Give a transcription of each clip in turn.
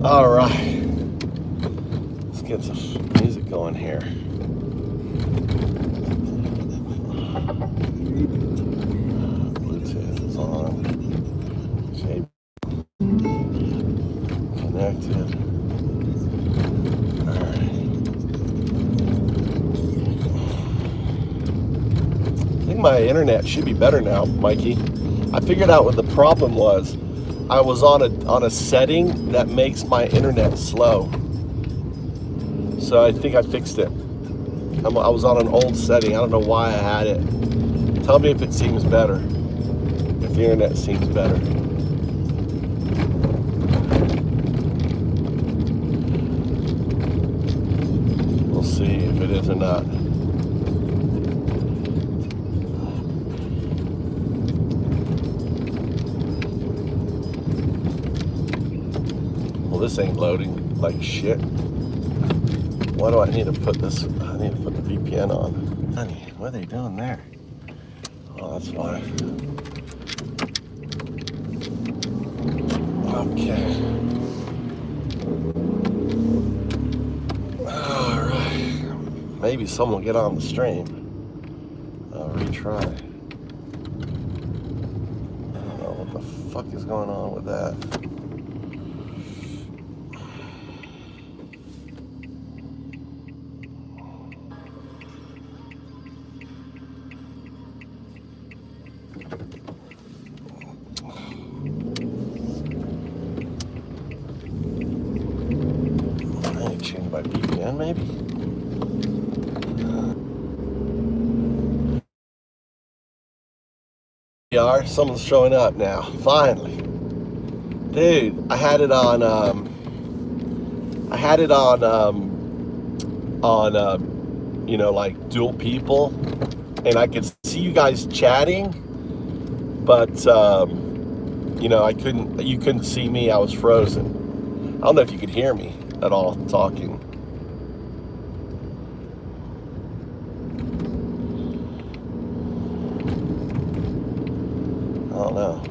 All right, let's get some music going here. Bluetooth is on. J connected. All right. I think my internet should be better now, Mikey. I figured out what the problem was. I was on a setting that makes my internet slow. So I think I fixed it. I was on an old setting. I don't know why I had it. Tell me if it seems better. If the internet seems better. We'll see if it is or not. Well, this ain't loading like shit. Why do I need to put this? I need to put the VPN on. Honey, what are they doing there? Oh, that's fine. Okay. All right. Maybe someone will get on the stream. I'll retry. I don't know what the fuck is going on with that. Change my VPN maybe? Someone's showing up now. Finally. Dude, I had it on like dual people, and I could see you guys chatting, but you couldn't see me. I was frozen. I don't know if you could hear me at all talking. I don't know.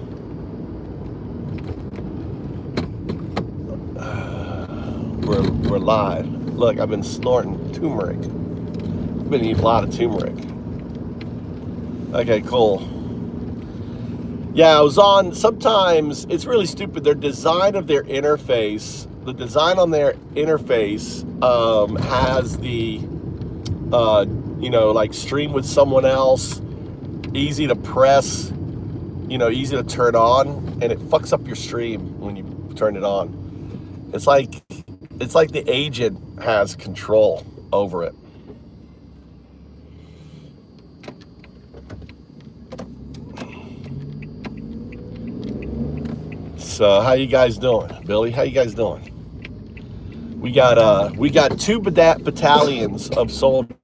We're live. Look, I've been snorting turmeric. I've been eating a lot of turmeric. Okay, cool. Yeah, I was on. Sometimes it's really stupid. Their design of their interface. The design on their interface has the, like stream with someone else, easy to press, easy to turn on, and it fucks up your stream when you turn it on. It's like the agent has control over it. So how you guys doing, Billy? How you guys doing? We got two battalions of soldiers.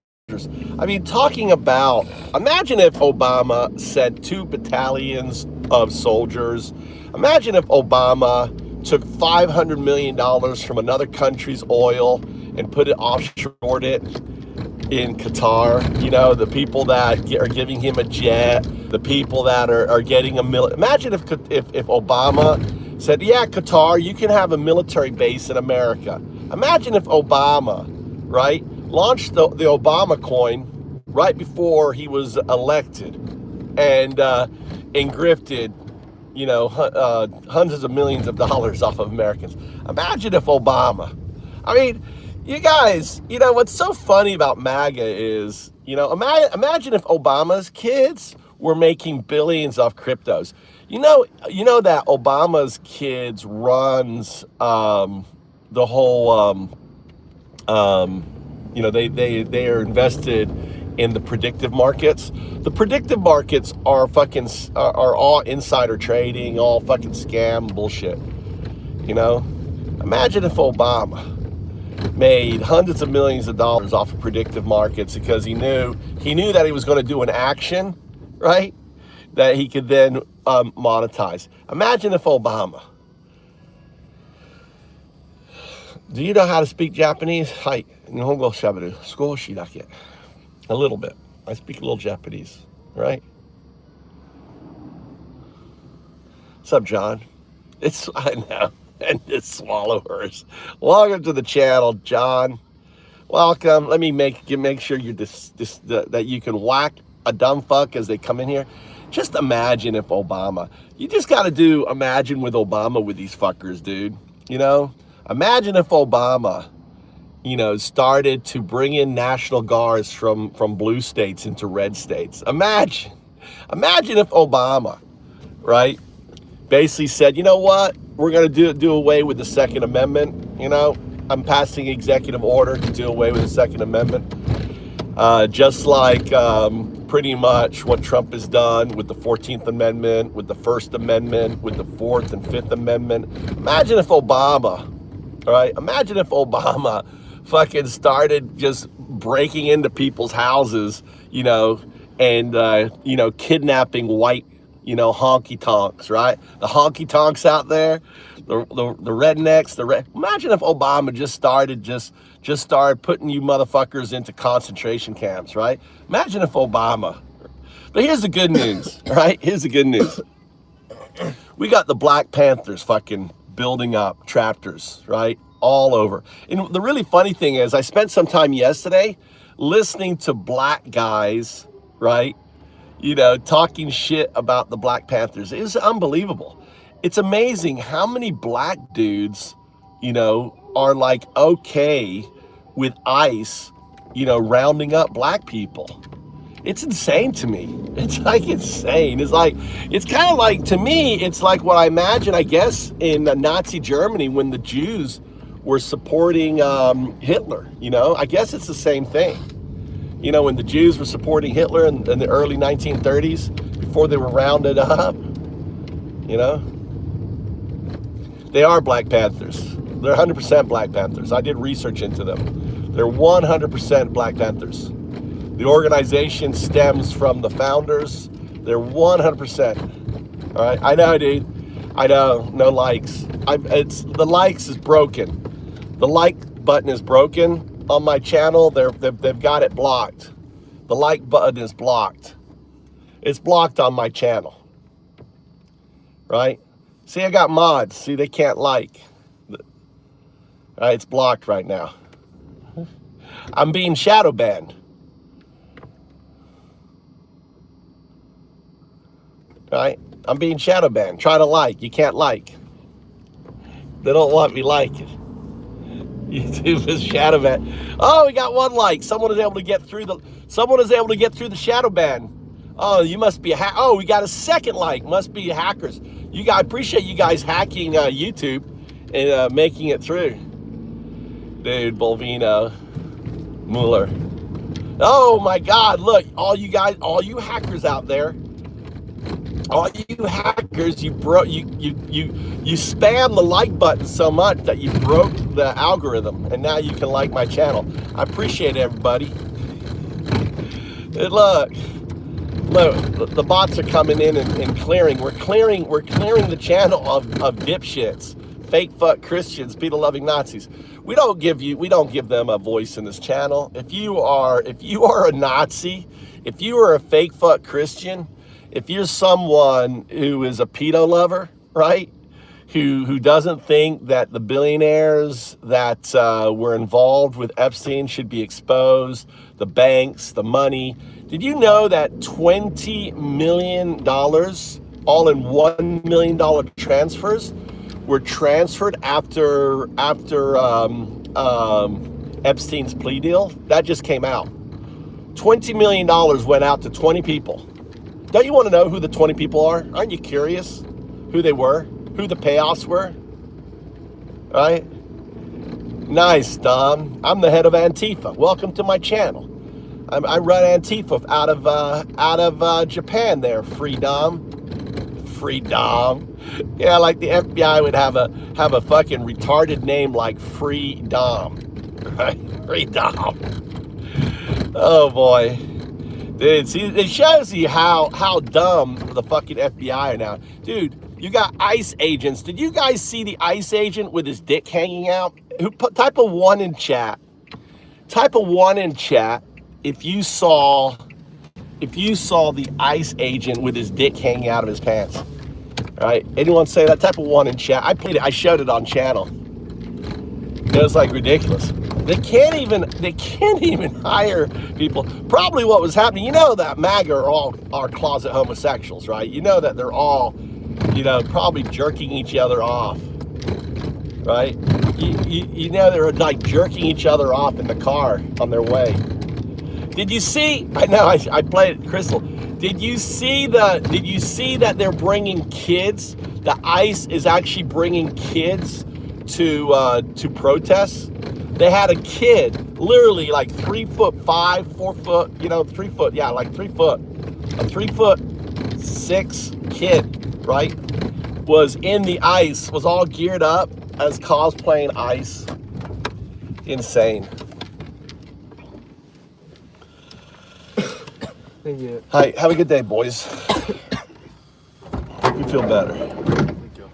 I mean, talking about, imagine if Obama sent 2 battalions of soldiers. Imagine if Obama took $500 million from another country's oil and put it offshored it in Qatar. The people that are giving him a jet, the people that are getting a imagine if Obama said, yeah, Qatar, you can have a military base in America. Imagine if Obama, right, launched the Obama coin right before he was elected and grifted, hundreds of millions of dollars off of Americans. Imagine if Obama, I mean, you guys, what's so funny about MAGA is, imagine if Obama's kids were making billions off cryptos. You know that Obama's kids runs the whole, they are invested in the predictive markets. The predictive markets are are all insider trading, all fucking scam bullshit. Imagine if Obama made hundreds of millions of dollars off of predictive markets because he knew that he was going to do an action, right, that he could then monetize. Imagine if Obama. Do you know how to speak Japanese? Hi, Nihongo shaberu skoshi dake. A little bit. I speak a little Japanese, right? What's up, John? I know. And the swallowers. Welcome to the channel, John. Welcome. Let me make sure you're that you can whack a dumb fuck as they come in here. Just imagine if Obama. You just got to imagine with Obama with these fuckers, dude. You know, imagine if Obama, started to bring in National Guards from blue states into red states. Imagine if Obama, right, basically said, you know what, we're going to do away with the Second Amendment. I'm passing executive order to do away with the Second Amendment. Just like pretty much what Trump has done with the 14th Amendment, with the First Amendment, with the Fourth and Fifth Amendment. Imagine if Obama, all right, imagine if Obama fucking started just breaking into people's houses, and, kidnapping white, honky tonks, right? The honky tonks out there, the rednecks, imagine if Obama just started putting you motherfuckers into concentration camps, right? Imagine if Obama. But here's the good news, right? Here's the good news. We got the Black Panthers fucking building up chapters, right? All over. And the really funny thing is I spent some time yesterday listening to black guys, right? Talking shit about the Black Panthers. It was unbelievable. It's amazing how many black dudes, are like okay with ICE, rounding up black people. It's insane to me. It's like insane. It's kind of like, to me, it's like what I imagine, I guess, in Nazi Germany when the Jews were supporting Hitler. I guess it's the same thing. When the Jews were supporting Hitler in the early 1930s, before they were rounded up, they are Black Panthers. They're 100% Black Panthers. I did research into them. They're 100% Black Panthers. The organization stems from the founders. They're 100%. All right, I know, dude. I know, no likes. The likes is broken. The like button is broken on my channel. They've got it blocked. The like button is blocked. It's blocked on my channel. Right? See, I got mods. See, they can't like. All right, it's blocked right now. I'm being shadow banned. Right? I'm being shadow banned. Try to like. You can't like. They don't want me liking. YouTube is shadow ban. Oh, we got one like. Someone is able to get through the shadow ban. Oh, you must be a hack. Oh, we got a second like. Must be hackers. I appreciate you guys hacking YouTube and making it through. Dude, Bolvino, Müller. Oh my God! Look, all you hackers out there. All you hackers, you spam the like button so much that you broke the algorithm, and now you can like my channel. I appreciate it, everybody. And look, the bots are coming in and clearing. We're clearing the channel of dipshits, fake fuck Christians, pedo-loving Nazis. We don't give them a voice in this channel. If you are a Nazi, if you are a fake fuck Christian, if you're someone who is a pedo lover, right, who doesn't think that the billionaires that were involved with Epstein should be exposed, the banks, the money, did you know that $20 million, all in $1 million transfers, were transferred after Epstein's plea deal? That just came out. $20 million went out to 20 people. Don't you want to know who the 20 people are? Aren't you curious who they were? Who the payoffs were? Right? Nice, Dom. I'm the head of Antifa. Welcome to my channel. I run Antifa out of Japan there, Free Dom. Yeah, like the FBI would have a fucking retarded name like Free Dom. Right? Free Dom. Oh boy. Dude, see, it shows you how dumb the fucking FBI are now. Dude, you got ICE agents. Did you guys see the ICE agent with his dick hanging out? Type a 1 in chat. Type a 1 in chat if you saw the ICE agent with his dick hanging out of his pants. All All right, anyone say that? Type of one in chat. I played it. I showed it on channel. It was like ridiculous. They can't even hire people. Probably what was happening. You know that MAGA are closet homosexuals, right? You know that they're all, probably jerking each other off, right? You know they're like jerking each other off in the car on their way. Did you see? I know I played it, Crystal. Did you see that they're bringing kids? The ICE is actually bringing kids to protests. They had a kid, literally like 3'5", 4 foot, 3 foot, yeah, like 3 foot, a 3'6" kid, right? Was in the ICE, was all geared up as cosplaying ICE. Insane. Thank you. Hi, have a good day, boys. Hope you feel better. Thank you.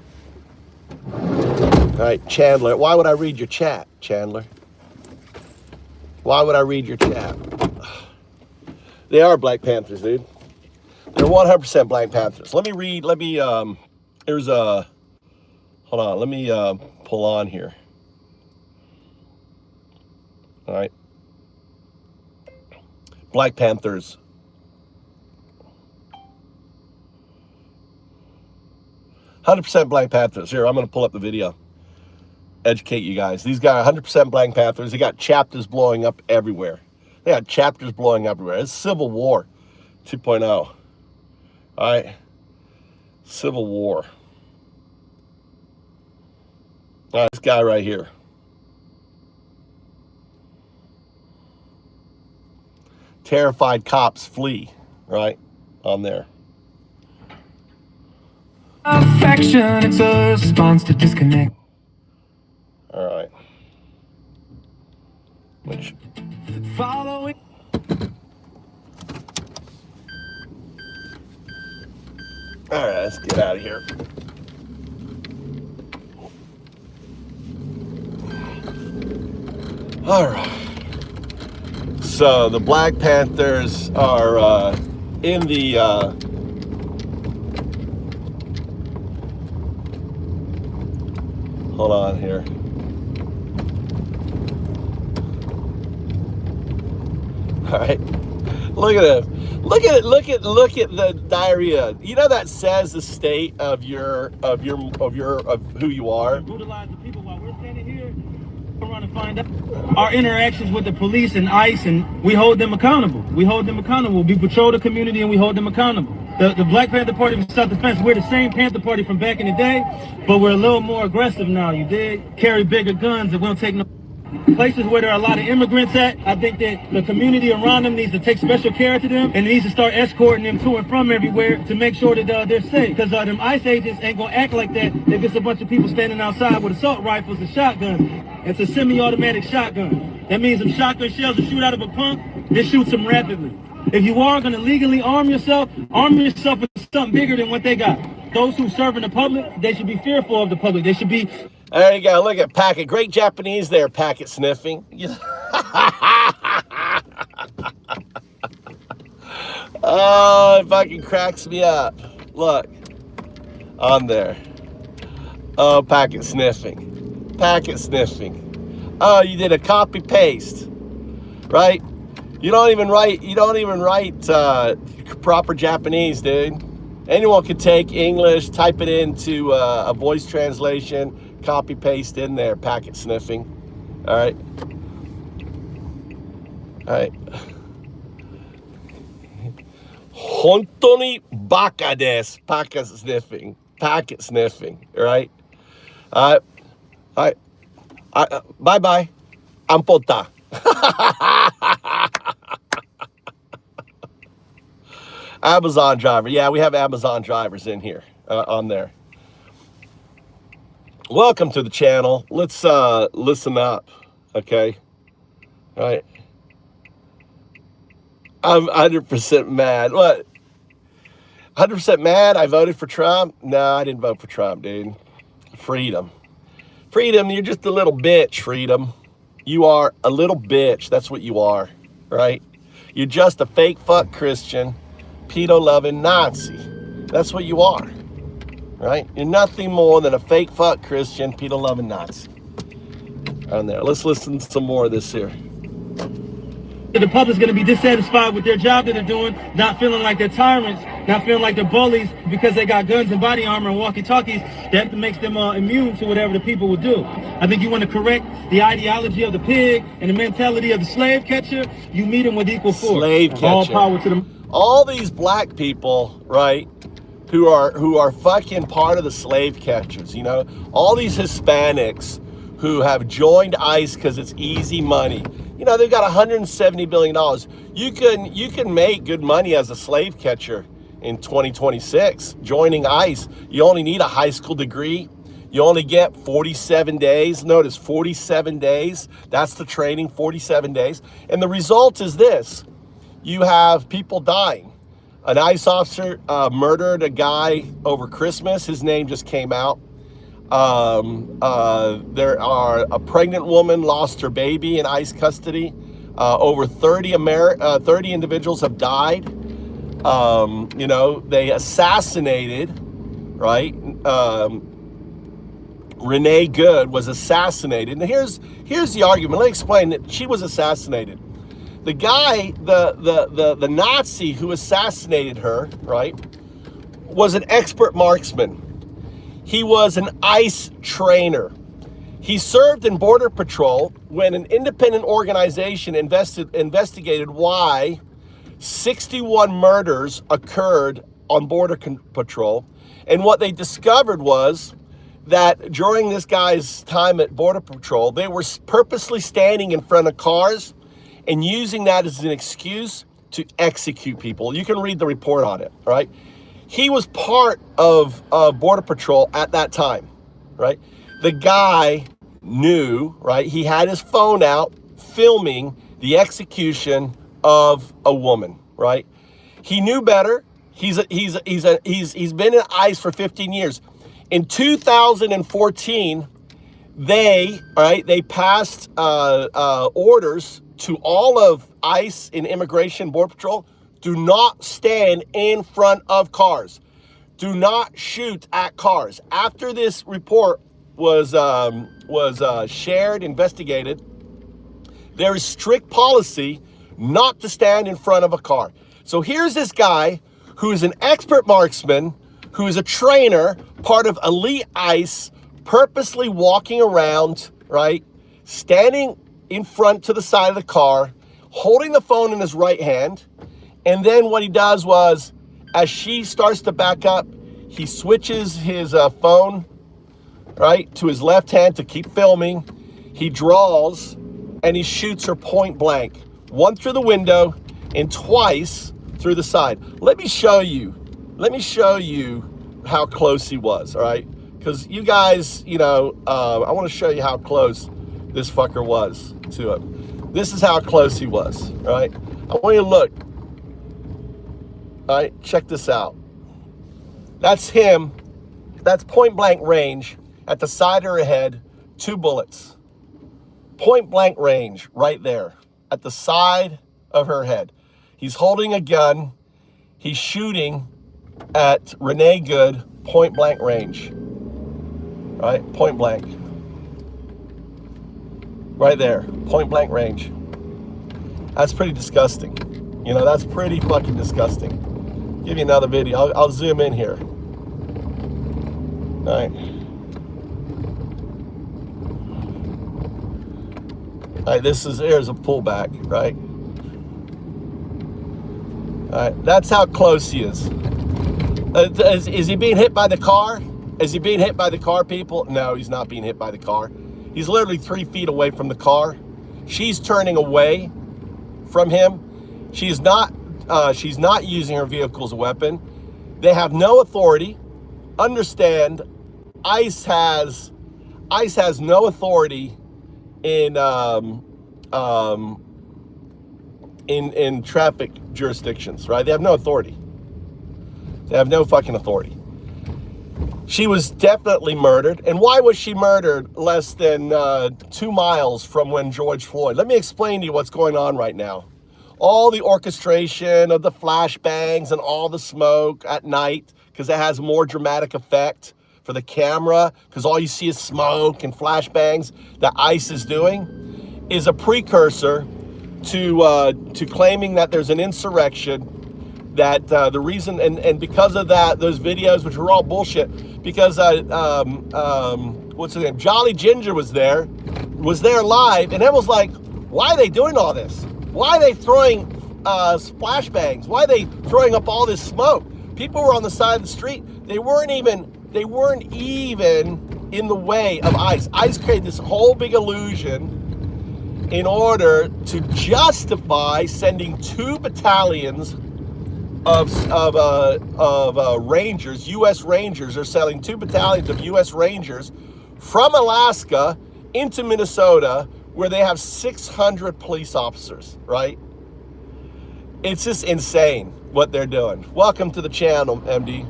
All right, Chandler. Why would I read your chat, Chandler? Why would I read your chat? They are Black Panthers, dude. They're 100% Black Panthers. Let me read. There's a. Hold on. Let me pull on here. All right. Black Panthers. 100% Black Panthers. Here, I'm going to pull up the video. Educate you guys. These guys are 100% Black Panthers. They got chapters blowing up everywhere. They got chapters blowing up everywhere. It's Civil War 2.0. All right. Civil War. All right, this guy right here. Terrified cops flee, right? On there. Affection, it's a response to disconnect. All right. Which Following. all right, let's get out of here. All right. So the Black Panthers are in the hold on here. All right. Look at it. Look at the diarrhea. You know that says the state of who you are. Brutalize the people while we're standing here. We're around to find out our interactions with the police and ICE, and we hold them accountable. We patrol the community and we hold them accountable. The Black Panther Party for Self-Defense, we're the same Panther Party from back in the day, but we're a little more aggressive now. You dig? Carry bigger guns and we don't take no. Places where there are a lot of immigrants at, I think that the community around them needs to take special care to them and needs to start escorting them to and from everywhere to make sure that they're safe. Because them ICE agents ain't gonna act like that if it's a bunch of people standing outside with assault rifles and shotguns. It's a semi-automatic shotgun. That means them shotgun shells that shoot out of a pump, they shoot them rapidly. If you are gonna legally arm yourself with something bigger than what they got. Those who serve in the public, they should be fearful of the public. They should be. There you go. Look at Packet. Great Japanese there, Packet sniffing. Oh, it fucking cracks me up. Look. On there. Oh, Packet sniffing. Packet sniffing. Oh, you did a copy paste. Right? You don't even write proper Japanese, dude. Anyone could take English, type it into a voice translation, copy paste in there, packet sniffing. All right. All right. Hontoni baka desu. Packet sniffing. Packet sniffing. All right. All right. Bye-bye. Ampota. Amazon driver. Yeah, we have Amazon drivers in here on there. Welcome to the channel. Let's listen up, okay? All right. I'm 100% mad. What? 100% mad? I voted for Trump? No, I didn't vote for Trump, dude. Freedom. Freedom, you're just a little bitch, Freedom. You are a little bitch. That's what you are, right? You're just a fake fuck Christian, pedo-loving Nazi. That's what you are. right? You're nothing more than a fake fuck Christian, Peter-loving Nazi. On there. Let's listen to some more of this here. The public's going to be dissatisfied with their job that they're doing, not feeling like they're tyrants, not feeling like they're bullies because they got guns and body armor and walkie-talkies. That makes them immune to whatever the people will do. I think you want to correct the ideology of the pig and the mentality of the slave catcher. You meet them with equal force. Slave catcher. All power to them. All these black people, right, who are fucking part of the slave catchers, you know, all these Hispanics who have joined ICE because it's easy money. You know, they've got $170 billion. You can make good money as a slave catcher in 2026. Joining ICE, you only need a high school degree. You only get 47 days. Notice 47 days. That's the training, 47 days. And the result is this. You have people dying. An ICE officer murdered a guy over Christmas. His name just came out. A pregnant woman lost her baby in ICE custody. Over 30 individuals have died. You know, they assassinated, right? Renee Good was assassinated. And here's the argument. Let me explain that she was assassinated. The guy, the Nazi who assassinated her, right, was an expert marksman. He was an ICE trainer. He served in Border Patrol when an independent organization investigated why 61 murders occurred on Border Patrol. And what they discovered was that during this guy's time at Border Patrol, they were purposely standing in front of cars and using that as an excuse to execute people. You can read the report on it, right? He was part of Border Patrol at that time, right? The guy knew, right? He had his phone out filming the execution of a woman, right? He knew better. He's been in ICE for 15 years. In 2014, they passed orders to all of ICE and Immigration Border Patrol. Do not stand in front of cars. Do not shoot at cars. After this report was shared, investigated, there is strict policy not to stand in front of a car. So here's this guy who is an expert marksman, who is a trainer, part of elite ICE, purposely walking around, right, standing in front to the side of the car, holding the phone in his right hand. And then what he does was, as she starts to back up, he switches his phone, right, to his left hand to keep filming. He draws and he shoots her point blank, one through the window and twice through the side. Let me show you how close he was, all right? Because you guys, you know, I want to show you how close this fucker was to him. This is how close he was, all right? I want you to look. All right, check this out. That's him. That's point blank range at the side of her head, 2 bullets. Point blank range right there at the side of her head. He's holding a gun. He's shooting at Renee Good, point blank range. Right, point blank. Right there, point blank range. That's pretty disgusting. You know, that's pretty fucking disgusting. Give you another video. I'll zoom in here. All right. All right, here's a pullback, right? All right, that's how close he is. Is he being hit by the car? Is he being hit by the car, people? No, he's not being hit by the car. He's literally 3 feet away from the car. She's turning away from him. She's not using her vehicle as a weapon. They have no authority. Understand, ICE has no authority in traffic jurisdictions, right? They have no authority. They have no fucking authority. She was definitely murdered. And why was she murdered less than 2 miles from when George Floyd? Let me explain to you what's going on right now. All the orchestration of the flashbangs and all the smoke at night because it has more dramatic effect for the camera, because all you see is smoke and flashbangs that ICE is doing, is a precursor to claiming that there's an insurrection, that the reason, and because of that, those videos, which were all bullshit, because what's his name, Jolly Ginger was there live, and everyone's like, why are they doing all this? Why are they throwing splashbangs? Why are they throwing up all this smoke? People were on the side of the street. They weren't even in the way of ICE. ICE created this whole big illusion in order to justify sending 2 battalions of Rangers, U.S. Rangers. They're selling 2 battalions of U.S. Rangers from Alaska into Minnesota, where they have 600 police officers, right? It's just insane what they're doing. Welcome to the channel, MD.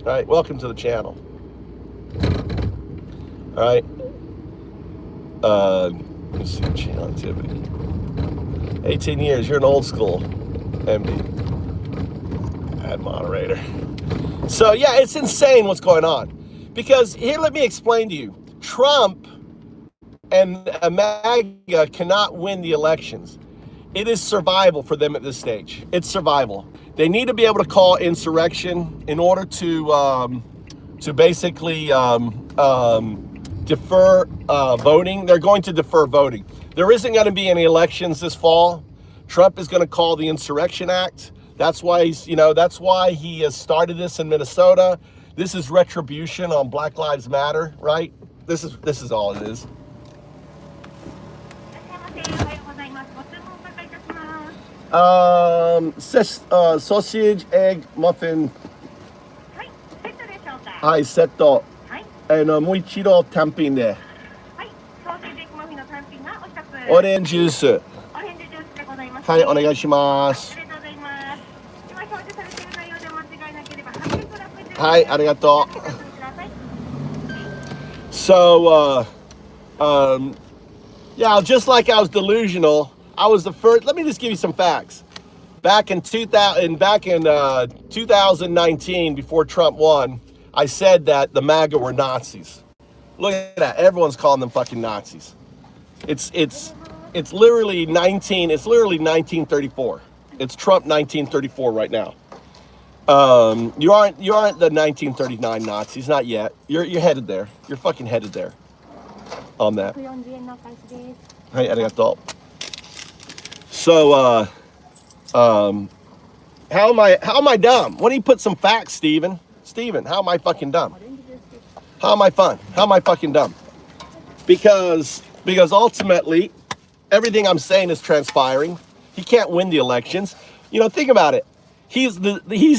All right, welcome to the channel. All right. Let's see, channel activity. 18 years, you're an old school, MD. Add moderator. So yeah, it's insane what's going on. Because here, let me explain to you. Trump and MAGA cannot win the elections. It is survival for them at this stage. It's survival. They need to be able to call insurrection in order to basically defer voting. They're going to defer voting. There isn't going to be any elections this fall. Trump is going to call the Insurrection Act. That's why that's why he has started this in Minnesota. This is retribution on Black Lives Matter, right? This is all it is. Sausage, egg, muffin. Hi, setto. And moichiro tampin de. Orange juice. Hi, onegaishimasu. Hi, arigato. So, yeah, just like I was delusional, I was the first. Let me just give you some facts. Back in 2019, before Trump won, I said that the MAGA were Nazis. Look at that. Everyone's calling them fucking Nazis. It's literally 1934. It's Trump 1934 right now. You aren't the 1939 Nazis, not yet. You're headed there. You're fucking headed there on that. Hi, arigato. So, how am I dumb? Why don't you put some facts, Steven? Steven, how am I fucking dumb? How am I fucking dumb? Because ultimately, everything I'm saying is transpiring. He can't win the elections. You know, think about it. He's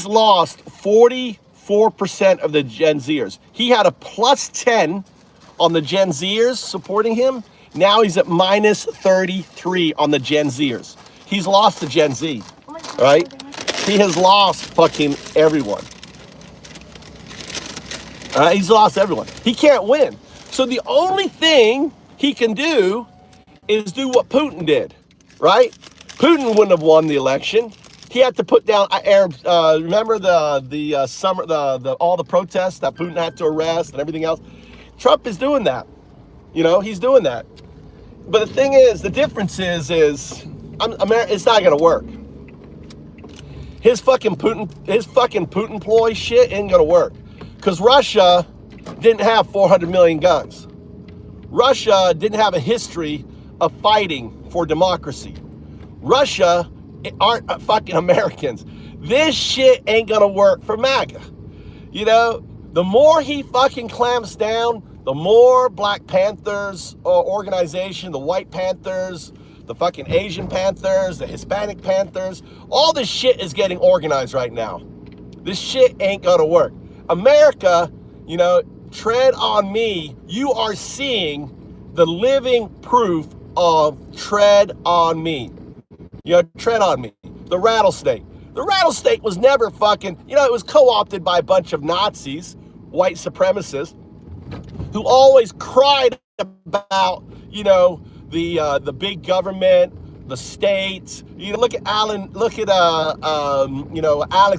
lost 44% of the Gen Zers. He had a plus 10 on the Gen Zers supporting him. Now he's at minus 33 on the Gen Zers. He's lost the Gen Z, right? He has lost fucking everyone. He's lost everyone. He can't win. So the only thing he can do is do what Putin did, right? Putin wouldn't have won the election. He had to put down Arabs. Remember all the protests that Putin had to arrest and everything else. Trump is doing that. You know, he's doing that. But the thing is, the difference is it's not gonna work. His fucking Putin ploy shit ain't gonna work, because Russia didn't have 400 million guns. Russia didn't have a history of fighting for democracy. Russia aren't fucking Americans. This shit ain't gonna work for MAGA. You know, the more he fucking clamps down, the more Black Panthers organization, the White Panthers, the fucking Asian Panthers, the Hispanic Panthers, all this shit is getting organized right now. This shit ain't gonna work. America, you know, tread on me. You are seeing the living proof of tread on me. You know, tread on me. The rattlesnake. The rattlesnake was never fucking, you know, it was co-opted by a bunch of Nazis, white supremacists, who always cried about, you know, the big government, the states. You look at Alex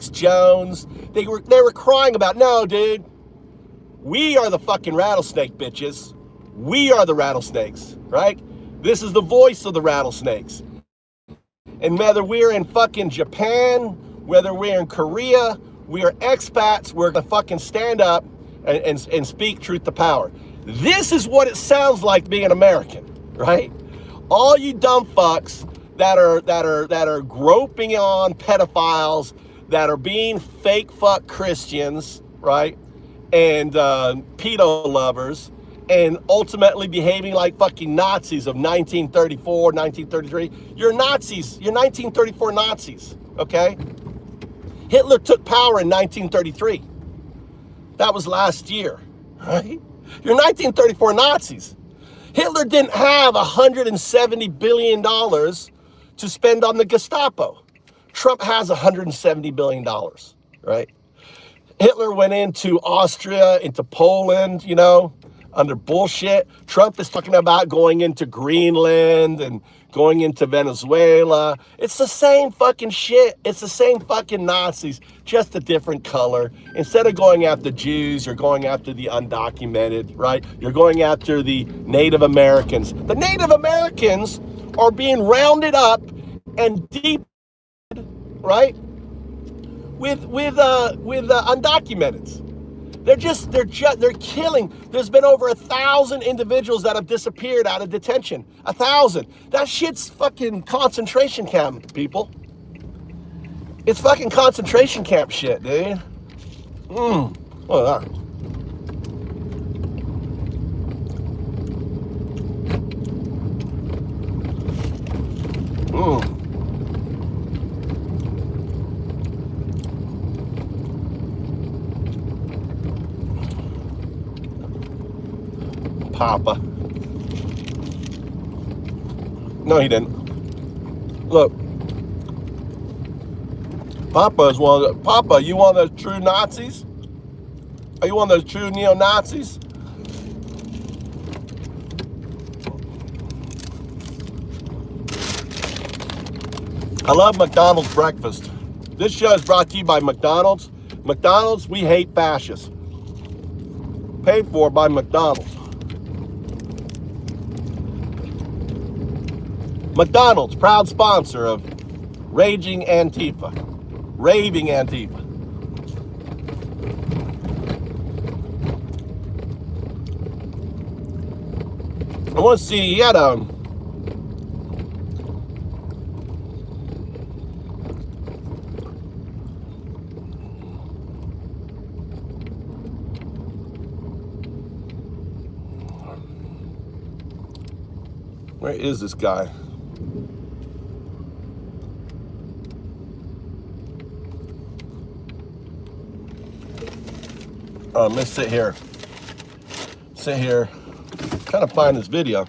Jones. They were crying about, no, dude, we are the fucking rattlesnake, bitches. We are the rattlesnakes, right? This is the voice of the rattlesnakes. And whether we're in fucking Japan, whether we're in Korea, we are expats, we're gonna fucking stand up and speak truth to power. This is what it sounds like being American, right? All you dumb fucks that are groping on pedophiles, that are being fake fuck Christians, right? And pedo lovers, and ultimately behaving like fucking Nazis of 1934, 1933. You're Nazis. You're 1934 Nazis, okay? Hitler took power in 1933. That was last year, right? You're 1934 Nazis. Hitler didn't have $170 billion to spend on the Gestapo. Trump has $170 billion, right? Hitler went into Austria, into Poland, you know, under bullshit. Trump is talking about going into Greenland and going into Venezuela. It's the same fucking shit. It's the same fucking Nazis, just a different color. Instead of going after Jews, you're going after the undocumented, right? You're going after the Native Americans. The Native Americans are being rounded up and deep, right? With undocumented. They're killing. There's been over 1,000 individuals that have disappeared out of detention. 1,000. That shit's fucking concentration camp, people. It's fucking concentration camp shit, dude. Look at that. Papa. No, he didn't. Look. Papa is one of the... Papa, you one of those true Nazis? Are you one of those true neo-Nazis? I love McDonald's breakfast. This show is brought to you by McDonald's. McDonald's, we hate fascists. Paid for by McDonald's. McDonald's, proud sponsor of Raging Antifa. Raving Antifa. I want to see, he had a... Where is this guy? Let's sit here. Trying to find this video.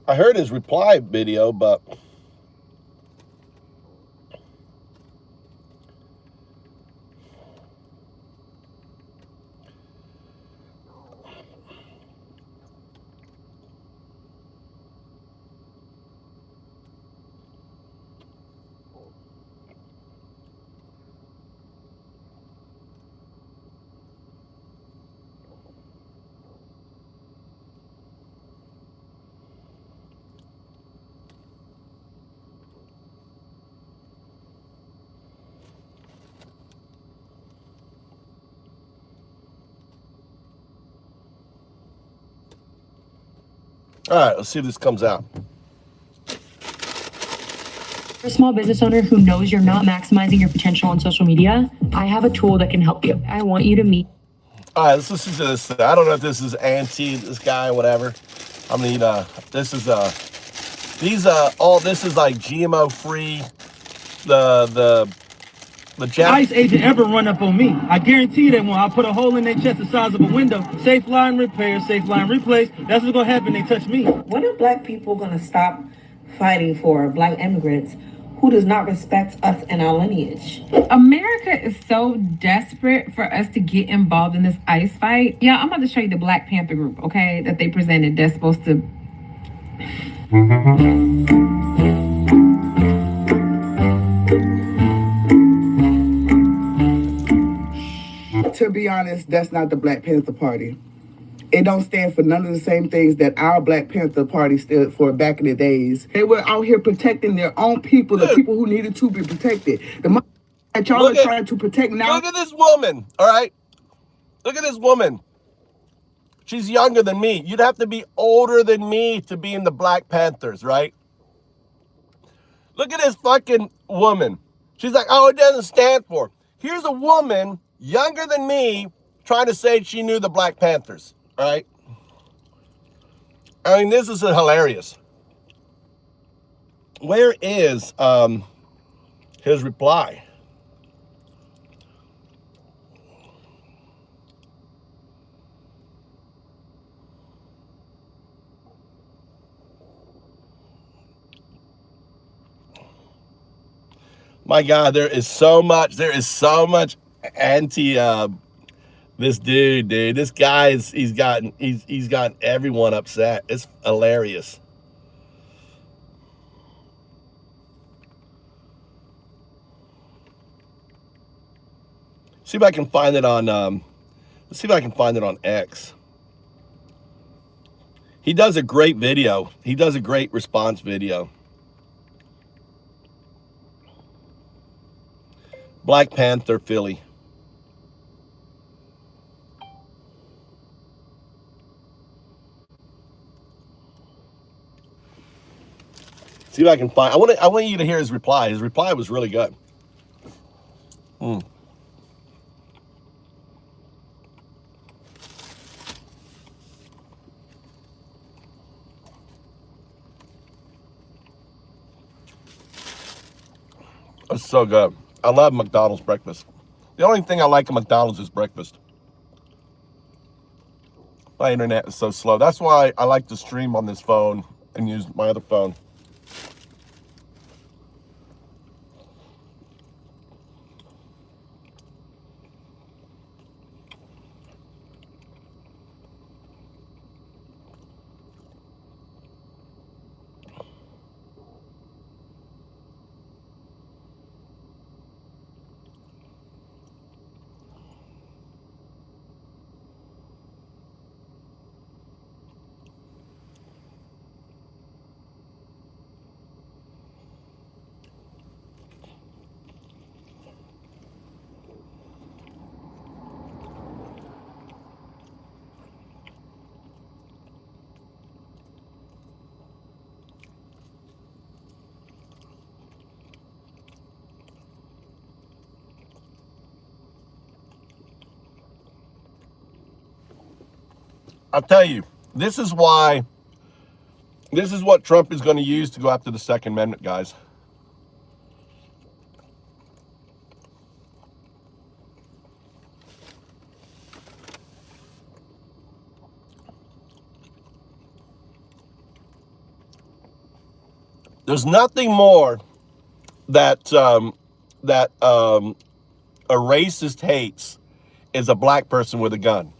I heard his reply video, but all right, let's see if this comes out. For a small business owner who knows you're not maximizing your potential on social media, I have a tool that can help you. I want you to meet. All right, let's listen to this. I don't know if this is this guy, whatever. I mean, this is all this is like GMO free. The ICE agent ever run up on me. I guarantee they won't. I'll put a hole in their chest the size of a window. Safe line repair, safe line replace. That's what's gonna happen. They touch me. When are black people gonna stop fighting for black immigrants who does not respect us and our lineage? America is so desperate for us to get involved in this ICE fight. Yeah, I'm about to show you the Black Panther group, okay, that they presented. That's supposed to. To be honest, that's not the Black Panther Party. It don't stand for none of the same things that our Black Panther Party stood for back in the days. They were out here protecting their own people, the people who needed to be protected. The that y'all are trying to protect now. Look at this woman, all right? Look at this woman. She's younger than me. You'd have to be older than me to be in the Black Panthers, right? Look at this fucking woman. She's like, oh, it doesn't stand for. Here's a woman younger than me trying to say she knew the Black Panthers, right? I mean, this is hilarious. Where is his reply? My God, there is so much anti this dude. This guy he's gotten everyone upset. It's hilarious. See if I can find it on let's see if I can find it on X. He does a great video. He does a great response video. Black Panther Philly. See if I can find. I want you to hear his reply. His reply was really good. It's so good. I love McDonald's breakfast. The only thing I like at McDonald's is breakfast. My internet is so slow. That's why I like to stream on this phone and use my other phone. I'll tell you, this is what Trump is going to use to go after the Second Amendment, guys. There's nothing more that a racist hates is a black person with a gun.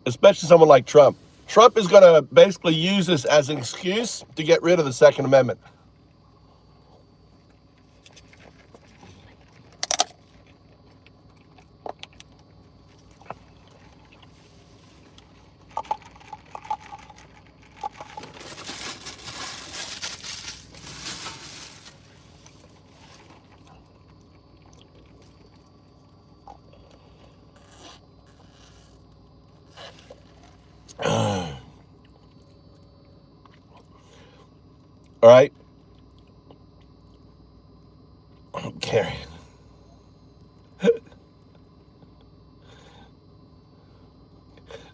Especially someone like Trump. Trump is going to basically use this as an excuse to get rid of the Second Amendment. All right. Gary.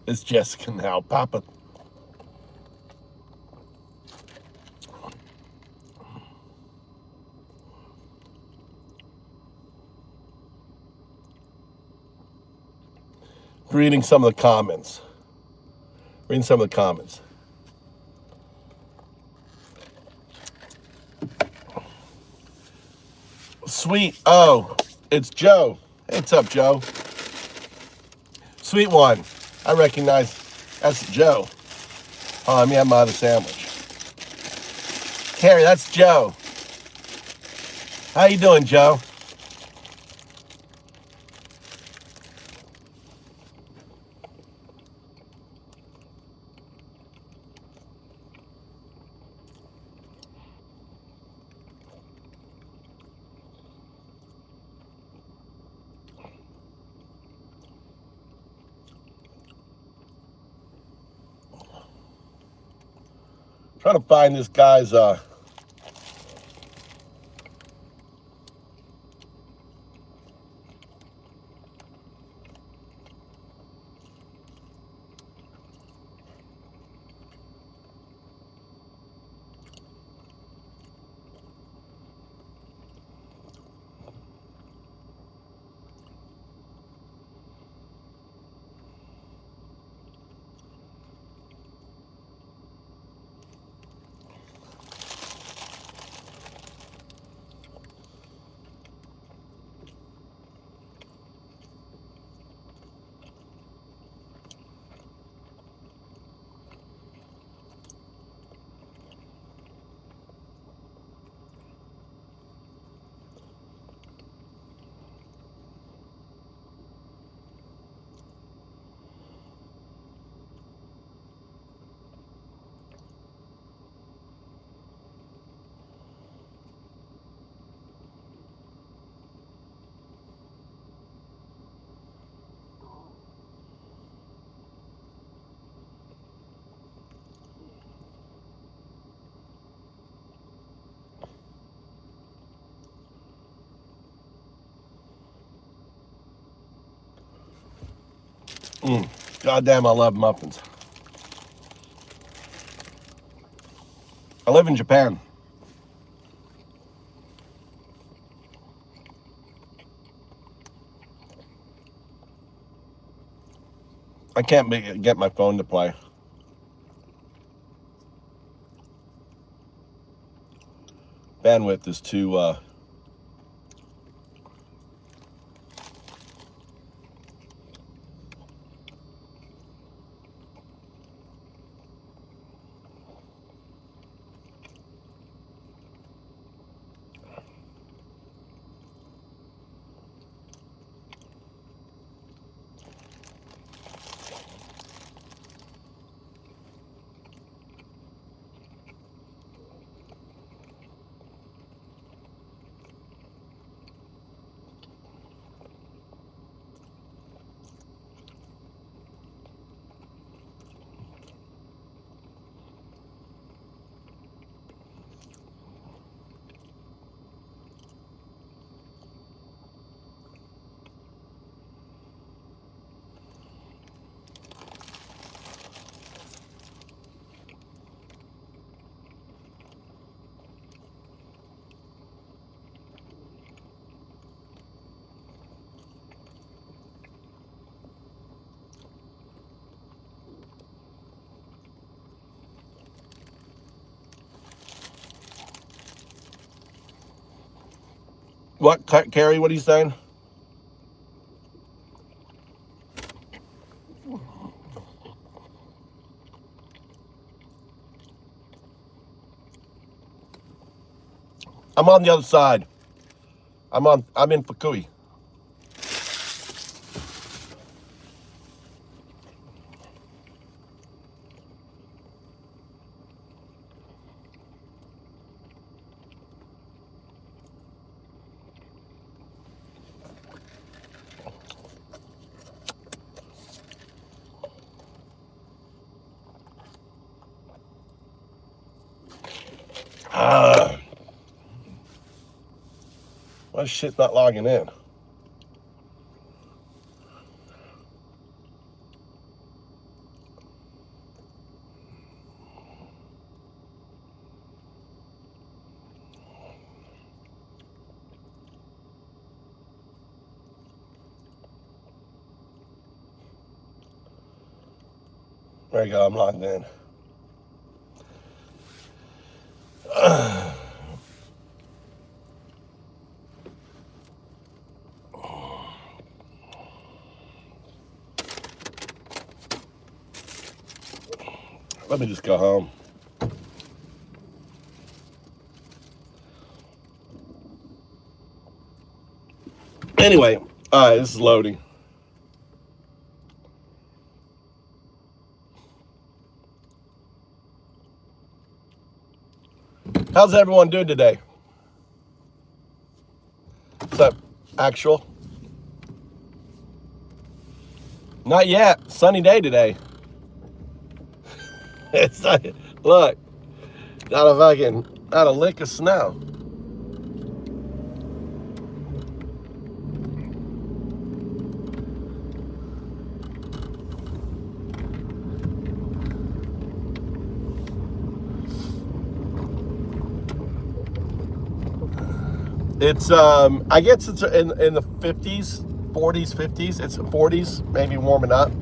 It's Jessica now, Papa. Reading some of the comments. Reading some of the comments. Sweet. Oh, it's Joe. Hey, what's up, Joe? Sweet one. I recognize that's Joe. Oh, let me have my other sandwich. Carrie, that's Joe. How you doing, Joe? Trying to find this guy's goddamn, I love muffins. I live in Japan. I can't get my phone to play. Bandwidth is too what, Carrie? What are you saying? I'm on the other side. I'm in Fukui. Why is shit not logging in? There you go. I'm logged in. Let me just go home. Anyway, all right, this is loading. How's everyone doing today? What's up, actual? Not yet. Sunny day today. It's not, look, not a lick of snow. It's I guess it's in the 50s, 40s, 50s. It's 40s, maybe warming up.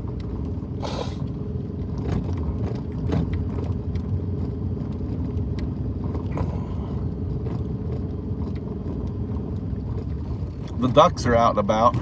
The ducks are out and about.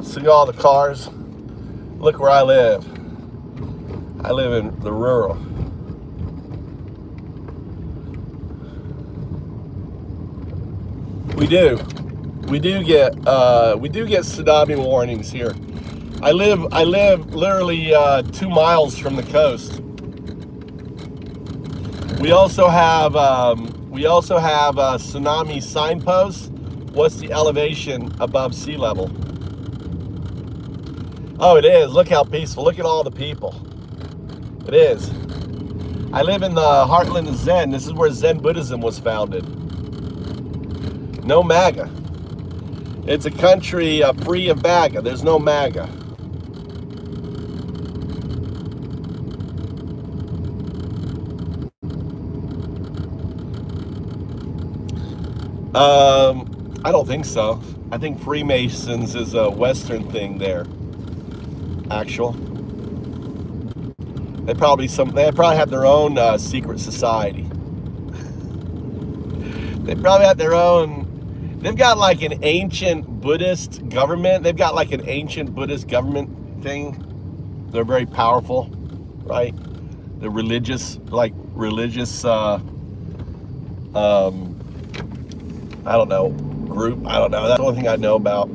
See all the cars? Look where I live. I live in the rural. We do get tsunami warnings here. I live literally 2 miles from the coast. We also have tsunami signposts. What's the elevation above sea level? Oh, it is. Look how peaceful. Look at all the people. It is. I live in the heartland of Zen. This is where Zen Buddhism was founded. No MAGA. It's a country free of MAGA. There's no MAGA. I don't think so. I think Freemasons is a Western thing there. Actual. They probably have their own secret society. They probably have their own. They've got like an ancient Buddhist government. They've got like an ancient Buddhist government thing. They're very powerful, right? The religious. I don't know, group. I don't know. That's the only thing I know about.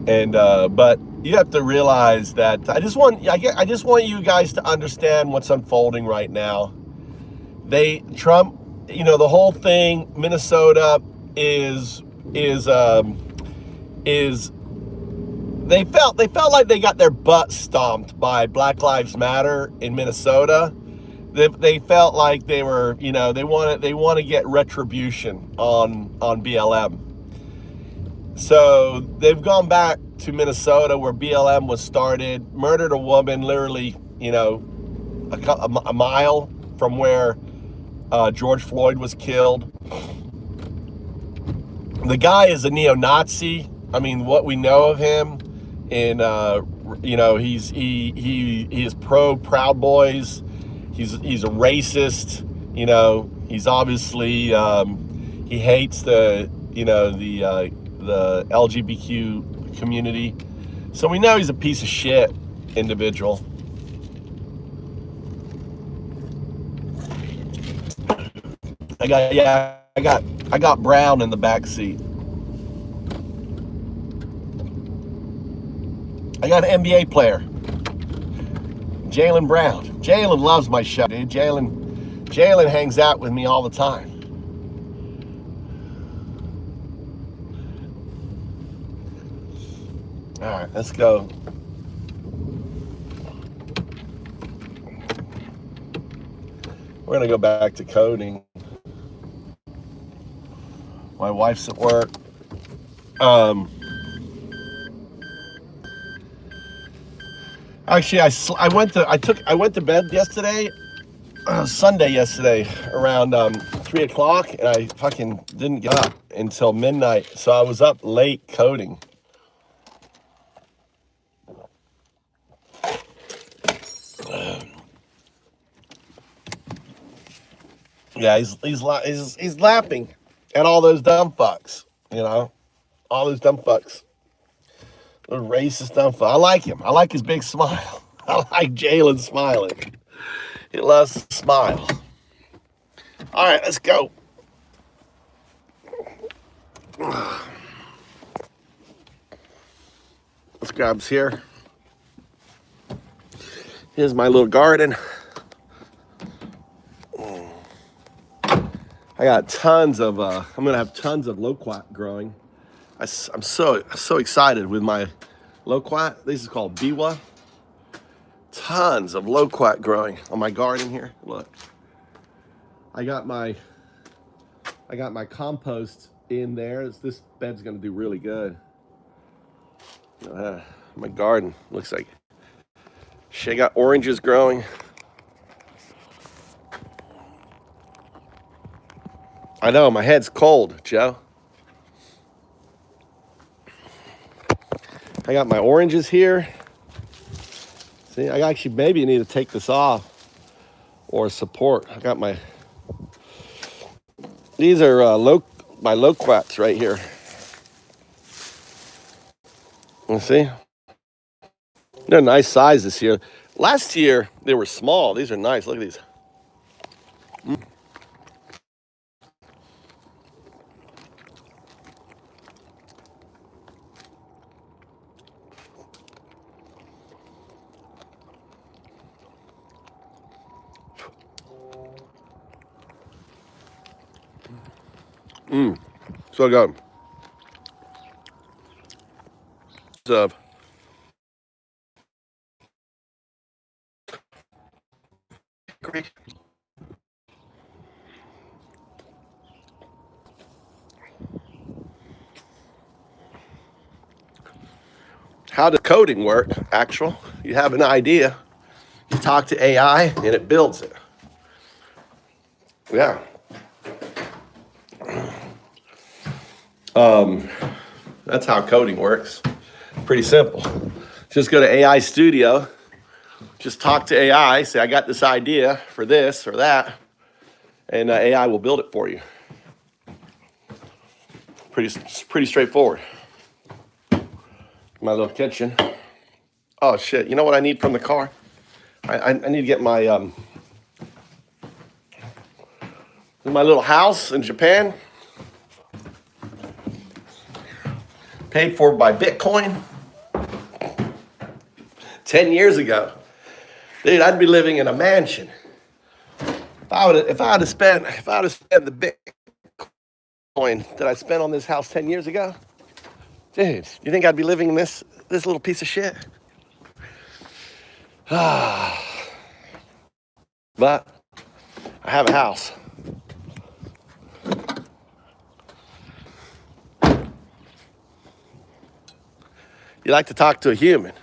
And but you have to realize that I just want you guys to understand what's unfolding right now. Trump, the whole thing. Minnesota is they felt like they got their butt stomped by Black Lives Matter in Minnesota. They felt like they were, they want to get retribution on BLM. So they've gone back to Minnesota where BLM was started, murdered a woman literally, a mile from where George Floyd was killed. The guy is a neo-Nazi. I mean, what we know of him, and he is pro Proud Boys. He's a racist. He's obviously he hates the LGBTQ community. So we know he's a piece of shit individual. I got Brown in the back seat. I got an NBA player, Jaylen Brown. Jaylen loves my show, dude. Jaylen hangs out with me all the time. All right, let's go. We're gonna go back to coding. My wife's at work. Actually, I went to bed yesterday, Sunday yesterday, around 3 o'clock, and I fucking didn't get up until midnight. So I was up late coding. Yeah, he's laughing at all those dumb fucks. You know, all those dumb fucks. The racist dumb fuck. I like him. I like his big smile. I like Jalen smiling. He loves to smile. All right, let's go. Let's grab this here. Here's my little garden. I got tons of, I'm gonna have tons of loquat growing. I'm so excited with my loquat. This is called biwa. Tons of loquat growing on my garden here. Look, I got my compost in there. This bed's gonna do really good. My garden looks like. I got oranges growing. I know, my head's cold, Joe. I got my oranges here. See, I actually maybe need to take this off or support. I got these are my loquats right here. You see? They're nice size this year. Last year, they were small. These are nice. Look at these. So good. Great. How does coding work, actual? You have an idea, you talk to AI, and it builds it. Yeah. That's how coding works. Pretty simple. Just go to AI Studio, just talk to AI, say, I got this idea for this or that, and AI will build it for you. Pretty straightforward. My little kitchen. Oh shit! You know what I need from the car? I need to get my little house in Japan. Paid for by Bitcoin. 10 years ago, dude, I'd be living in a mansion. If I would have spent the Bitcoin that I spent on this house 10 years ago, dude, you think I'd be living in this little piece of shit? But I have a house. You like to talk to a human.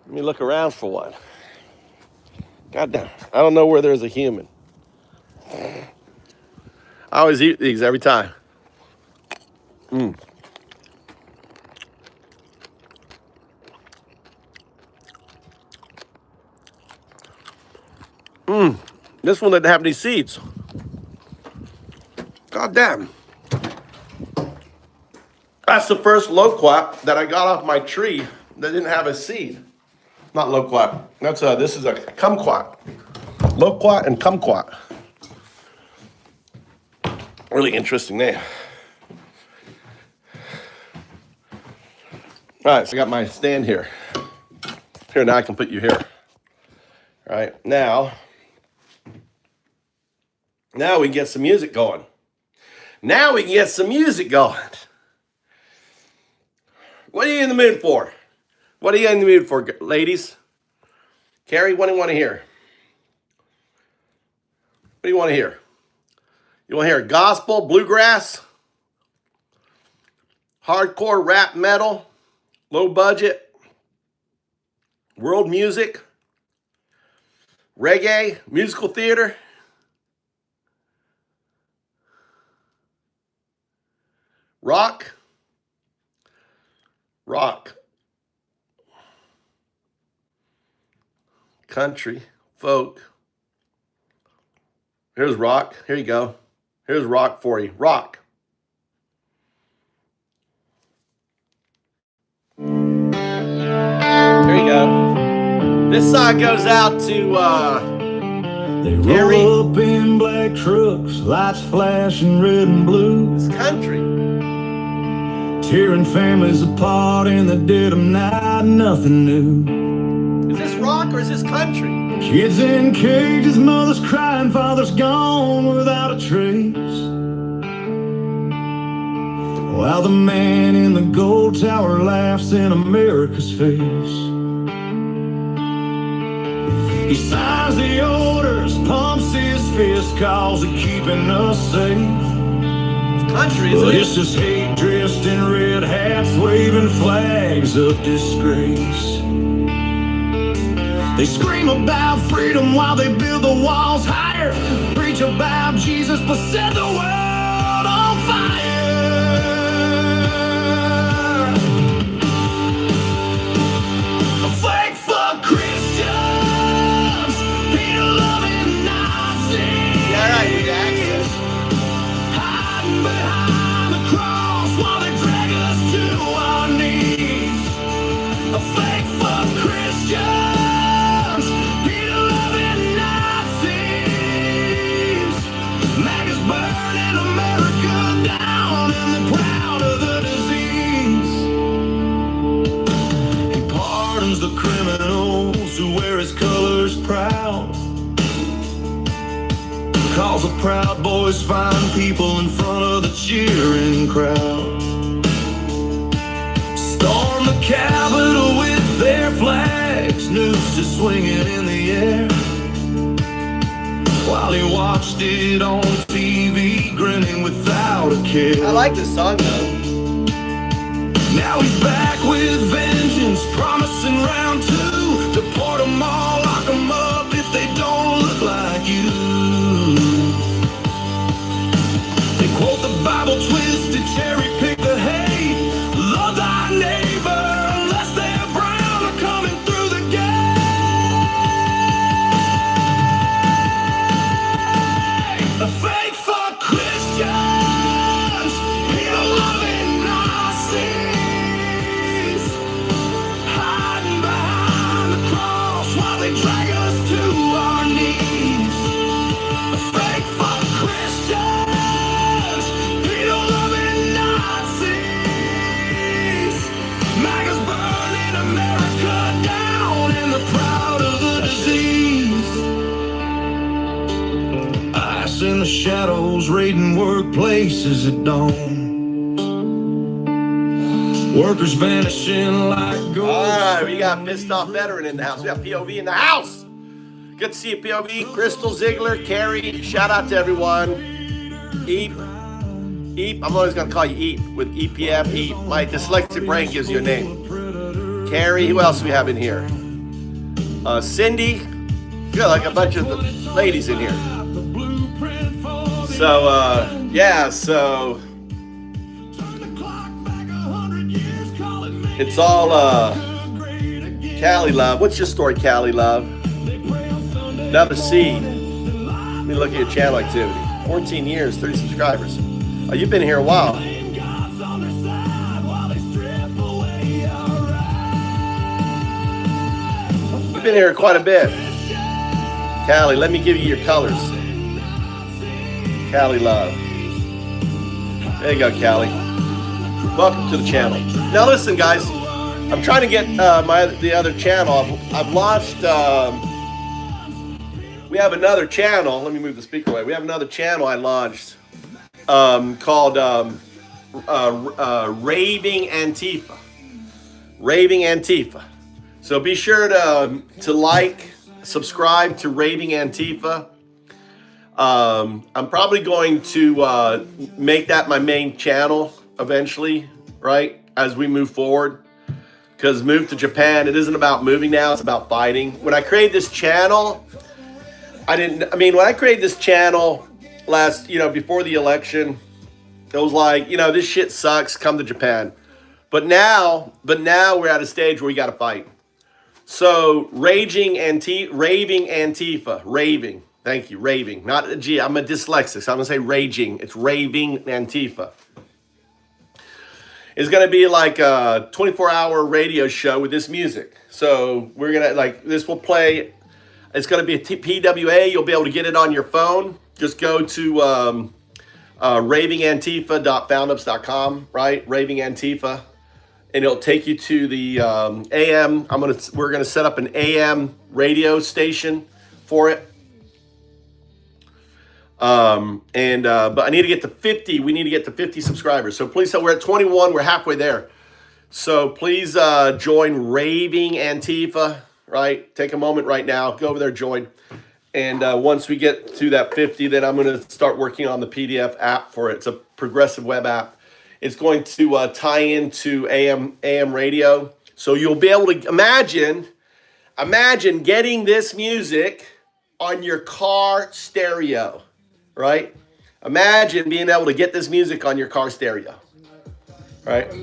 Let me look around for one. God damn, I don't know where there's a human. I always eat these every time. This one didn't have any seeds. God damn. That's the first loquat that I got off my tree that didn't have a seed. Not loquat. This is a kumquat. Loquat and kumquat. Really interesting name. All right, so I got my stand here. Here, now I can put you here. All right, now we can get some music going. What are you in the mood for? Ladies? Carrie, what do you want to hear? do you want to hear? You want to hear gospel, bluegrass, hardcore, rap, metal, low budget, world music, reggae, musical theater? Rock? Rock. Country, folk. Here's rock. Here you go. Here's rock for you. Rock. There you go. This song goes out to They Gary. roll up in black trucks, lights flashing red and blue, It's country. tearing families apart in the dead of night, nothing new. Is this rock or is this country? Kids in cages, mothers crying, fathers gone without a trace. While the man in the gold tower laughs in America's face. He signs the orders, pumps his fist, calls it keeping us safe. It's country, But isn't it's it? just hate dressed in red hats, waving flags of disgrace. They scream about freedom while they build the walls higher, preach about Jesus but set the world on fire. Fake fuck Christians, Peter-loving Nazis. Yeah, right, with the accent. Hiding behind the cross while they drag us to our knees. A fake fuck Christians, Peter-loving Nazis. Maggots burning America down and they're proud of the disease. He pardons the criminals who wear his colors proud. Calls the Proud Boys fine people in front of the cheering crowd. Storm the Capitol with their flags, nooses swinging in the air. While he watched it on TV, grinning without a care. I like this song though. Now he's back with vengeance, promising round two. Deport them all, lock them up if they don't look like you. They quote the Bible twisted, cherry pick the hate. Love thy neighbor unless they're brown or coming through the gate. A fake fuck Christians, people-loving Nazis. Hiding behind the cross while they drag us to our knees. A fake fuck Christians, Peter-loving Nazis. Maggots burning America down and they're proud of the disease. Ice in the shadows, raiding workplaces at dawn. Workers vanishing like ghosts. All right, we got pissed off veteran in the house. We got POV in the house. Good to see you, POV. Crystal Ziegler, Carrie. Shout out to everyone. Eep. Eep. I'm always going to call you Eep with EPF. Eep. My dyslexic brain gives you a name. Carrie. Who else do we have in here? Cindy. We got like a bunch of the ladies in here. So, yeah, so it's all Cali Love. What's your story, Cali Love? Another C. Let me look at your channel activity. 14 years, 30 subscribers. Oh, you've been here a while. You've been here quite a bit. Cali, let me give you your colors. Cali Love. There you go, Cali. Welcome to the channel. Now listen, guys. I'm trying to get the other channel. I've launched. We have another channel. Let me move the speaker away. We have another channel I launched called Raving Antifa. Raving Antifa. So be sure to like, subscribe to Raving Antifa. I'm probably going to make that my main channel eventually, right? As we move forward. Because move to Japan, it isn't about moving now, it's about fighting. When I created this channel, when I created this channel last, before the election, it was like, this shit sucks, come to Japan. But now we're at a stage where we got to fight. So raving Antifa, thank you, raving, not a G, I'm a dyslexic, so I'm gonna say raging, it's raving Antifa. It's gonna be like a 24-hour radio show with this music. So we're gonna, this will play, it's gonna be a PWA, you'll be able to get it on your phone. Just go to ravingantifa.foundups.com, right? Raving Antifa. And it'll take you to the AM. We're gonna set up an AM radio station for it. But I need to get to 50. We need to get to 50 subscribers. So please, we're at 21. We're halfway there. So please join Raving Antifa. Right, take a moment right now. Go over there, join. And once we get to that 50, then I'm going to start working on the PDF app for it. It's a progressive web app. It's going to tie into AM radio. So you'll be able to imagine getting this music on your car stereo, right? Imagine being able to get this music on your car stereo, right? It's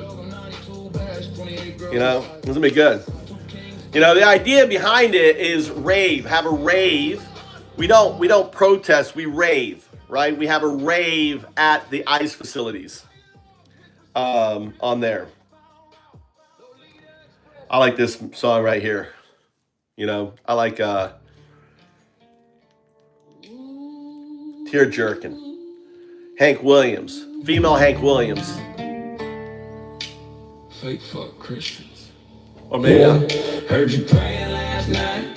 gonna be good. The idea behind it is rave. Have a rave. We don't protest. We rave, right? We have a rave at the ICE facilities. On there. I like this song right here. I like Tear Jerkin. Hank Williams. Female Hank Williams. Fake fuck Christians. Or maybe Heard you praying last night,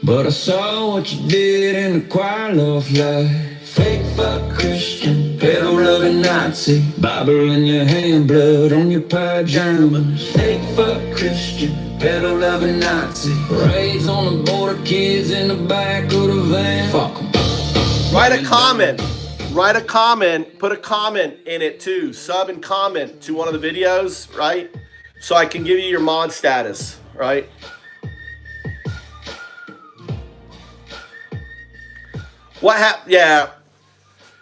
but I saw what you did in the choir last night. Fake fuck Christian, pedal loving Nazi, Bible in your hand, blood on your pajamas. Fake fuck Christian, pedal loving Nazi, raids on the border, kids in the back of the van. Fuck 'em. Write a comment, put a comment in it too. Sub and comment to one of the videos, right? So I can give you your mod status, right? What happened?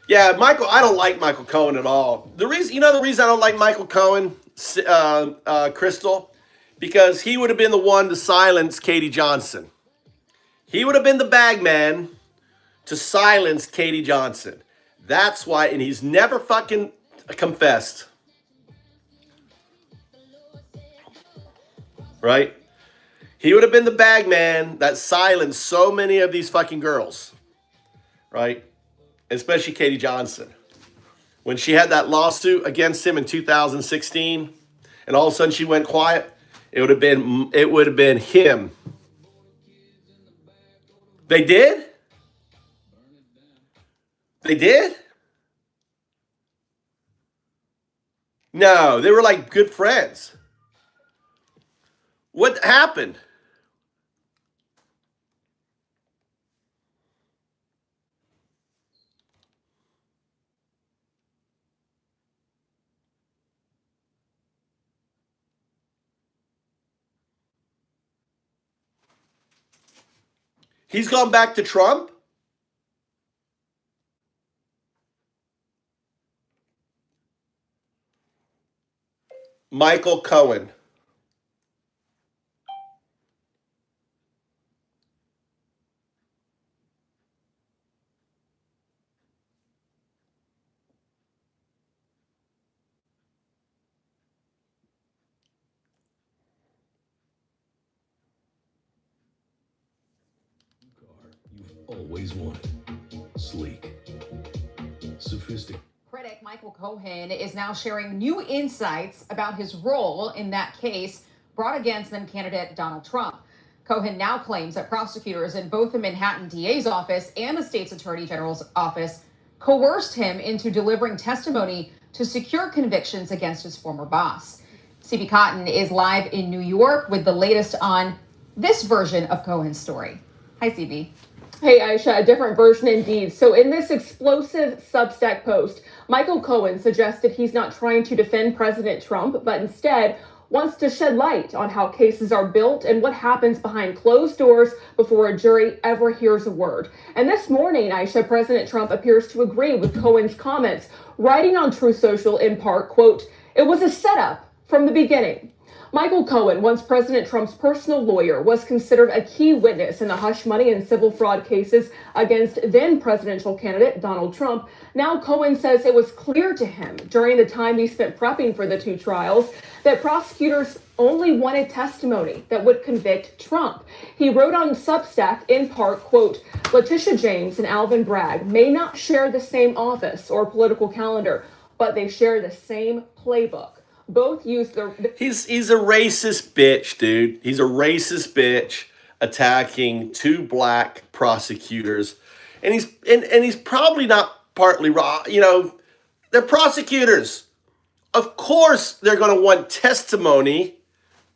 Yeah, Michael, I don't like Michael Cohen at all. The reason I don't like Michael Cohen, Crystal, because he would have been the one to silence Katie Johnson. He would have been the bag man to silence Katie Johnson. That's why, and he's never fucking confessed. Right? He would have been the bag man that silenced so many of these fucking girls. Right? Especially Katie Johnson. When she had that lawsuit against him in 2016, and all of a sudden she went quiet, it would have been him. They did? They did? No, they were like good friends. What happened? He's gone back to Trump? Michael Cohen. Always wanted. Sleek. Sophisticated. Critic Michael Cohen is now sharing new insights about his role in that case brought against then candidate Donald Trump. Cohen now claims that prosecutors in both the Manhattan DA's office and the state's attorney general's office coerced him into delivering testimony to secure convictions against his former boss. CB Cotton is live in New York with the latest on this version of Cohen's story. Hi, CB. Hey, Aisha, a different version indeed. So, in this explosive Substack post, Michael Cohen suggested he's not trying to defend President Trump, but instead wants to shed light on how cases are built and what happens behind closed doors before a jury ever hears a word. And this morning, Aisha, President Trump appears to agree with Cohen's comments, writing on Truth Social in part, quote, "It was a setup from the beginning." Michael Cohen, once President Trump's personal lawyer, was considered a key witness in the hush money and civil fraud cases against then presidential candidate Donald Trump. Now Cohen says it was clear to him during the time he spent prepping for the two trials that prosecutors only wanted testimony that would convict Trump. He wrote on Substack in part, quote, "Letitia James and Alvin Bragg may not share the same office or political calendar, but they share the same playbook. Both use the..." He's a racist bitch, dude. He's a racist bitch attacking two black prosecutors, and he's probably not partly wrong. You know, they're prosecutors. Of course, they're going to want testimony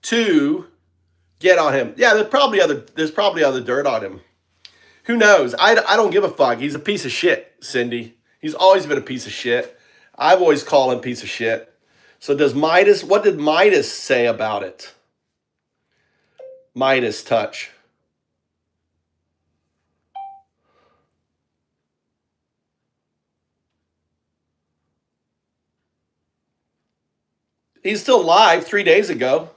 to get on him. Yeah, there's probably other dirt on him. Who knows? I don't give a fuck. He's a piece of shit, Cindy. He's always been a piece of shit. I've always called him piece of shit. So what did Midas say about it? Midas touch. He's still live 3 days ago.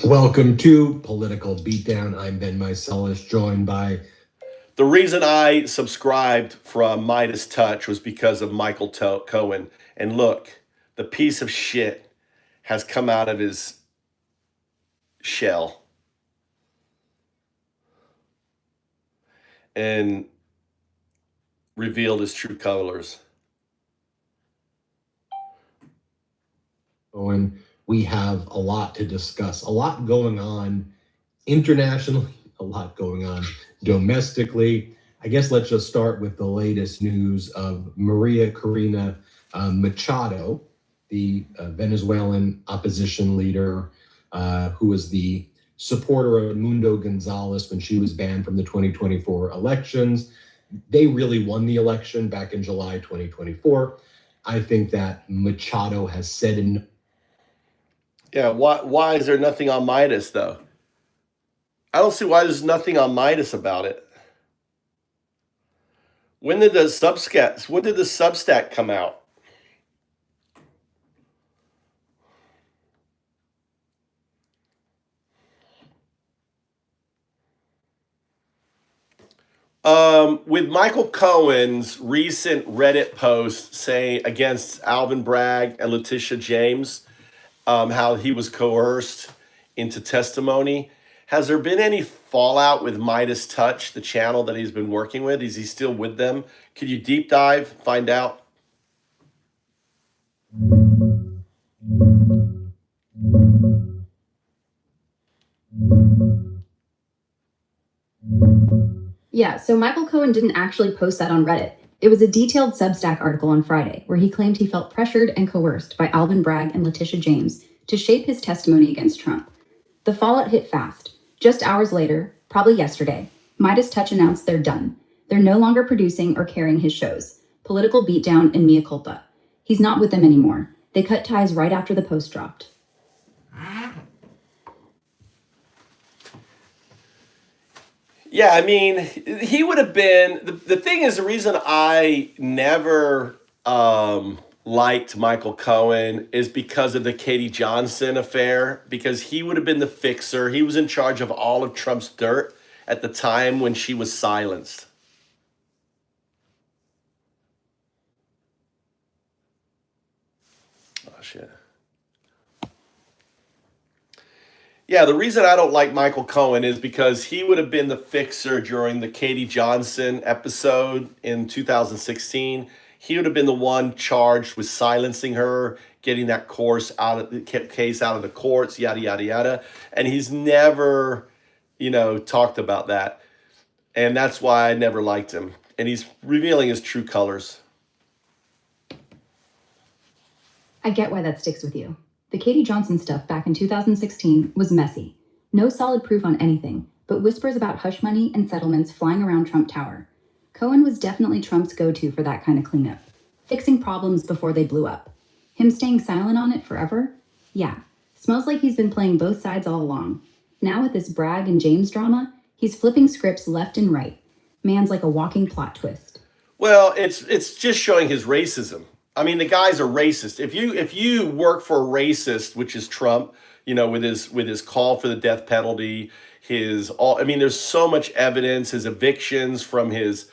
Welcome to Political Beatdown. I'm Ben Meiselas, joined by... The reason I subscribed from Midas Touch was because of Michael Cohen. And look, the piece of shit has come out of his shell and revealed his true colors. Owen, we have a lot to discuss, a lot going on internationally, a lot going on domestically. I guess let's just start with the latest news of Maria Corina Machado, the Venezuelan opposition leader who was the supporter of Mundo Gonzalez when she was banned from the 2024 elections. They really won the election back in July 2024. I think that Machado has said in... Yeah, why is there nothing on Midas, though? I don't see why there's nothing on Midas about it. When did the Substack come out? With Michael Cohen's recent Reddit post saying against Alvin Bragg and Letitia James, how he was coerced into testimony. Has there been any fallout with Midas Touch, the channel that he's been working with? Is he still with them? Could you deep dive, find out? Yeah, so Michael Cohen didn't actually post that on Reddit. It was a detailed Substack article on Friday where he claimed he felt pressured and coerced by Alvin Bragg and Letitia James to shape his testimony against Trump. The fallout hit fast. Just hours later, probably yesterday, Midas Touch announced they're done. They're no longer producing or carrying his shows, Political Beatdown and Mea Culpa. He's not with them anymore. They cut ties right after the post dropped. Yeah, I mean, he would have been... The thing is, the reason I never liked Michael Cohen is because of the Katie Johnson affair, because he would have been the fixer. He was in charge of all of Trump's dirt at the time when she was silenced. Oh, shit. Yeah, the reason I don't like Michael Cohen is because he would have been the fixer during the Katie Johnson episode in 2016. He would have been the one charged with silencing her, getting that case out of the courts, yada, yada, yada. And he's never, talked about that. And that's why I never liked him. And he's revealing his true colors. I get why that sticks with you. The Katie Johnson stuff back in 2016 was messy. No solid proof on anything, but whispers about hush money and settlements flying around Trump Tower. Cohen was definitely Trump's go-to for that kind of cleanup, fixing problems before they blew up. Him staying silent on it forever? Yeah, smells like he's been playing both sides all along. Now with this Bragg and James drama, he's flipping scripts left and right. Man's like a walking plot twist. Well, it's just showing his racism. I mean, the guy's a racist. If you work for a racist, which is Trump, with his call for the death penalty, there's so much evidence, his evictions from his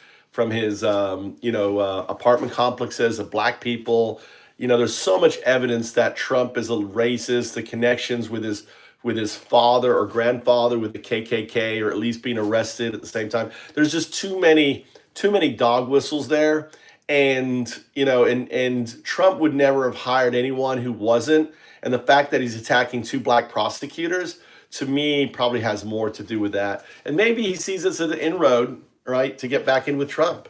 apartment complexes of black people. There's so much evidence that Trump is a racist, the connections with his father or grandfather with the KKK, or at least being arrested at the same time. There's just too many dog whistles there. And Trump would never have hired anyone who wasn't. And the fact that he's attacking two black prosecutors, to me, probably has more to do with that. And maybe he sees this as an inroad, right, to get back in with Trump.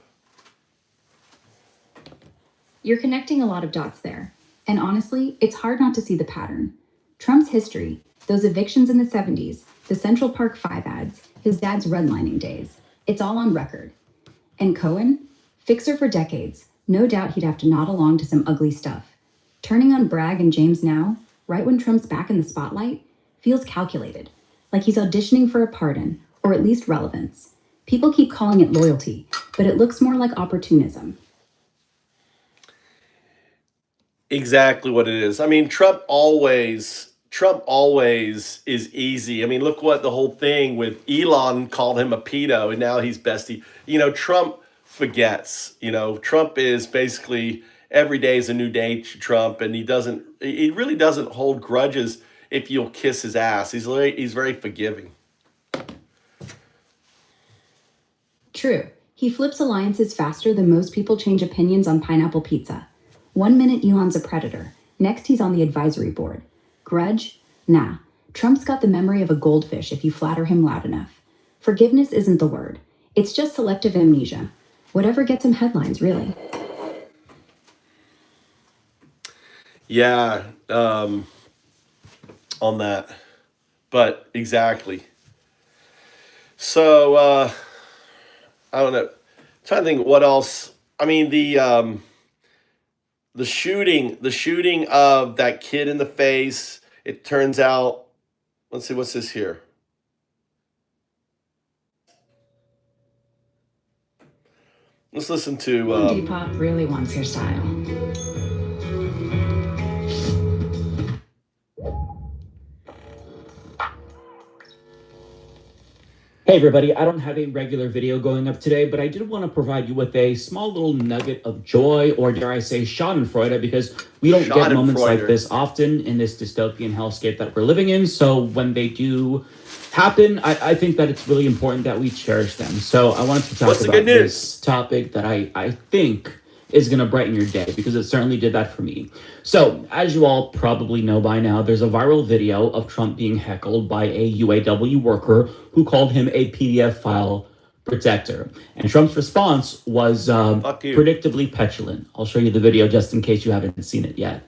You're connecting a lot of dots there. And honestly, it's hard not to see the pattern. Trump's history, those evictions in the 70s, the Central Park 5 ads, his dad's redlining days, it's all on record. And Cohen? Fixer for decades, no doubt he'd have to nod along to some ugly stuff. Turning on Bragg and James now, right when Trump's back in the spotlight, feels calculated, like he's auditioning for a pardon, or at least relevance. People keep calling it loyalty, but it looks more like opportunism. Exactly what it is. I mean, Trump always is easy. I mean, look what the whole thing with Elon called him a pedo, and now he's bestie. Trump forgets. Trump is basically every day is a new day to Trump, and he really doesn't hold grudges if you'll kiss his ass. He's very forgiving. True. He flips alliances faster than most people change opinions on pineapple pizza. 1 minute Elon's a predator. Next he's on the advisory board. Grudge? Nah. Trump's got the memory of a goldfish if you flatter him loud enough. Forgiveness isn't the word. It's just selective amnesia. Whatever gets him headlines, really. Yeah, on that. But exactly. So, I don't know. I'm trying to think what else. I mean, the shooting of that kid in the face, it turns out, let's see, what's this here? Let's listen to... Depop really wants your style. Hey everybody, I don't have a regular video going up today, but I did want to provide you with a small little nugget of joy, or dare I say schadenfreude, because we don't get moments like this often in this dystopian hellscape that we're living in. So when they do happen, I think that it's really important that we cherish them. So I wanted to talk about this topic that I think is going to brighten your day, because it certainly did that for me. So, as you all probably know by now, there's a viral video of Trump being heckled by a UAW worker who called him a PDF file protector. And Trump's response was predictably petulant. I'll show you the video just in case you haven't seen it yet.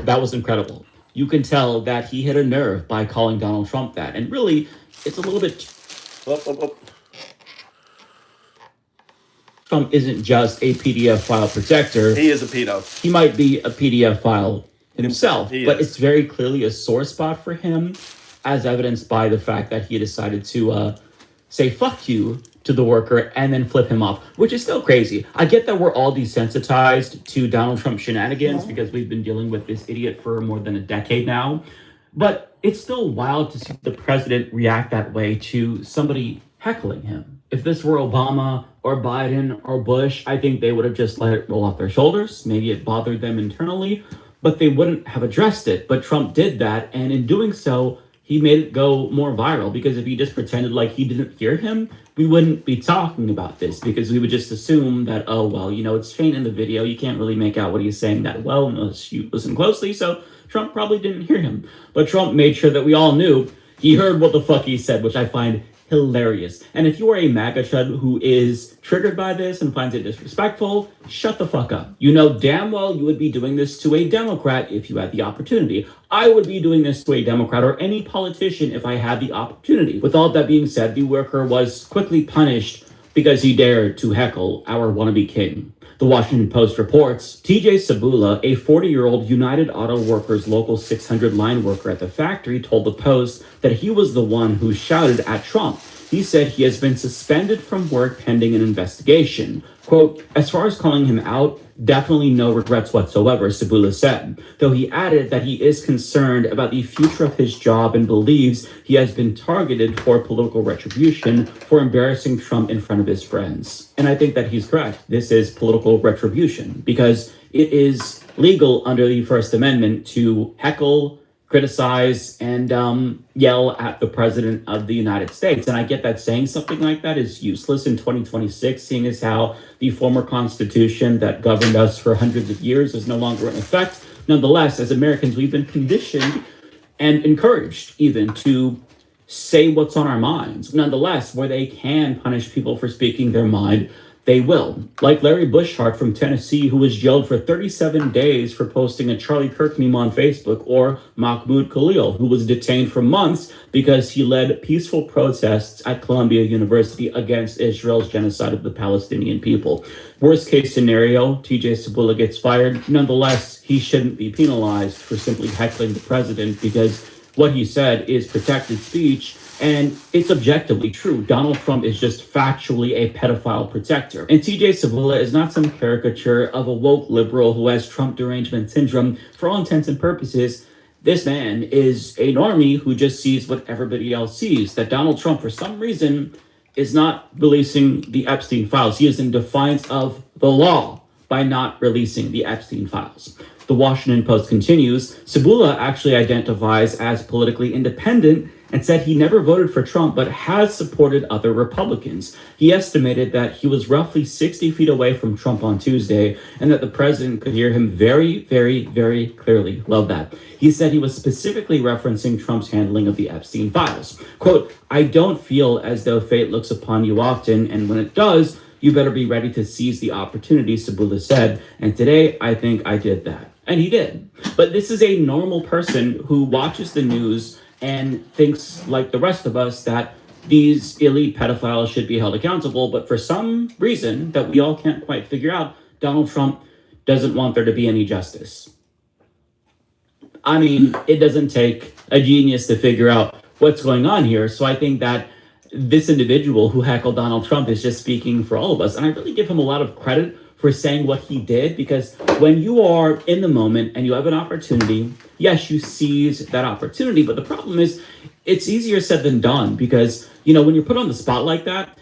That was incredible. You can tell that he hit a nerve by calling Donald Trump that. And really, it's a little bit... Trump isn't just a PDF file protector. He is a pedo. He might be a PDF file himself, but it's very clearly a sore spot for him, as evidenced by the fact that he decided to say fuck you to the worker and then flip him off, which is still crazy. I get that we're all desensitized to Donald Trump shenanigans because we've been dealing with this idiot for more than a decade now, but it's still wild to see the president react that way to somebody heckling him. If this were Obama or Biden or Bush, I think they would have just let it roll off their shoulders. Maybe it bothered them internally, but they wouldn't have addressed it. But Trump did that, and in doing so, he he made it go more viral, because if he just pretended like he didn't hear him, we wouldn't be talking about this, because we would just assume that, oh, well, it's faint in the video. You can't really make out what he's saying that well unless you listen closely. So Trump probably didn't hear him. But Trump made sure that we all knew he heard what the fuck he said, which I find hilarious. And if you are a MAGA chud who is triggered by this and finds it disrespectful, shut the fuck up. You know damn well you would be doing this to a Democrat if you had the opportunity. I would be doing this to a Democrat or any politician if I had the opportunity. With all that being said, the worker was quickly punished because he dared to heckle our wannabe king. The Washington Post reports TJ Sabula, a 40-year-old United Auto Workers Local 600 line worker at the factory, told the Post that he was the one who shouted at Trump. He said he has been suspended from work pending an investigation. Quote, as far as calling him out, definitely no regrets whatsoever, Sabula said, though he added that he is concerned about the future of his job and believes he has been targeted for political retribution for embarrassing Trump in front of his friends. And I think that he's correct. This is political retribution because it is legal under the First Amendment to heckle, criticize, and yell at the president of the United States. And I get that saying something like that is useless in 2026, seeing as how the former constitution that governed us for hundreds of years is no longer in effect. Nonetheless, as Americans, we've been conditioned and encouraged even to say what's on our minds. Nonetheless, where they can punish people for speaking their mind, they will. Like Larry Bushart from Tennessee, who was jailed for 37 days for posting a Charlie Kirk meme on Facebook, or Mahmoud Khalil, who was detained for months because he led peaceful protests at Columbia University against Israel's genocide of the Palestinian people. Worst case scenario, TJ Sabula gets fired. Nonetheless, he shouldn't be penalized for simply heckling the president because what he said is protected speech. And it's objectively true. Donald Trump is just factually a pedophile protector. And TJ Sabula is not some caricature of a woke liberal who has Trump derangement syndrome. For all intents and purposes, this man is a normie who just sees what everybody else sees. That Donald Trump, for some reason, is not releasing the Epstein files. He is in defiance of the law by not releasing the Epstein files. The Washington Post continues, Sabula actually identifies as politically independent and said he never voted for Trump, but has supported other Republicans. He estimated that he was roughly 60 feet away from Trump on Tuesday, and that the president could hear him very, very, very clearly. Love that. He said he was specifically referencing Trump's handling of the Epstein files. Quote, I don't feel as though fate looks upon you often, and when it does, you better be ready to seize the opportunity, Sabula said, and today I think I did that. And he did. But this is a normal person who watches the news and thinks, like the rest of us, that these elite pedophiles should be held accountable. But for some reason that we all can't quite figure out, Donald Trump doesn't want there to be any justice. I mean, it doesn't take a genius to figure out what's going on here. So I think that this individual who heckled Donald Trump is just speaking for all of us. And I really give him a lot of credit for saying what he did, because when you are in the moment and you have an opportunity, yes, you seize that opportunity. But the problem is it's easier said than done because, when you're put on the spot like that,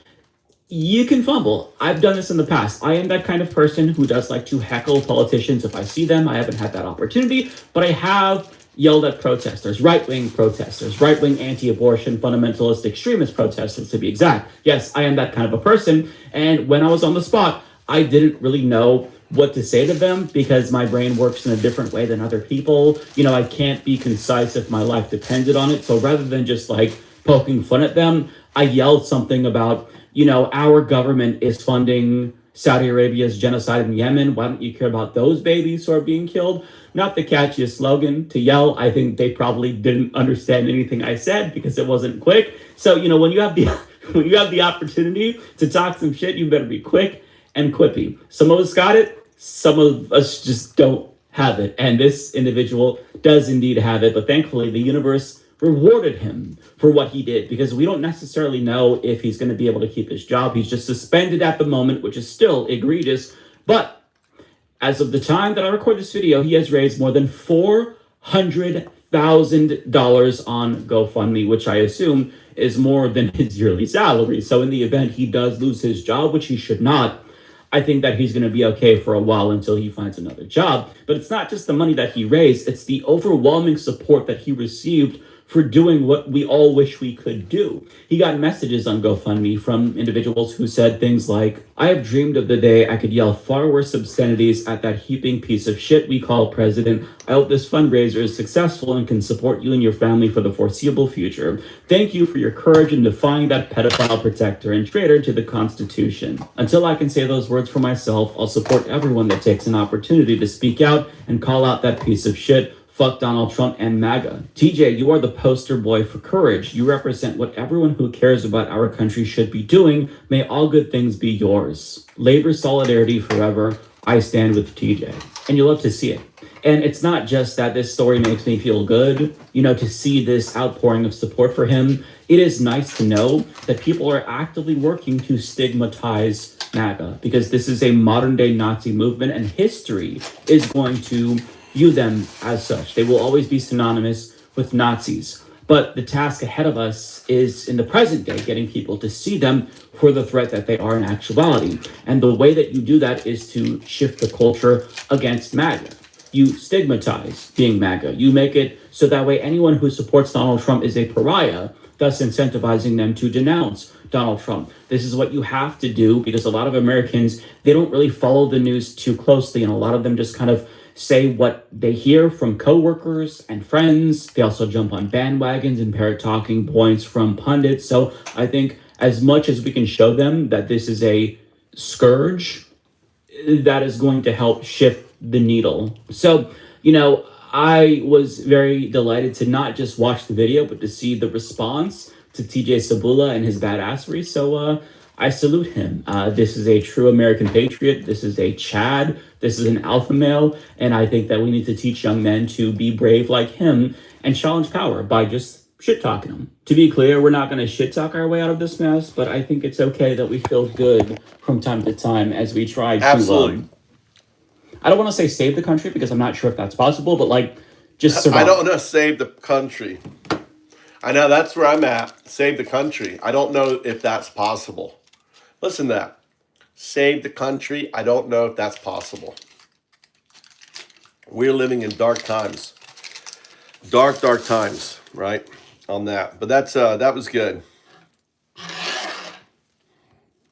you can fumble. I've done this in the past. I am that kind of person who does like to heckle politicians if I see them. I haven't had that opportunity, but I have yelled at protesters, right-wing anti-abortion, fundamentalist, extremist protesters to be exact. Yes, I am that kind of a person. And when I was on the spot, I didn't really know what to say to them because my brain works in a different way than other people. I can't be concise if my life depended on it. So rather than just like poking fun at them, I yelled something about, our government is funding Saudi Arabia's genocide in Yemen. Why don't you care about those babies who are being killed? Not the catchiest slogan to yell. I think they probably didn't understand anything I said because it wasn't quick. So, when you have the opportunity to talk some shit, you better be quick and quippy. Some of us got it, some of us just don't have it. And this individual does indeed have it, but thankfully the universe rewarded him for what he did because we don't necessarily know if he's going to be able to keep his job. He's just suspended at the moment, which is still egregious. But as of the time that I record this video, he has raised more than $400,000 on GoFundMe, which I assume is more than his yearly salary. So in the event he does lose his job, which he should not, I think that he's going to be okay for a while until he finds another job. But it's not just the money that he raised, it's the overwhelming support that he received for doing what we all wish we could do. He got messages on GoFundMe from individuals who said things like, I have dreamed of the day I could yell far worse obscenities at that heaping piece of shit we call president. I hope this fundraiser is successful and can support you and your family for the foreseeable future. Thank you for your courage in defying that pedophile protector and traitor to the Constitution. Until I can say those words for myself, I'll support everyone that takes an opportunity to speak out and call out that piece of shit. Fuck Donald Trump and MAGA. TJ, you are the poster boy for courage. You represent what everyone who cares about our country should be doing. May all good things be yours. Labor solidarity forever. I stand with TJ. And you love to see it. And it's not just that this story makes me feel good, to see this outpouring of support for him. It is nice to know that people are actively working to stigmatize MAGA, because this is a modern day Nazi movement and history is going to view them as such. They will always be synonymous with Nazis. But the task ahead of us is in the present day, getting people to see them for the threat that they are in actuality. And the way that you do that is to shift the culture against MAGA. You stigmatize being MAGA. You make it so that way anyone who supports Donald Trump is a pariah, thus incentivizing them to denounce Donald Trump. This is what you have to do, because a lot of Americans, they don't really follow the news too closely, and a lot of them just kind of say what they hear from coworkers and friends. They also jump on bandwagons and parrot talking points from pundits. So I think as much as we can show them that this is a scourge, that is going to help shift the needle. So, I was very delighted to not just watch the video, but to see the response to TJ Sabula and his badassery. So I salute him. This is a true American patriot. This is a Chad. This is an alpha male. And I think that we need to teach young men to be brave like him and challenge power by just shit talking them. To be clear, we're not going to shit talk our way out of this mess, but I think it's okay that we feel good from time to time as we try to. Absolutely. I don't want to say save the country, because I'm not sure if that's possible, but just survive. I don't know, save the country. I know that's where I'm at. Save the country. I don't know if that's possible. Listen to that. Save the country. I don't know if that's possible. We're living in dark times. Dark times, right? On that. But that was good.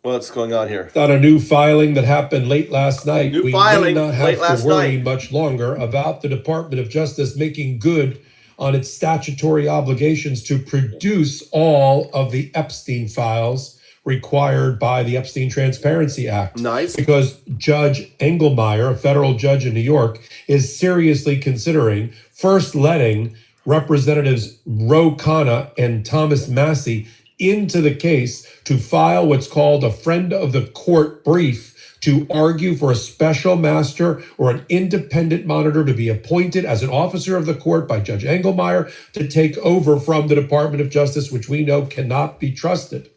What's going on here? On a new filing that happened late last night, we may not have to worry much longer about the Department of Justice making good on its statutory obligations to produce all of the Epstein files required by the Epstein Transparency Act. Nice. Because Judge Engelmeyer, a federal judge in New York, is seriously considering first letting Representatives Ro Khanna and Thomas Massie into the case to file what's called a friend of the court brief to argue for a special master or an independent monitor to be appointed as an officer of the court by Judge Engelmeyer to take over from the Department of Justice, which we know cannot be trusted.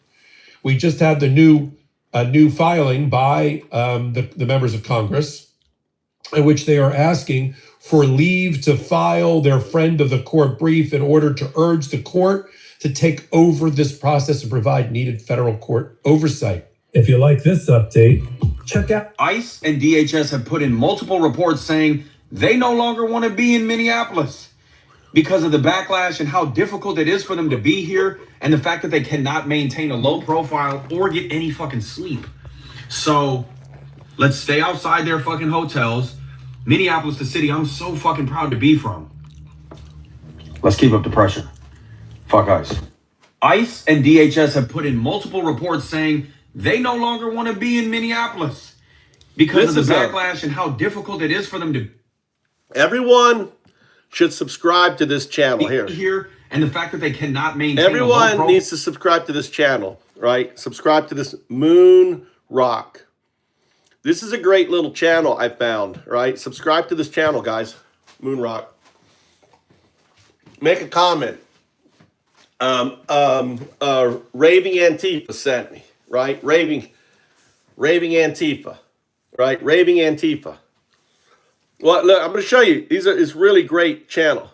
We just had a new filing by the members of Congress, in which they are asking for leave to file their friend of the court brief in order to urge the court to take over this process and provide needed federal court oversight. If you like this update, check out. ICE and DHS have put in multiple reports saying they no longer want to be in Minneapolis because of the backlash and how difficult it is for them to be here, and the fact that they cannot maintain a low profile or get any fucking sleep. So let's stay outside their fucking hotels. Minneapolis, the city I'm so fucking proud to be from. Let's keep up the pressure. Fuck ICE. ICE and DHS have put in multiple reports saying they no longer want to be in Minneapolis because of the backlash and how difficult it is for them to. Everyone should subscribe to this channel here, and the fact that they cannot maintain. Everyone needs to subscribe to this channel, right? Subscribe to this Moon Rock. This is a great little channel I found, right? Subscribe to this channel, guys. Moon Rock. Make a comment. Raving Antifa sent me, right? Raving Antifa, right? Raving Antifa. Well, look, I'm going to show you. It's really great channel.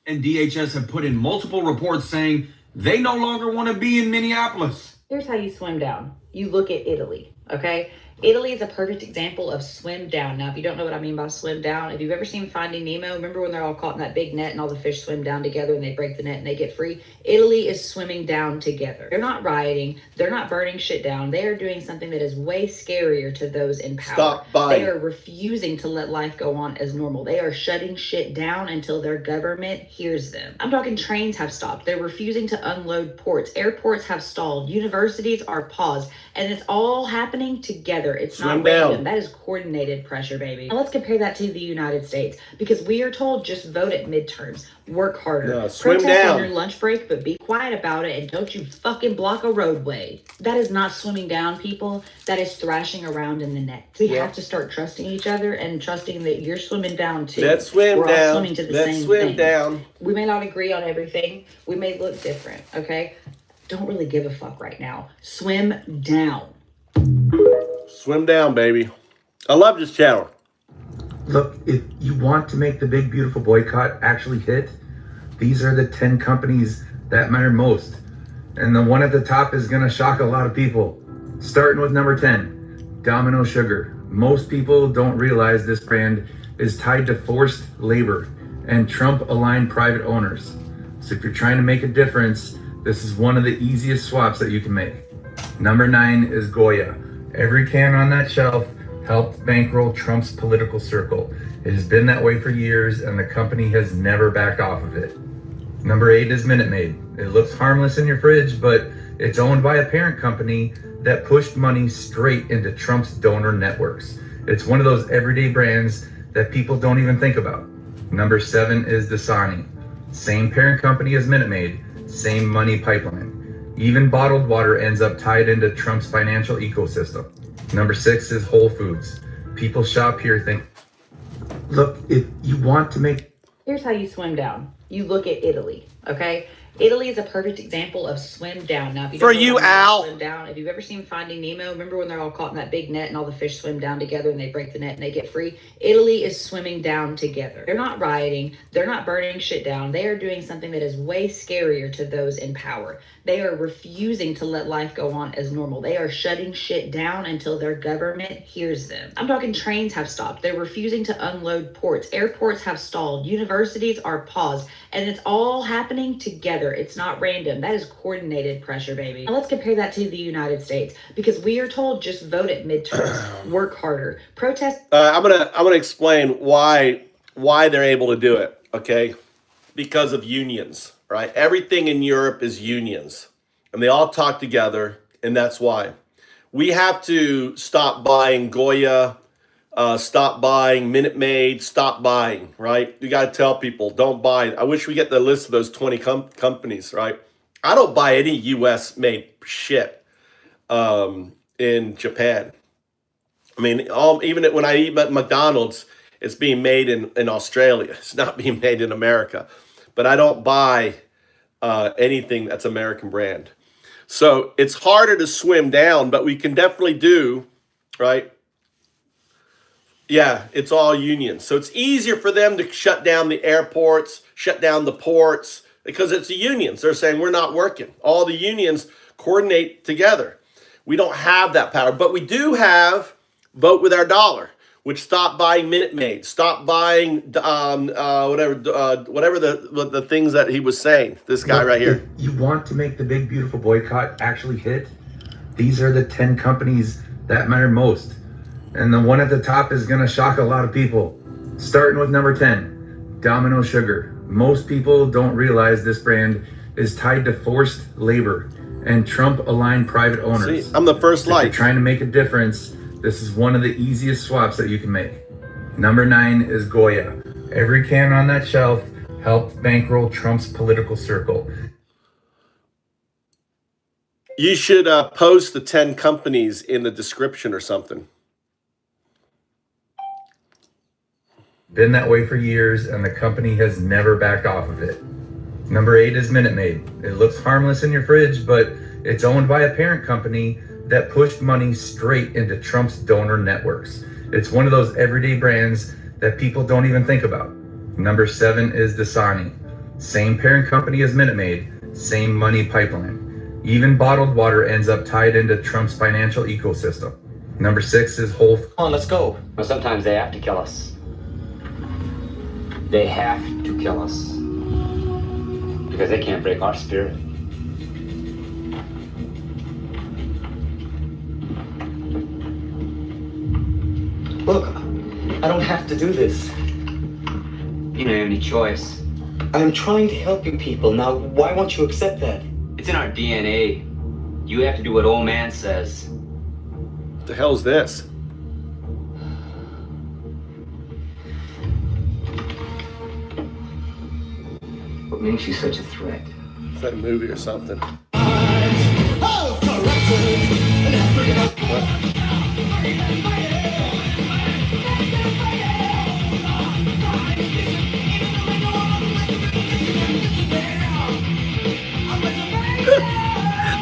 And DHS have put in multiple reports saying they no longer want to be in Minneapolis. Here's how you slim down. You look at Italy, okay? Italy is a perfect example of swim down. Now, if you don't know what I mean by swim down, if you've ever seen Finding Nemo, remember when they're all caught in that big net and all the fish swim down together and they break the net and they get free? Italy is swimming down together. They're not rioting. They're not burning shit down. They are doing something that is way scarier to those in power. Stop buying. They are refusing to let life go on as normal. They are shutting shit down until their government hears them. I'm talking trains have stopped. They're refusing to unload ports. Airports have stalled. Universities are paused. And it's all happening together. It's Swim not random. down. That is coordinated pressure, baby. Now let's compare that to the United States, because we are told just vote at midterms, work harder, No, swim protest down. on your lunch break, but be quiet about it and don't you fucking block a roadway. That is not swimming down, people. That is thrashing around in the net. We have to start trusting each other and trusting that you're swimming down too. Let's swim We're all down. swimming to the Let's same swim thing. down. We may not agree on everything. We may look different, okay? Don't really give a fuck right now. Swim down. Swim down, baby. I love this channel. Look, if you want to make the big, beautiful boycott actually hit, these are the 10 companies that matter most. And the one at the top is going to shock a lot of people. Starting with number 10, Domino Sugar. Most people don't realize this brand is tied to forced labor and Trump-aligned private owners. So if you're trying to make a difference, this is one of the easiest swaps that you can make. Number 9 is Goya. Every can on that shelf helped bankroll Trump's political circle. It has been that way for years, and the company has never backed off of it. Number 8 is Minute Maid. It looks harmless in your fridge, but it's owned by a parent company that pushed money straight into Trump's donor networks. It's one of those everyday brands that people don't even think about. Number 7 is Dasani. Same parent company as Minute Maid, same money pipeline. Even bottled water ends up tied into Trump's financial ecosystem. Number 6 is Whole Foods. People shop here think, look, if you want to make... Here's how you swim down. You look at Italy, okay? Italy is a perfect example of swim down. Now, if you For don't know you, what I mean by Al. swim down, if you've ever seen Finding Nemo, remember when they're all caught in that big net and all the fish swim down together and they break the net and they get free? Italy is swimming down together. They're not rioting. They're not burning shit down. They are doing something that is way scarier to those in power. They are refusing to let life go on as normal. They are shutting shit down until their government hears them. I'm talking trains have stopped. They're refusing to unload ports. Airports have stalled. Universities are paused. And it's all happening together. It's not random. That is coordinated pressure, baby. Now let's compare that to the United States, because we are told just vote at midterms, work harder, protest. I'm gonna explain why they're able to do it. Okay, because of unions, right? Everything in Europe is unions, and they all talk together, and that's why we have to stop buying Goya. Stop buying Minute Maid, stop buying, right? You got to tell people, don't buy. I wish we get the list of those 20 companies, right? I don't buy any U.S. made shit in Japan. I mean, even when I eat at McDonald's, it's being made in Australia. It's not being made in America. But I don't buy anything that's American brand. So it's harder to swim down, but we can definitely do, right? Yeah, it's all unions. So it's easier for them to shut down the airports, shut down the ports, because it's the unions. They're saying we're not working. All the unions coordinate together. We don't have that power, but we do have vote with our dollar, which stop buying Minute Maid, stop buying whatever the things that he was saying. This guy right here. If you want to make the big, beautiful boycott actually hit, these are the 10 companies that matter most. And the one at the top is going to shock a lot of people. Starting with number 10, Domino Sugar. Most people don't realize this brand is tied to forced labor and Trump-aligned private owners. See, I'm the first light. If you're trying to make a difference, this is one of the easiest swaps that you can make. Number 9 is Goya. Every can on that shelf helped bankroll Trump's political circle. You should post the 10 companies in the description or something. Been that way for years, and the company has never backed off of it. Number 8 is Minute Maid. It looks harmless in your fridge, but it's owned by a parent company that pushed money straight into Trump's donor networks. It's one of those everyday brands that people don't even think about. Number 7 is Dasani. Same parent company as Minute Maid, same money pipeline. Even bottled water ends up tied into Trump's financial ecosystem. Number 6 is whole. Come on, let's go. Well, sometimes they have to kill us. They have to kill us. Because they can't break our spirit. Look, I don't have to do this. You don't have any choice. I'm trying to help you people. Now, why won't you accept that? It's in our DNA. You have to do what old man says. What the hell's this? What makes you such a threat? Is that a movie or something?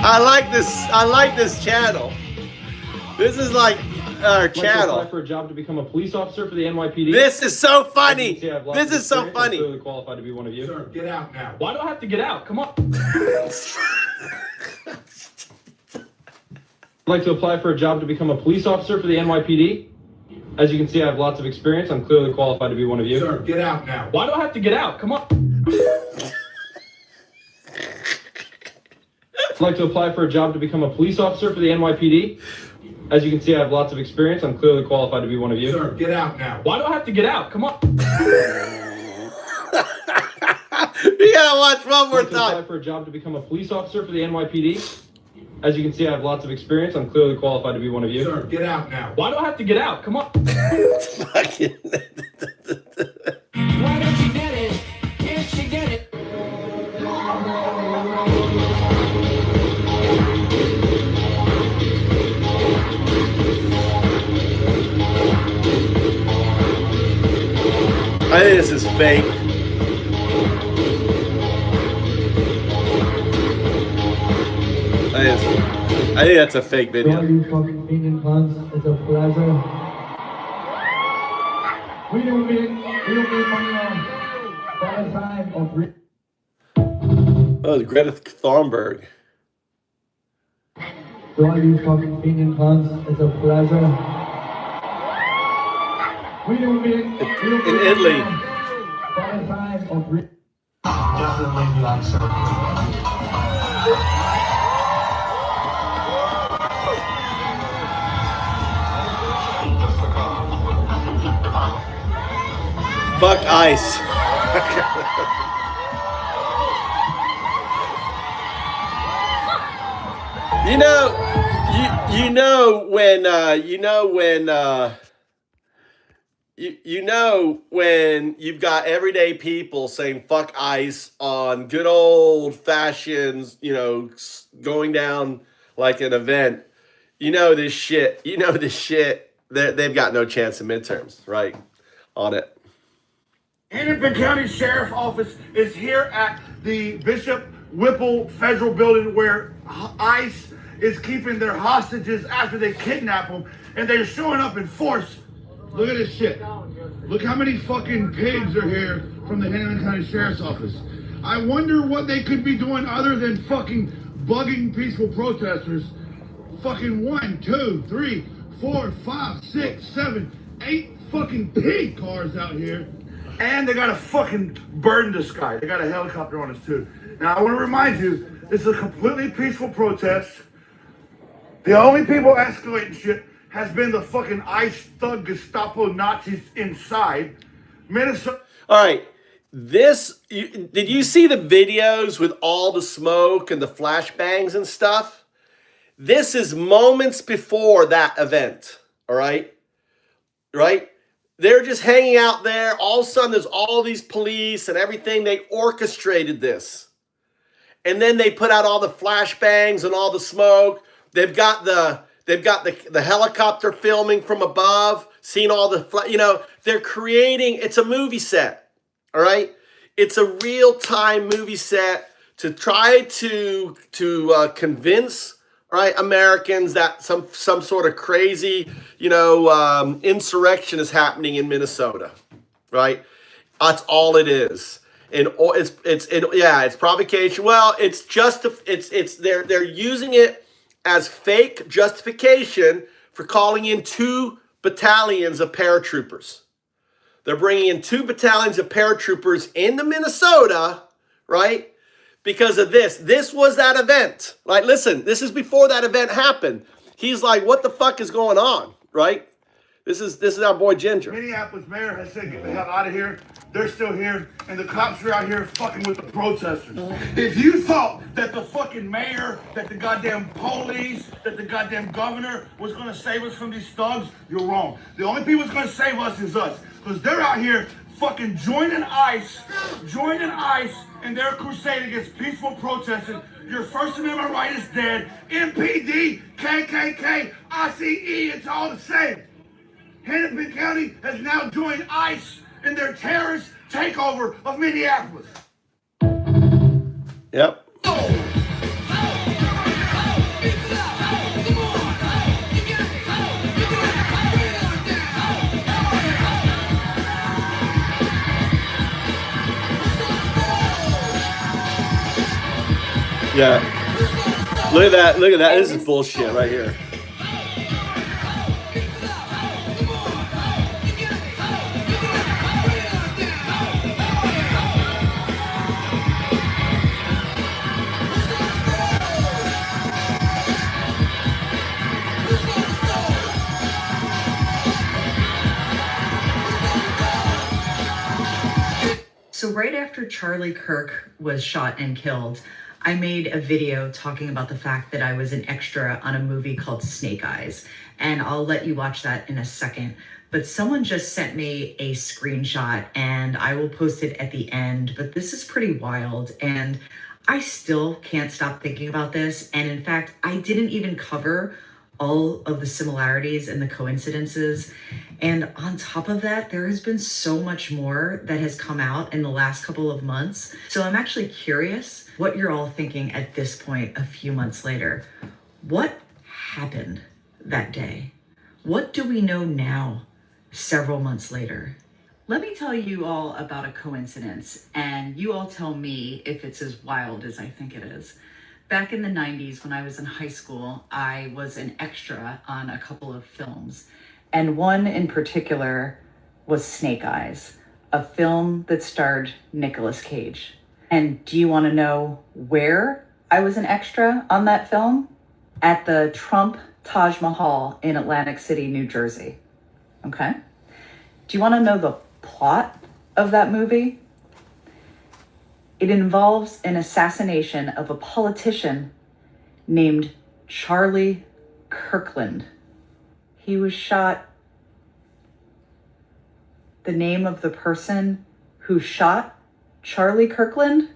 I like this channel. This is like our channel. Apply for a job to become a police officer for the NYPD. This is so funny. This is so funny. I'm clearly qualified to be one of you. Sir, get out now. Why do I have to get out? Come on. I'd like to apply for a job to become a police officer for the NYPD. As you can see, I have lots of experience. I'm clearly qualified to be one of you. Sir, get out now. Why do I have to get out? Come on. I'd like to apply for a job to become a police officer for the NYPD. As you can see, I have lots of experience. I'm clearly qualified to be one of you. Sir, get out now. Why do I have to get out? Come on. You gotta watch one more I'd like to apply time. for a job to become a police officer for the NYPD. As you can see, I have lots of experience. I'm clearly qualified to be one of you. Sir, get out now. Why do I have to get out? Come on. Fucking. Why don't you get it? Can't you get it? I think this is fake. I think that's a fake video. All you fucking Phoenix clowns, it's a pleasure. We don't need money on the time of Oh, it's Greta Thunberg. To all you fucking Phoenix clowns, it's a pleasure. We don't need In Italy. by the time of definitely not so. Fuck ICE. You know when you've got everyday people saying fuck ICE on good old fashioned, going down like an event. This shit. They've got no chance in midterms, right? On it. Hennepin County Sheriff Office is here at the Bishop Whipple Federal Building where ICE is keeping their hostages after they kidnap them, and they're showing up in force. Look at this shit. Look how many fucking pigs are here from the Hennepin County Sheriff's Office. I wonder what they could be doing other than fucking bugging peaceful protesters. Fucking 1, 2, 3, 4, 5, 6, 7, 8 fucking pig cars out here. And they got a fucking bird in the sky. They got a helicopter on us too. Now I want to remind you, this is a completely peaceful protest. The only people escalating shit has been the fucking ICE thug Gestapo Nazis inside Minnesota. All right. Did you see the videos with all the smoke and the flashbangs and stuff? This is moments before that event. All right. Right? They're just hanging out there. All of a sudden, there's all these police and everything. They orchestrated this. And then they put out all the flashbangs and all the smoke. They've got the helicopter filming from above, seeing all the, they're creating, it's a movie set, all right? It's a real-time movie set to try to convince, right, Americans that some sort of crazy, insurrection is happening in Minnesota, right? That's all it is. And it's provocation. Well, they're using it as fake justification for calling in 2 battalions of paratroopers. They're bringing in 2 battalions of paratroopers into Minnesota, right? Because of this. This was that event. Like, listen, this is before that event happened. He's like, what the fuck is going on, right? This is our boy Ginger. Minneapolis mayor has said, get the hell out of here. They're still here, and the cops are out here fucking with the protesters. If you thought that the fucking mayor, that the goddamn police, that the goddamn governor was gonna save us from these thugs, you're wrong. The only people that's gonna save us is us, because they're out here fucking joining ICE in their crusade against peaceful protesting. Your First Amendment right is dead. MPD, KKK, ICE, it's all the same. Hennepin County has now joined ICE in their terrorist takeover of Minneapolis. Yep. Yeah. Look at that. Look at that. This is bullshit right here. So right after Charlie Kirk was shot and killed, I made a video talking about the fact that I was an extra on a movie called Snake Eyes. And I'll let you watch that in a second. But someone just sent me a screenshot and I will post it at the end. But this is pretty wild. And I still can't stop thinking about this. And in fact, I didn't even cover all of the similarities and the coincidences. And on top of that, there has been so much more that has come out in the last couple of months. So I'm actually curious what you're all thinking at this point, a few months later. What happened that day? What do we know now, several months later? Let me tell you all about a coincidence, and you all tell me if it's as wild as I think it is. Back in the 90s, when I was in high school, I was an extra on a couple of films. And one in particular was Snake Eyes, a film that starred Nicolas Cage. And do you want to know where I was an extra on that film? At the Trump Taj Mahal in Atlantic City, New Jersey. Okay? Do you want to know the plot of that movie? It involves an assassination of a politician named Charlie Kirkland. He was shot. The name of the person who shot Charlie Kirkland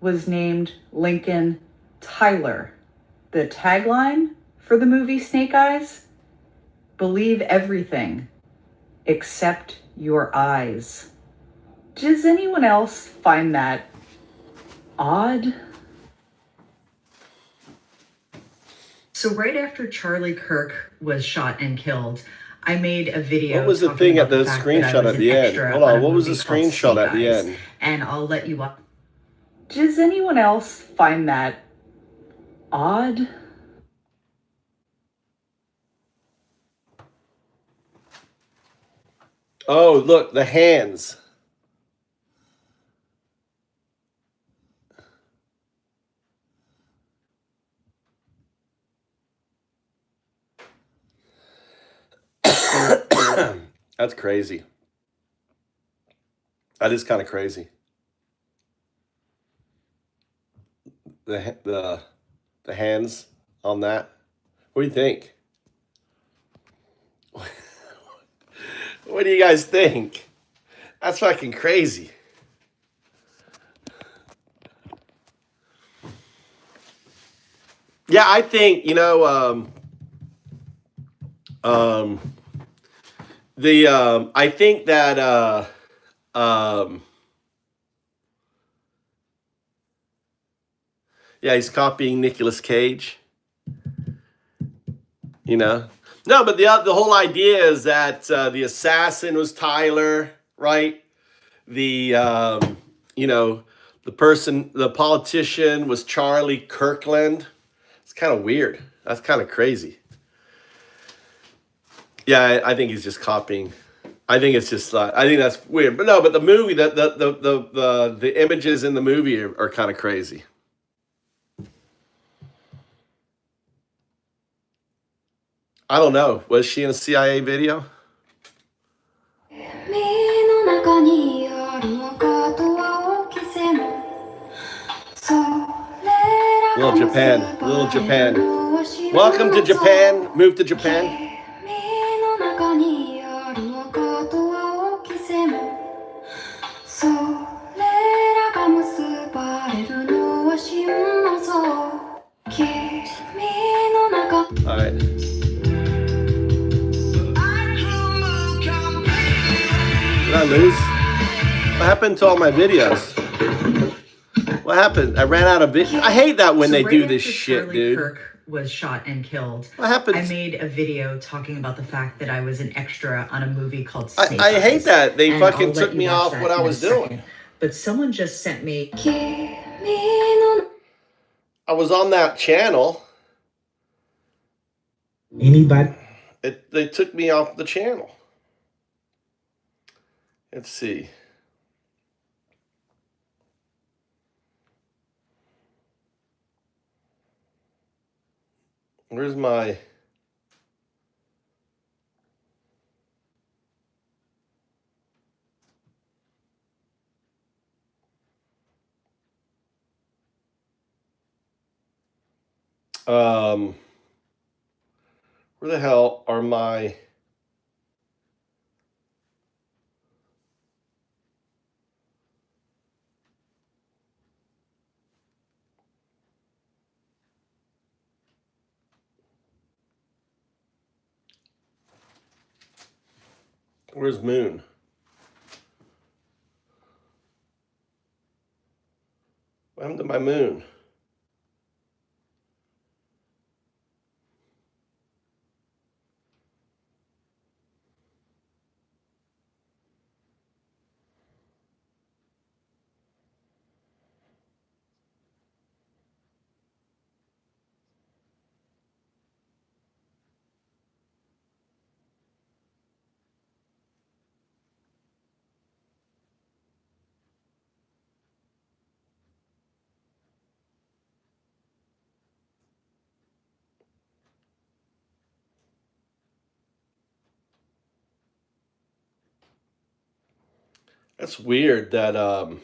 was named Lincoln Tyler. The tagline for the movie Snake Eyes: believe everything except your eyes. Does anyone else find that odd? So right after Charlie Kirk was shot and killed, I made a video. What was the thing at the screenshot at the end? Hold on, what was the screenshot at the end? And I'll let you watch. Does anyone else find that odd? Oh, look, the hands. That's crazy. That is kind of crazy. The hands on that. What do you think? What do you guys think? That's fucking crazy. Yeah, I think, I think that yeah, he's copying Nicolas Cage. No, but the whole idea is that the assassin was Tyler, right? The the politician was Charlie Kirkland. It's kind of weird. That's kind of crazy. Yeah, I think he's just copying. I think it's just. I think that's weird. But no, but the movie, the images in the movie are kind of crazy. I don't know. Was she in a CIA video? Little Japan. Little Japan. Welcome to Japan. Move to Japan. All right. Did I lose? What happened to all my videos? What happened? I ran out of video. I hate that when they do this shit, dude. Kirk was shot and killed. What happened? I made a video talking about the fact that I was an extra on a movie called Snake I hate Eyes, that. They and fucking I'll let took you me watch off that what I in a was doing. second. But someone just sent me. I was on that channel. Anybody? They took me off the channel. Let's see. Where's my... where the hell are my... Where's Moon? What happened to my Moon? That's weird that, I wonder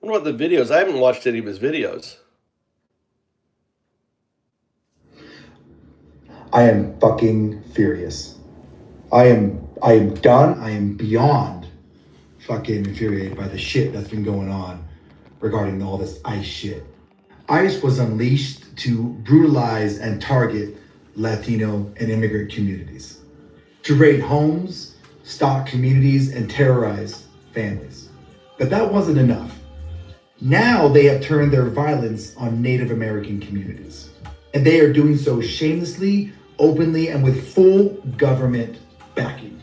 what the videos, I haven't watched any of his videos. I am fucking furious. I am done. I am beyond fucking infuriated by the shit that's been going on regarding all this ICE shit. ICE was unleashed to brutalize and target Latino and immigrant communities, to raid homes, stalk communities, and terrorize families. But that wasn't enough. Now they have turned their violence on Native American communities. And they are doing so shamelessly, openly, and with full government backing.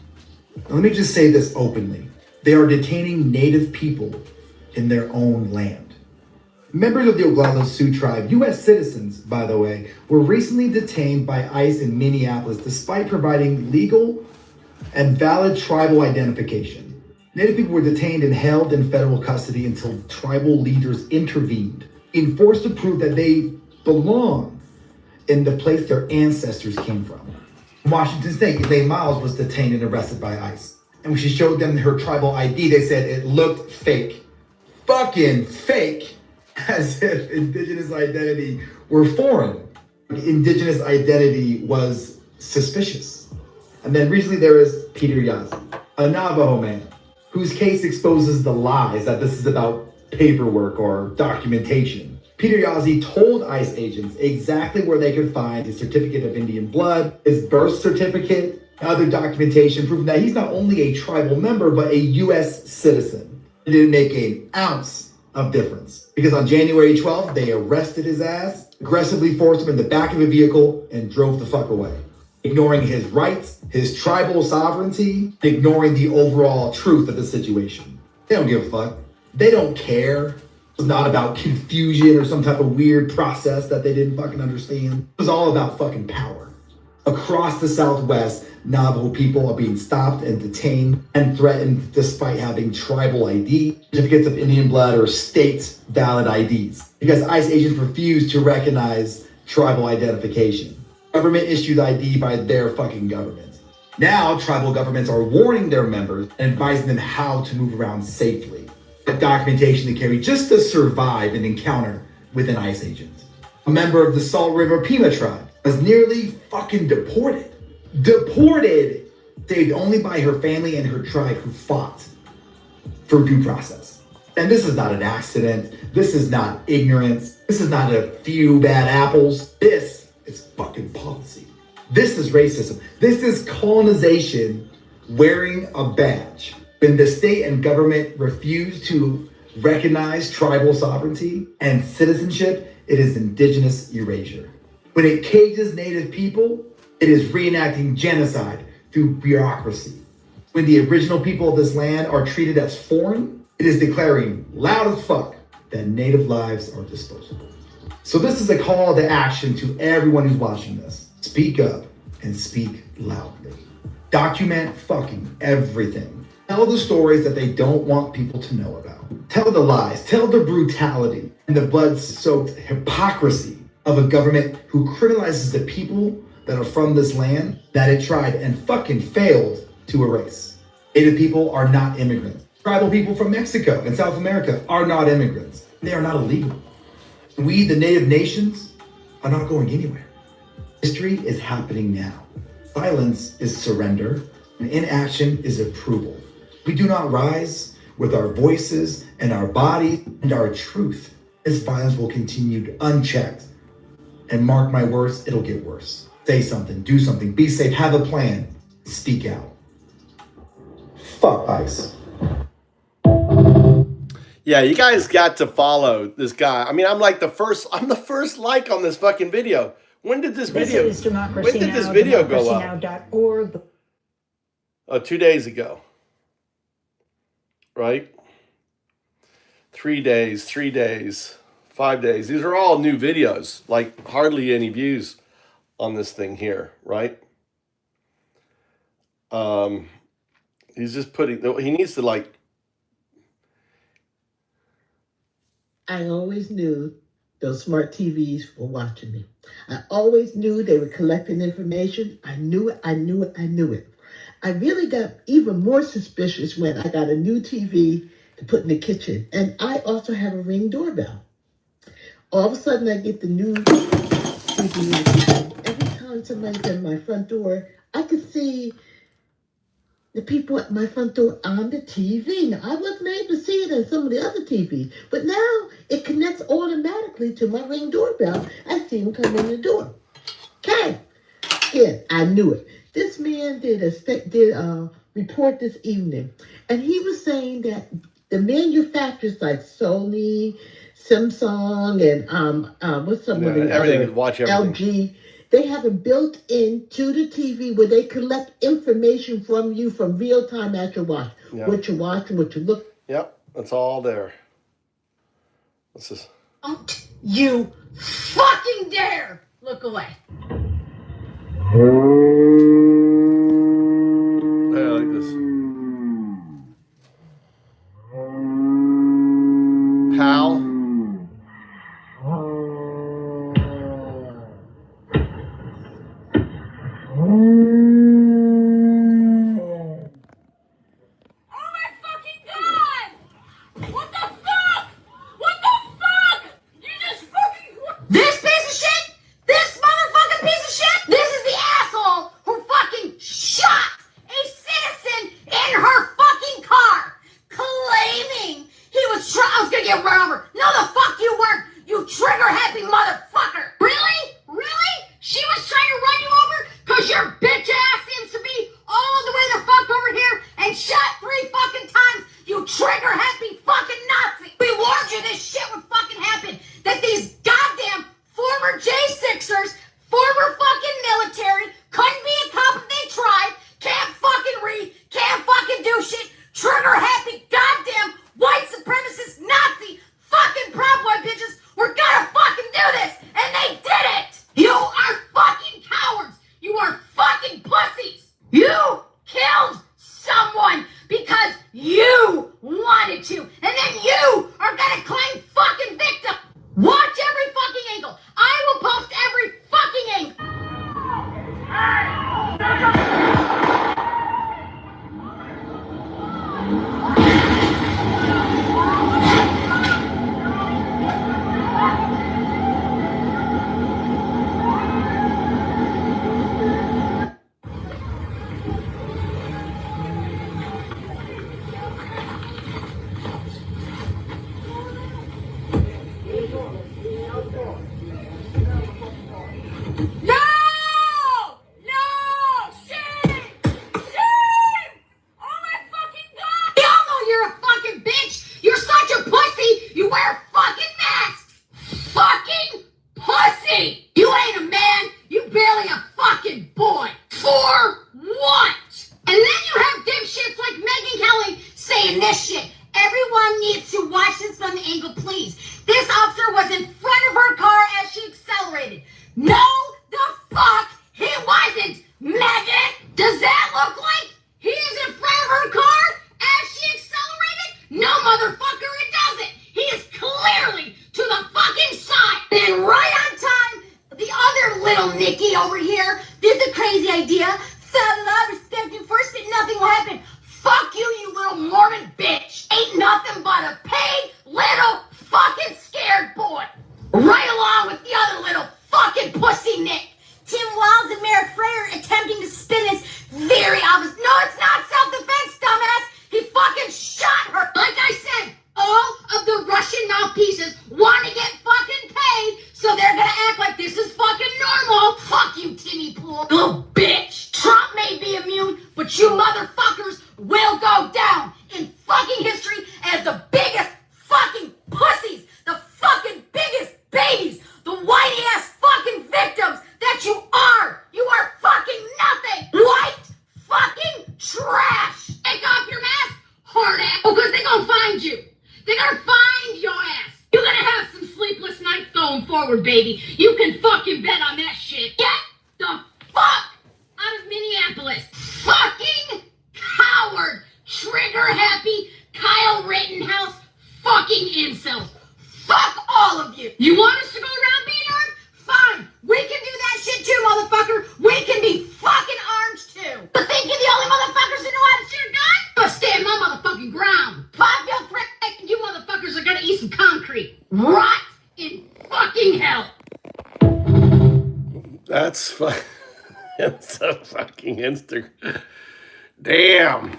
Now, let me just say this openly. They are detaining Native people in their own land. Members of the Oglala Sioux tribe, U.S. citizens, by the way, were recently detained by ICE in Minneapolis despite providing legal and valid tribal identification. Native people were detained and held in federal custody until tribal leaders intervened, enforced to prove that they belong in the place their ancestors came from. In Washington State, Elaine Miles was detained and arrested by ICE. And when she showed them her tribal ID, they said it looked fake. Fucking fake. As if indigenous identity were foreign. Indigenous identity was suspicious. And then recently there is Peter Yazzie, a Navajo man, whose case exposes the lies that this is about paperwork or documentation. Peter Yazzie told ICE agents exactly where they could find his certificate of Indian blood, his birth certificate, and other documentation proving that he's not only a tribal member, but a U.S. citizen. It didn't make an ounce of difference. Because on January 12th, they arrested his ass, aggressively forced him in the back of a vehicle, and drove the fuck away. Ignoring his rights, his tribal sovereignty, ignoring the overall truth of the situation. They don't give a fuck. They don't care. It's not about confusion or some type of weird process that they didn't fucking understand. It was all about fucking power. Across the Southwest, Navajo people are being stopped and detained and threatened despite having tribal ID, certificates of Indian blood, or state valid IDs, because ICE agents refuse to recognize tribal identification. Government issued ID by their fucking government. Now, tribal governments are warning their members and advising them how to move around safely. The documentation to carry just to survive an encounter with an ICE agent. A member of the Salt River Pima tribe was nearly fucking deported. Deported! Saved only by her family and her tribe who fought for due process. And this is not an accident. This is not ignorance. This is not a few bad apples. This is fucking policy. This is racism. This is colonization wearing a badge. When the state and government refuse to recognize tribal sovereignty and citizenship, it is indigenous erasure. When it cages Native people, it is reenacting genocide through bureaucracy. When the original people of this land are treated as foreign, it is declaring loud as fuck that Native lives are disposable. So this is a call to action to everyone who's watching this. Speak up and speak loudly. Document fucking everything. Tell the stories that they don't want people to know about. Tell the lies, tell the brutality and the blood-soaked hypocrisy of a government who criminalizes the people that are from this land that it tried and fucking failed to erase. Native people are not immigrants. Tribal people from Mexico and South America are not immigrants. They are not illegal. We, the native nations, are not going anywhere. History is happening now. Silence is surrender, and inaction is approval. We do not rise with our voices and our body and our truth. This violence will continue unchecked. And mark my words, it'll get worse. Say something, do something, be safe, have a plan, speak out. Fuck ICE. Yeah, you guys got to follow this guy. I mean, I'm the first like on this fucking video. When did this video? This is Democracy when did Now!, this video go up? democracynow.org. Oh, 2 days ago. Right? 3 days, 3 days, 5 days. These are all new videos. Like hardly any views on this thing here, right? He's just putting. He needs to like. I always knew those smart TVs were watching me. I always knew they were collecting information. I knew it, I knew it, I knew it. I really got even more suspicious when I got a new TV to put in the kitchen. And I also have a Ring doorbell. All of a sudden I get the new TV in the kitchen. Every time somebody's at my front door, I could see the people at my front door on the TV. Now, I wasn't able to see it on some of the other TVs, but now it connects automatically to my Ring doorbell. I see him come in the door. Okay. Yeah, I knew it. This man did a report this evening, and he was saying that the manufacturers like Sony, Samsung, and what's some of the everything. Watch everything. LG. They have it built into the TV where they collect information from you from real time at your watch. Yeah. What you're watching, what you look. Yep, that's all there. This is. Don't you fucking dare look away. I like this. Pal. This piece of shit? This motherfucking piece of shit? This is the asshole Nikki over here. This is a crazy idea. Father, I respect you first and nothing will happen. Fuck you, you little Mormon bitch. Ain't nothing but a paid little fucking scared boy. Right along with the other little fucking pussy Nick. Tim Wiles and Mary Freyer attempting to spin this very obvious. No, it's not self-defense, dumbass. He fucking shot her. Like I said, all of the Russian mouthpieces want to get fucking paid, so they're gonna act like this is fucking normal. Fuck you, Timmy Pool. Little bitch. Trump may be immune, but you motherfuckers will go down in fucking history as the biggest fucking pussies, the fucking biggest babies, the whiny ass fucking victims that you are. You are fucking nothing. White fucking trash. Take off your mask, hard ass. Oh, because they're gonna find you. They're gonna find your ass. You're gonna have some sleepless nights going forward, baby. You can fucking bet on that shit. Get the fuck out of Minneapolis. Fucking coward. Trigger happy Kyle Rittenhouse fucking incels. Fuck all of you. You want us to go around being armed? Fine. We can do that shit too, motherfucker. We can be fucking armed too. But think you're the only motherfuckers who know how to shoot a gun? Go stay my motherfucking ground. Pop your frick and you motherfuckers are gonna eat some concrete. Rot in fucking hell. That's fun. That's a fucking Instagram. Damn.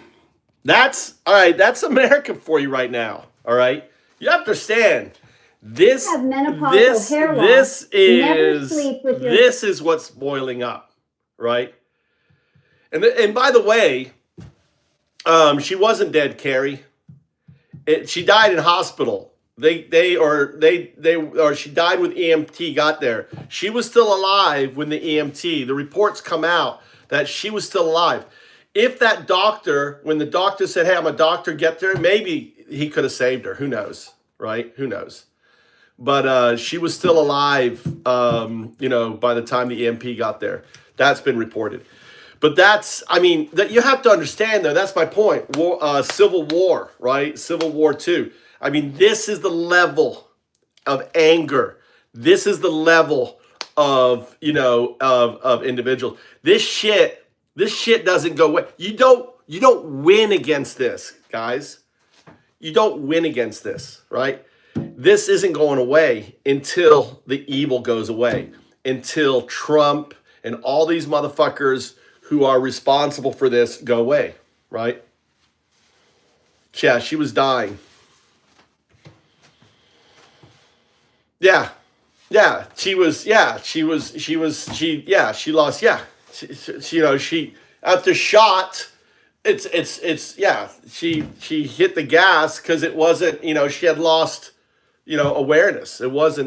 That's all right. That's America for you right now. All right. You have to understand. This is what's boiling up, right? And by the way, she wasn't dead, Carrie. She died in hospital. She died when EMT got there. She was still alive when the EMT. The reports come out that she was still alive. If that doctor, when the doctor said, "Hey, I'm a doctor," get there, maybe he could have saved her. Who knows, right? Who knows? But she was still alive, by the time the EMP got there. That's been reported. But that you have to understand, though, that's my point. Civil War, right? Civil War II. I mean, this is the level of anger. This is the level of, of individuals. This shit doesn't go away. You don't win against this, guys. You don't win against this, right? This isn't going away until the evil goes away, until Trump and all these motherfuckers who are responsible for this go away, right? Yeah, she was dying. Yeah, she lost, she after shot, she hit the gas because it wasn't, she had lost, awareness.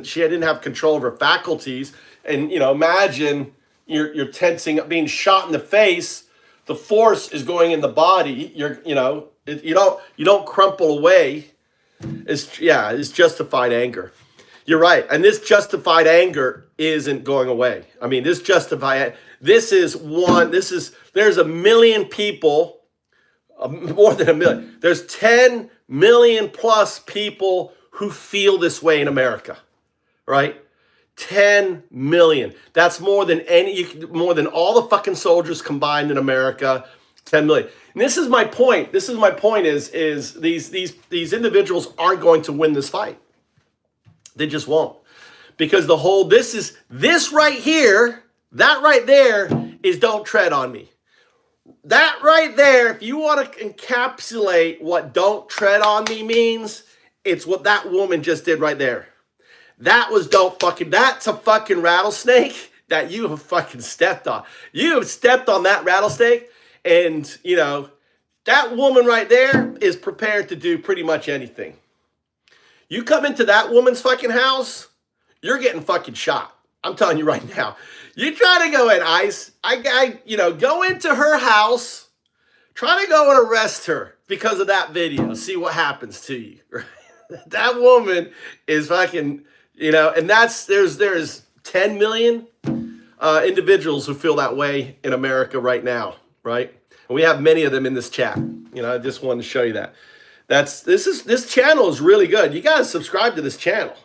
She didn't have control of her faculties. And, imagine you're tensing up, being shot in the face. The force is going in the body. You don't crumple away. It's justified anger. You're right. And this justified anger isn't going away. I mean, there's a million people, more than a million. There's 10 million plus people who feel this way in America, right? 10 million. That's more than all the fucking soldiers combined in America. 10 million. And this is my point. Is these individuals aren't going to win this fight. They just won't. Because this right here, that right there is don't tread on me. That right there, if you want to encapsulate what don't tread on me means, it's what that woman just did right there. That's a fucking rattlesnake that you have fucking stepped on. You have stepped on that rattlesnake, and, that woman right there is prepared to do pretty much anything. You come into that woman's fucking house, you're getting fucking shot. I'm telling you right now. You try to go in, ICE, go into her house, try to go and arrest her because of that video. See what happens to you. Right? That woman is fucking, and there's 10 million individuals who feel that way in America right now, right? And we have many of them in this chat. I just wanted to show you that. This channel is really good. You guys subscribe to this channel.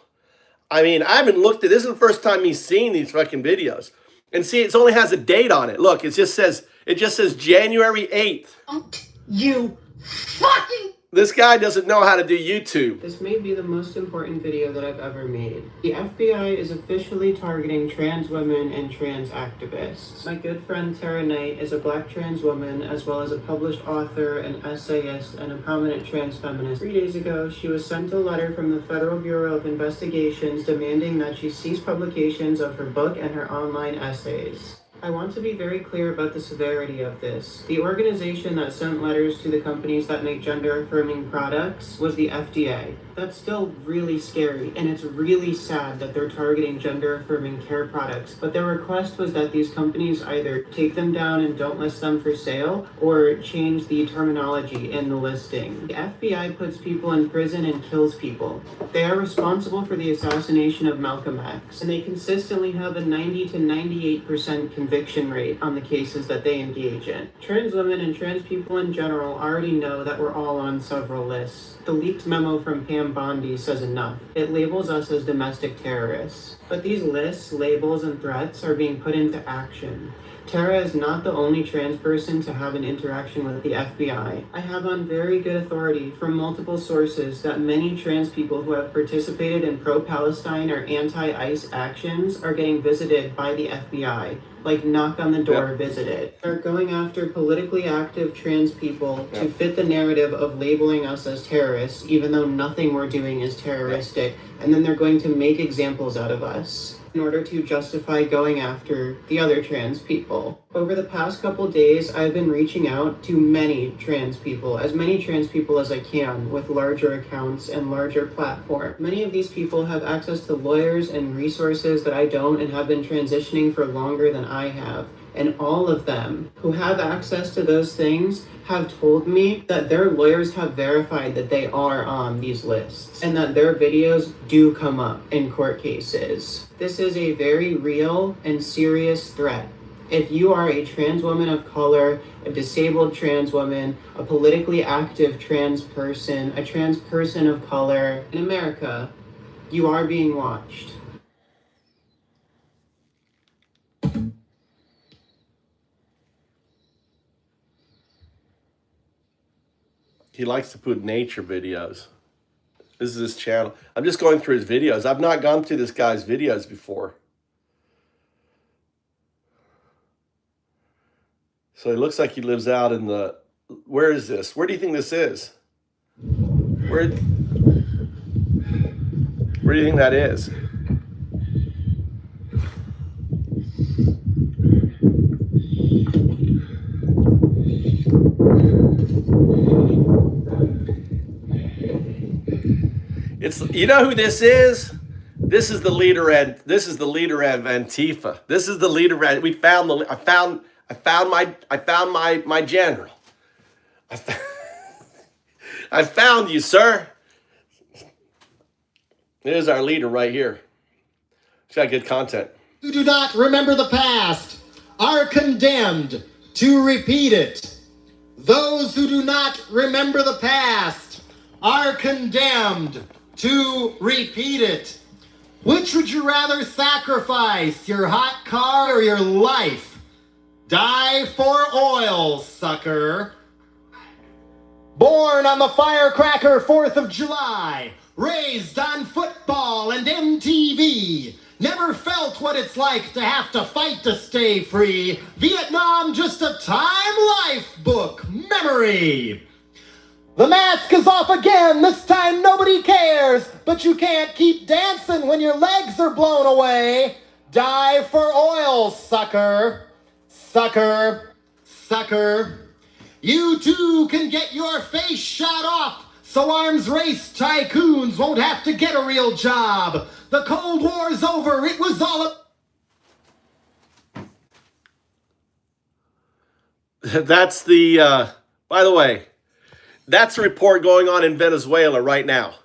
I mean, I haven't looked at this. Is the first time he's seen these fucking videos. And see, it only has a date on it. Look, it just says January 8th. You fucking... This guy doesn't know how to do YouTube. This may be the most important video that I've ever made. The FBI is officially targeting trans women and trans activists. My good friend Tara Knight is a black trans woman, as well as a published author, an essayist, and a prominent trans feminist. 3 days ago, she was sent a letter from the Federal Bureau of Investigations demanding that she cease publications of her book and her online essays. I want to be very clear about the severity of this. The organization that sent letters to the companies that make gender-affirming products was the FDA. That's still really scary, and it's really sad that they're targeting gender-affirming care products, but their request was that these companies either take them down and don't list them for sale, or change the terminology in the listing. The FBI puts people in prison and kills people. They are responsible for the assassination of Malcolm X, and they consistently have a 90 to 98% conviction rate on the cases that they engage in. Trans women and trans people in general already know that we're all on several lists. The leaked memo from Pam Bondi says enough. It labels us as domestic terrorists. But these lists, labels, and threats are being put into action. Tara is not the only trans person to have an interaction with the FBI. I have on very good authority from multiple sources that many trans people who have participated in pro-Palestine or anti-ICE actions are getting visited by the FBI. Like knock on the door, visited. They're going after politically active trans people to fit the narrative of labeling us as terrorists, even though nothing we're doing is terroristic, and then they're going to make examples out of us in order to justify going after the other trans people. Over the past couple days, I've been reaching out to many trans people as I can, with larger accounts and larger platforms. Many of these people have access to lawyers and resources that I don't, and have been transitioning for longer than I have. And all of them who have access to those things have told me that their lawyers have verified that they are on these lists and that their videos do come up in court cases. This is a very real and serious threat. If you are a trans woman of color, a disabled trans woman, a politically active trans person, a trans person of color in America, you are being watched. He likes to put nature videos. This is his channel. I'm just going through his videos. I've not gone through this guy's videos before. So it looks like he lives out in the... Where is this? Where do you think this is? Where do you think that is? It's, you know who this is? This is the leader and this is the leader of Antifa. This is the leader and we found the I found my general. I found you, sir. There's our leader right here. He's got good content. Who do not remember the past are condemned to repeat it. Those who do not remember the past are condemned to repeat it. Which would you rather sacrifice, your hot car or your life? Die for oil, sucker. Born on the firecracker 4th of July, raised on football and MTV, never felt what it's like to have to fight to stay free. Vietnam, just a time life book memory. The mask is off again, this time nobody cares, but you can't keep dancing when your legs are blown away. Die for oil, sucker. Sucker. Sucker. You too can get your face shot off, so arms race tycoons won't have to get a real job. The Cold War's over, it was all That's the, by the way, that's a report going on in Venezuela right now.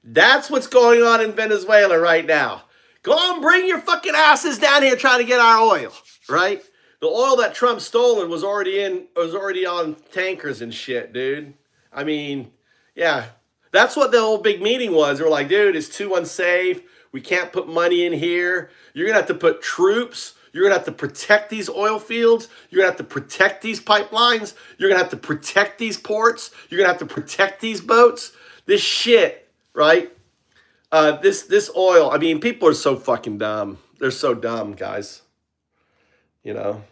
That's what's going on in Venezuela right now. Go on, bring your fucking asses down here trying to get our oil, right? The oil that Trump stolen was already on tankers and shit, dude. I mean, yeah. That's what the whole big meeting was. They were like, dude, it's too unsafe. We can't put money in here. You're going to have to put troops. You're going to have to protect these oil fields. You're going to have to protect these pipelines. You're going to have to protect these ports. You're going to have to protect these boats. This shit, right? This oil, I mean, people are so fucking dumb. They're so dumb, guys. You know?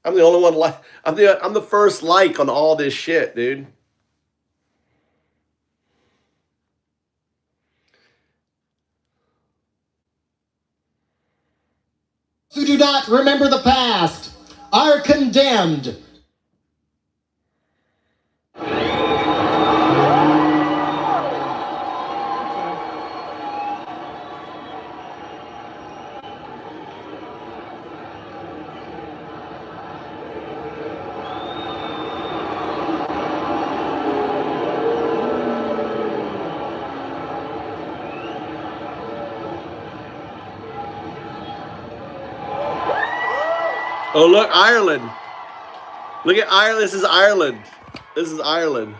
I'm the only one I'm the first like on all this shit, dude. Who do not remember the past are condemned. Oh, look, Ireland. Look at Ireland. This is Ireland. This is Ireland.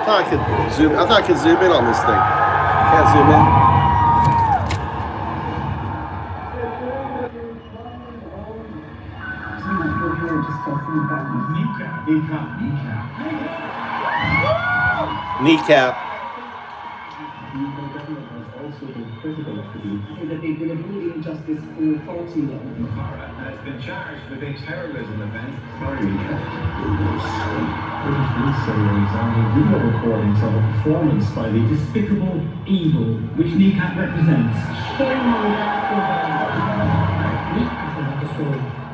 I thought I could zoom in on this thing. Can't zoom in. Kneecap. That they've been avoiding justice for far too long. Mara has been charged with a terrorism offense. British police are video recordings of a performance by the despicable evil which Kneecap represents.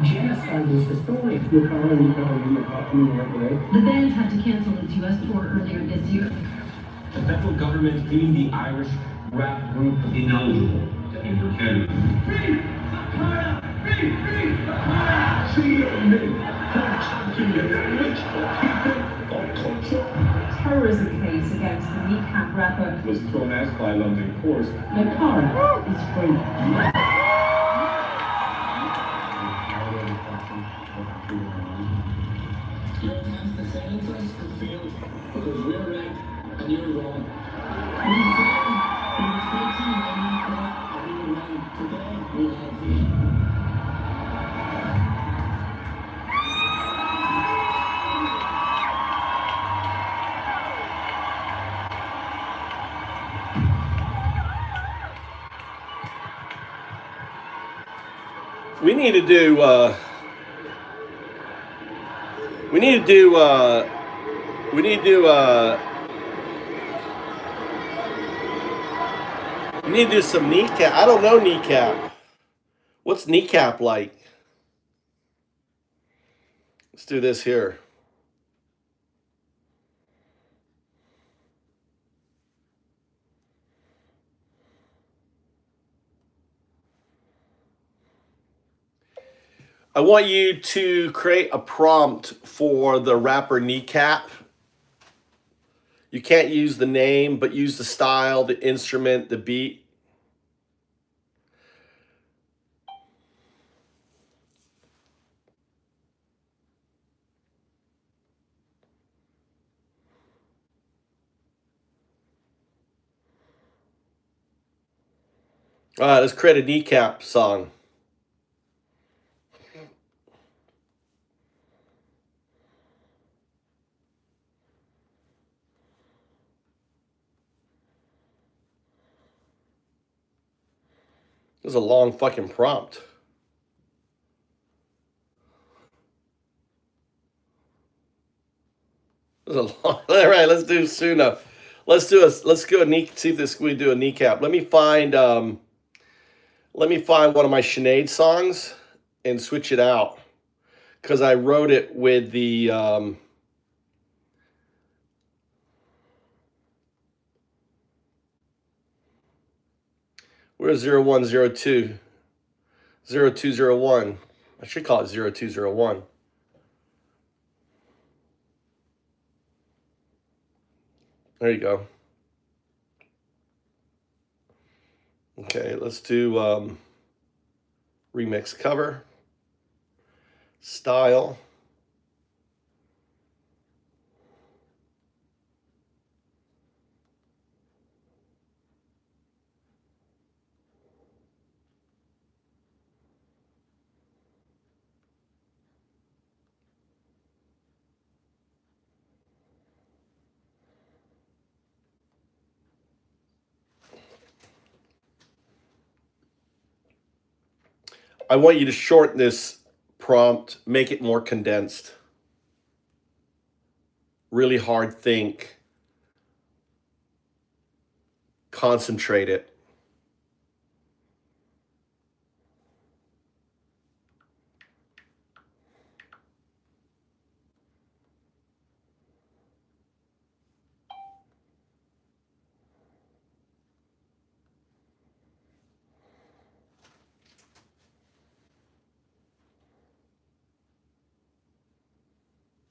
Genocide is the story. The band had to cancel its U.S. tour earlier this year. The federal government deemed the Irish rap group ineligible to enter Canada. Free! Akara! Free! Free! Akara! Terrorism case against the Kneecap rapper Was thrown out by London courts. Akara is free. Because we're right and you're wrong. We need to do we need to do some Kneecap. I don't know Kneecap. What's Kneecap like? Let's do this here. I want you to create a prompt for the rapper Kneecap. You can't use the name, but use the style, the instrument, the beat. All right, let's create a Kneecap song. This is a long fucking prompt. This is a long. All right, let's do Suna. Let's go see if this we do a Kneecap. Let me find one of my Sinead songs and switch it out because I wrote it with the where's 0102 0201. I should call it 0201. There you go. Okay, let's do remix cover, style. I want you to shorten this prompt, make it more condensed. Really hard think. Concentrate it.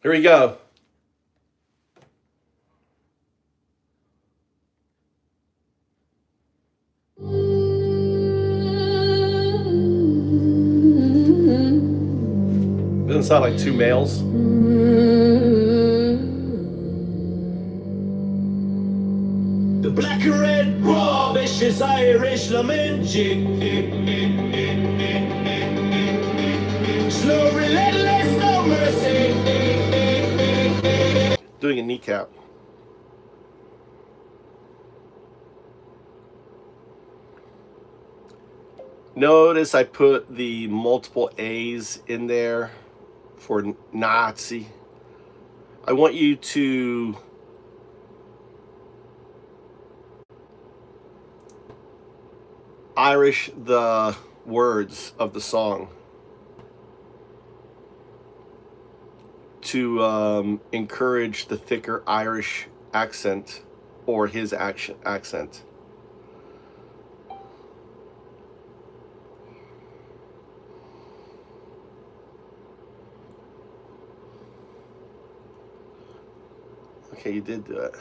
Here we go. Doesn't sound like two males. The black and red, raw, vicious Irish lamenting. Slow, relentless, no mercy. Doing a kneecap. Notice I put the multiple A's in there for Nazi. I want you to Irish the words of the song to encourage the thicker Irish accent or his accent. Okay, you did do it.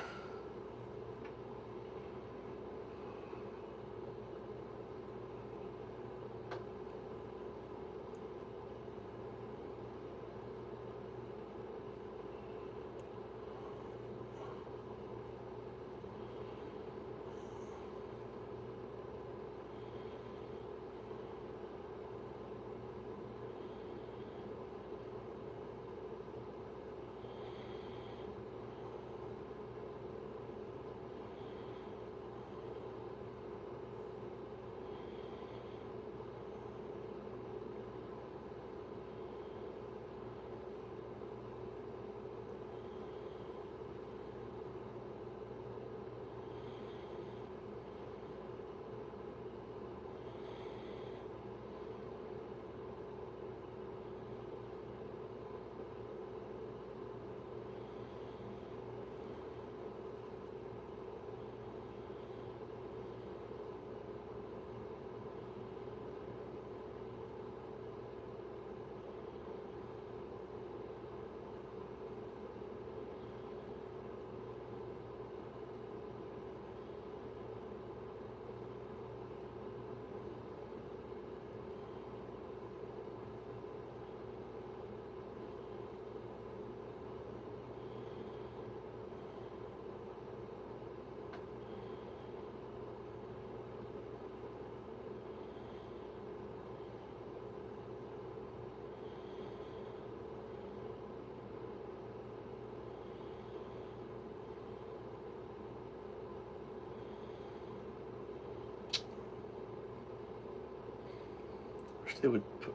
They would put...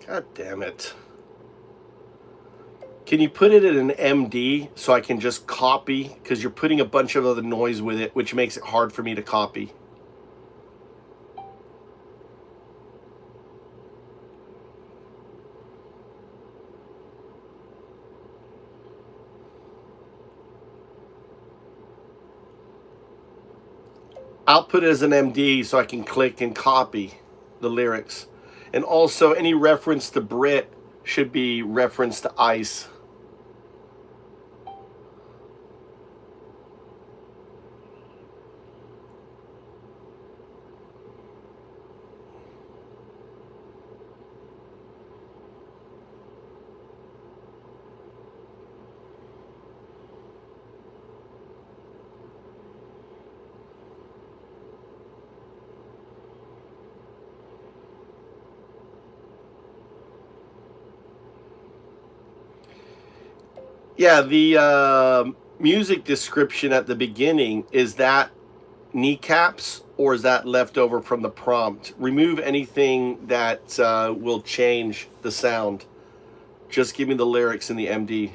God damn it. Can you put it in an MD so I can just copy? Because you're putting a bunch of other noise with it, which makes it hard for me to copy. I'll put it as an MD so I can click and copy the lyrics. And also any reference to Brit should be reference to ICE. Yeah, the music description at the beginning, is that kneecaps or is that left over from the prompt? Remove anything that will change the sound. Just give me the lyrics in the MD.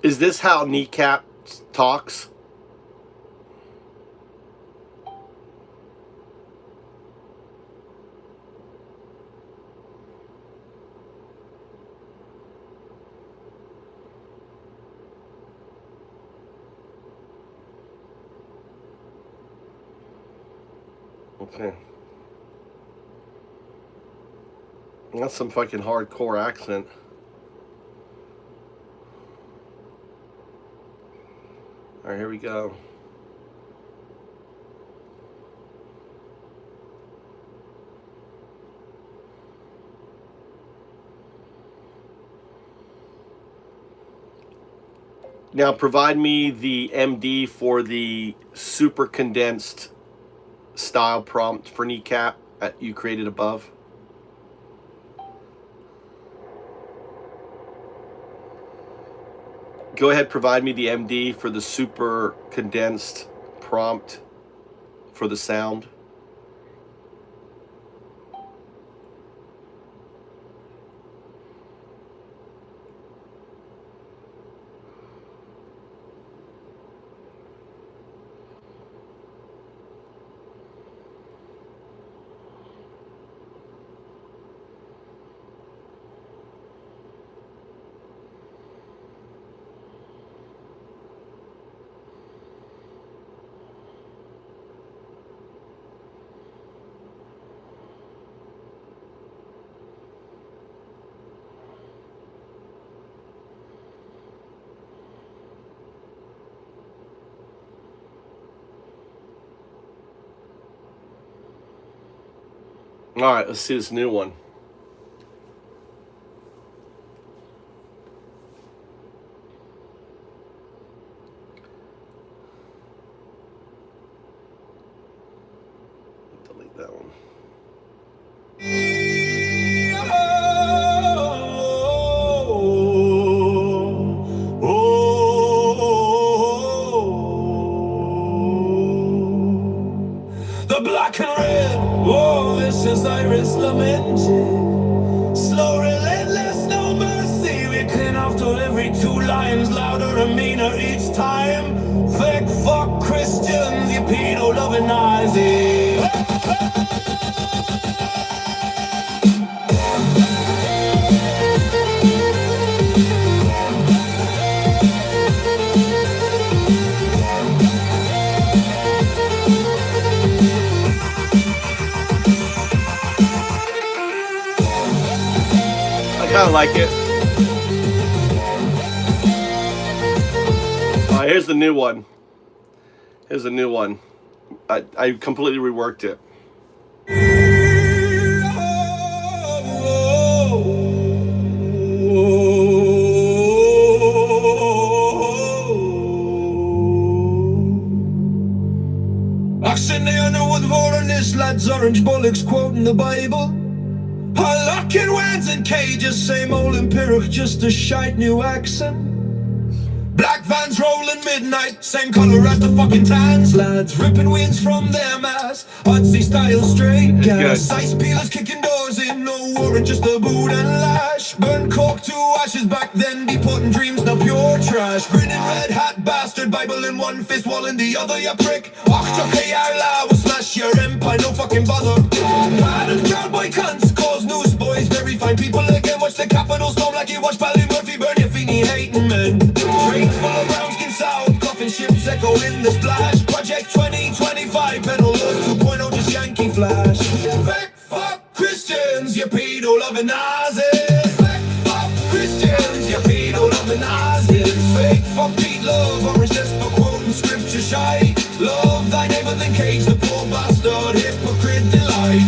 Is this how Kneecap talks? Okay. That's some fucking hardcore accent. All right, here we go. Now provide me the MD for the super condensed style prompt for Kneecap that you created above. Go ahead, provide me the MD for the super condensed prompt for the sound. All right, let's see this new one. Delete that one. The black and red, oh, this is Iris lamenting. Slow, relentless, no mercy. We clean after every 2 lines, louder and meaner each time. Fake fuck Christians, you pedo loving Nazis. I kind of like it. All right, here's the new one. Here's the new one. I completely reworked it. Actionnaire with war on this lad's orange bollocks quoting the Bible. I lock in words and cages, same old empiric, just a shite new accent. Black vans rolling midnight, same color as the fucking tans. Lads ripping wings from their mass, Odyssey style straight gas. Ice peelers kicking doors in, no warrant, just a boot and lash. Burn coke to ashes back then, deporting dreams, now pure trash. Grinning red hat bastard, Bible in one fist, wall in the other, ya prick. Will smash your empire, no fucking bother. Padded crowd boy cunts, cause newsboys, very fine people again. Watch the capital storm like you watch Pally Murphy burn your feeny hating men. Trains full of brown skin south, coffin ships echo in the splash. Project 2025, pedal laws 2.0, just Yankee flash. Fake fuck Christians, you pedo loving Nazis. Fake fuck Christians, you pedo loving Nazis. and cage the poor bastard hypocrite delight.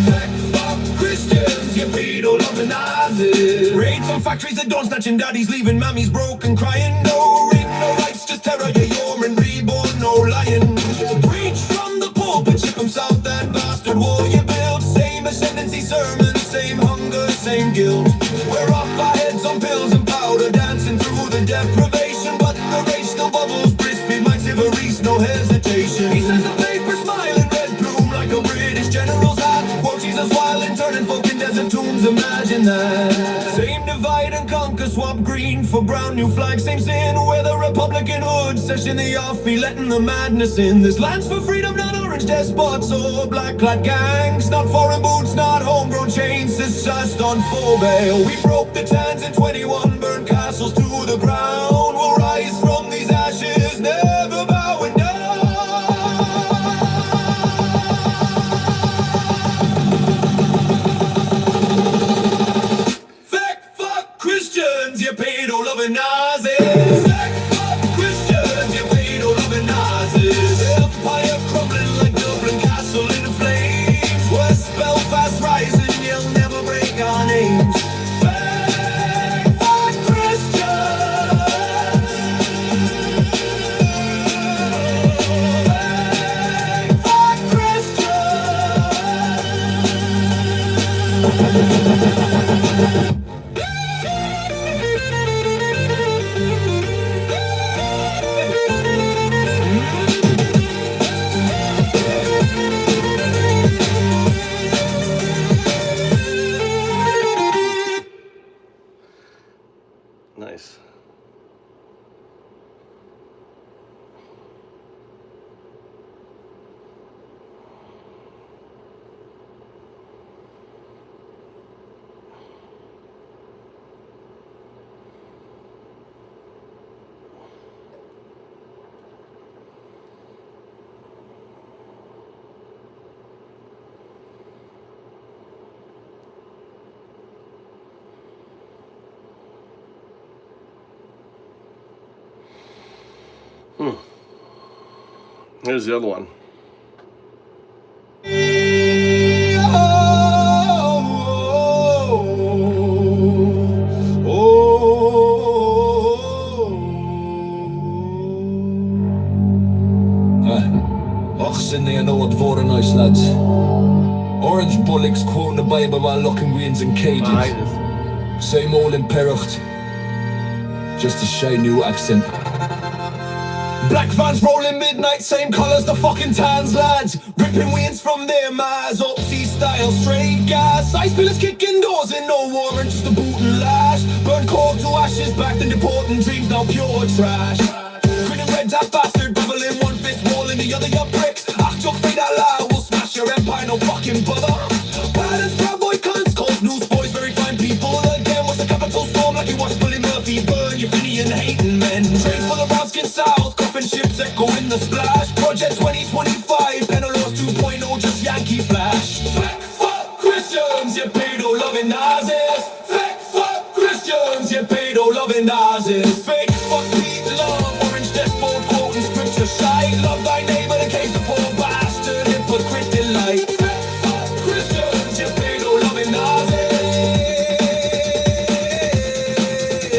Fuck Christians, you pedo loving Nazis. Raids on factories at dawn, snatching daddies, leaving mammies broken, crying. No ring, no rights, just terror. You're in reborn, no lying. Preach from the pulpit, ship himself that bastard wall you built. Same ascendancy sermons, same hunger, same guilt. We're off our heads on pills and powder, dancing through the deprivation, but the rage still bubbles. Brisbane, my Tiverese, no hesitation. He says the paper smiling, red plume like a British general's hat. Quote Jesus while in turning folk in desert tombs, imagine that. Same divide and conquer, swap green for brown, new flag, same sin. Where the Republican hood session the offie, letting the madness in. This land's for freedom, not orange despots or black-clad gangs. Not foreign boots, not homegrown chains, it's just on full bail. We broke the tans in 21, burned castles to the ground. We'll rise from these ashes, never bowing down. Fuck Christians, you pedo-loving Nazis. Fuck Christians, you pedo-loving Nazis. Empire crumbling like Dublin Castle in flames. West Belfast rising, you'll never break our names. Fuck Christians. Fuck Christians. Nice. Here's the other one. They know what voting nice lads. Orange bullocks quoting the Bible while looking wins in cages. Same old imperucht, just a shy new accent. Black vans rolling midnight, same colours, the fucking tans lads. Ripping wings from their Mars, Oxy style, straight gas. Ice pillars kicking doors in no warrant, just a boot and lash. Burn coal to ashes, back then deporting dreams, now pure trash. Grinning red that bastard, devil in one fist, wall in the other, your pricks. Achtung, fade that loud, we'll smash your empire, no fucking bother. Balance, proud boy cunts, calls newsboys, very fine people. Again, what's the capital storm, like you watch Bully Murphy burn, you Finian hating men. Train full of brown skin south, coffin ships echo in the splash. Project 2025, Penalors 2.0, just Yankee flash. Fuck Christians, you pedo-loving Nazis. Fuck Christians, you pedo-loving Nazis. Fake fuck Pete love, orange despot quoting scripture side. Love thy neighbor, the case of poor bastard, hypocrite delight. Fuck Christians, you pedo-loving Nazis.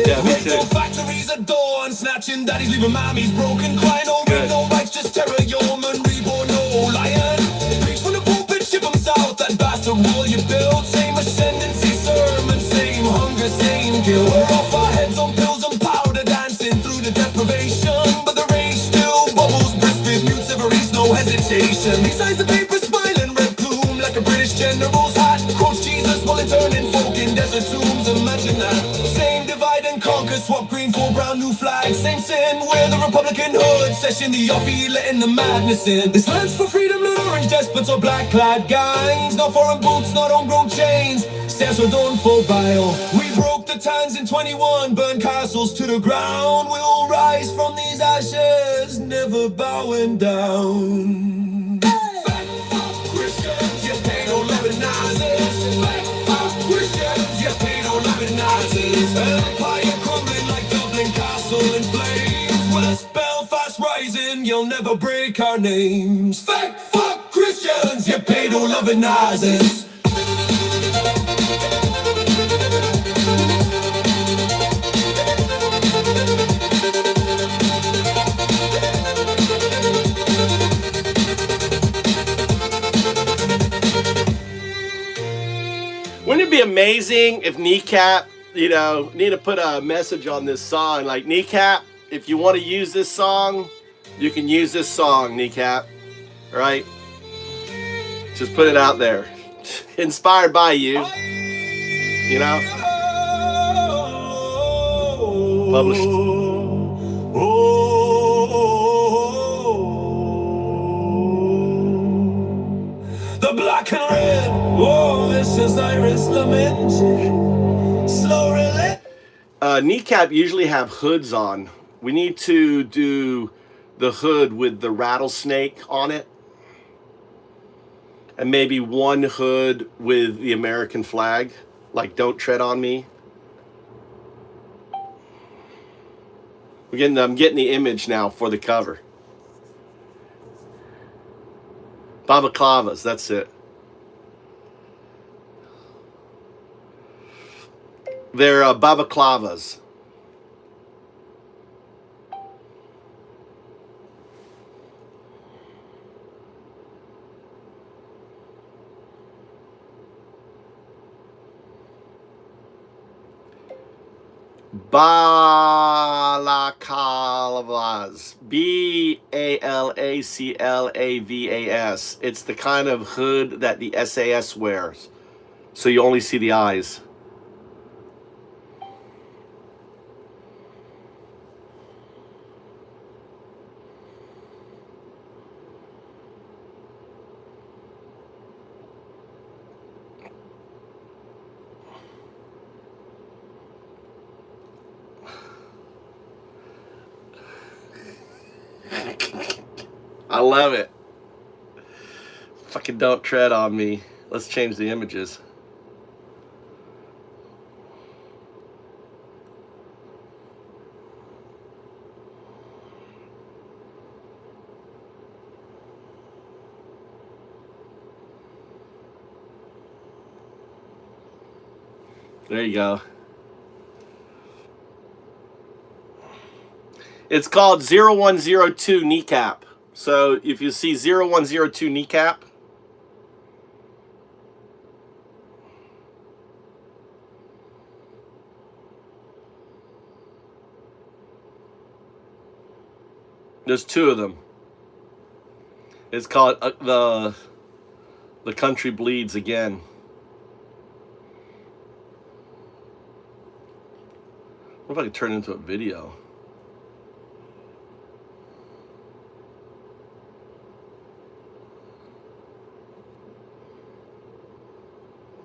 Yeah, me too. Factories at dawn, snatching daddies, leaving mammies broken, crying over no rights, just terror, yeoman, reborn, no lion. Preach from the pulpit, ship them south, that bastard wall you built. Same ascendancy sermon, same hunger, same guilt. We're off our heads on pills and powder, dancing through the deprivation, but the rage still bubbles, Brisbane, mute Tiverese, no hesitation. Besides the paper smiling, red plume like a British general's hat. Quotes Jesus while it turning folk in desert tombs, imagine that. Same divide and conquer, swap green for brown, new flag. Same sin, where the Republican hood session the offie, letting the madness in. This land's for freedom, not orange despots or black-clad gangs. Not foreign boots, not homegrown chains, stairs are done for bile. We broke the tans in 21, burned castles to the ground. We'll rise from these ashes, never bowing down. Fuck Christians, you pedo-loving Nazis. Fuck Christians, you pedo-loving Nazis. Empire crumbling like Dublin Castle in flames. West Belfast rising, you'll never break our names. Fuck Christians, you pedo-loving Nazis. Wouldn't it be amazing if Kneecap, need to put a message on this song, like, Kneecap, if you want to use this song, you can use this song, Kneecap, right? Just put it out there. Inspired by you, Published. The black and red, oh, this is Iris lamenting. Slow relent. Kneecap usually have hoods on. We need to do the hood with the rattlesnake on it. And maybe one hood with the American flag, like Don't Tread on Me. I'm getting the image now for the cover. Balaclavas, that's it. They're balaclavas. Balaclavas. Balaclavas. It's the kind of hood that the SAS wears, so you only see the eyes. I love it. Fucking Don't Tread on Me. Let's change the images. There you go. It's called 0102 Kneecap. So if you see 0102 Kneecap, there's two of them. It's called the Country Bleeds Again. What if I could turn it into a video?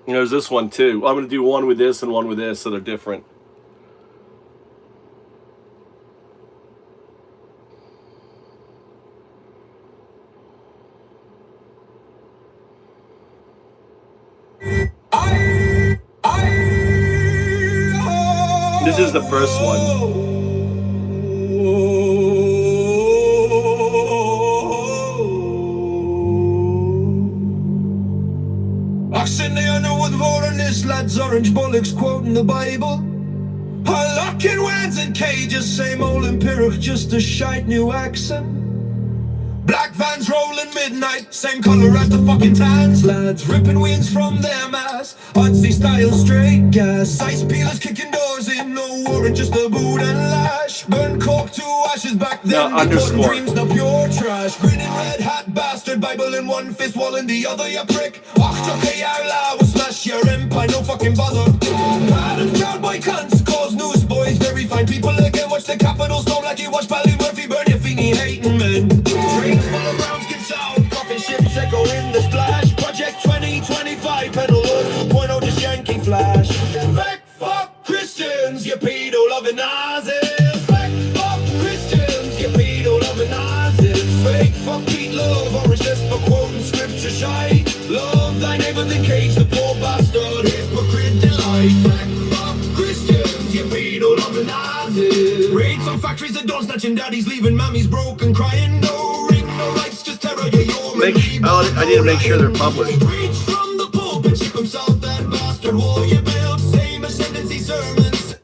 There's this one too. I'm going to do one with this and one with this, so they're different. This is the first one. Lads, orange bollocks quoting the Bible. I lock in words and cages, same old empiric, just a shite new accent. Black vans rolling midnight, same colour as the fucking tans. Lads ripping wings from their mass, Odyssey style straight gas. Ice peelers kicking doors in, no warrant, just a boot and lash. Burn cork to ashes back then, recording dreams, no pure trash. Grinning red hat bastard, Bible in one fist, wall in the other, you prick. We'll smash your empire, no fucking bother. Proud and proud boy cunts, cause news boys, very fine people again. Watch the Capitol storm like you watch Bally Murphy burn your thingy hating men. Trains full of rounds get south, coffin ships echo in the splash. Project 2025, pedal 2.0, just Yankee flash. Back fuck Christians, you pedo loving Nazis. Back fuck Christians, you pedo loving Nazis. Fake fuck Pete Love, orange just for quoting scripture shy. Love thy neighbor, then cage the poor bastard, hypocrite delight. Back fuck Christians, you pedo loving Nazis. Raids on factories and don't snatching daddies, leaving mammies broken, crying. No ring, no rights, just terror, yeah, you're I need to make sure they're published. Preach from the pulpit, ship himself that bastard wall you built, same ascendancy sermons.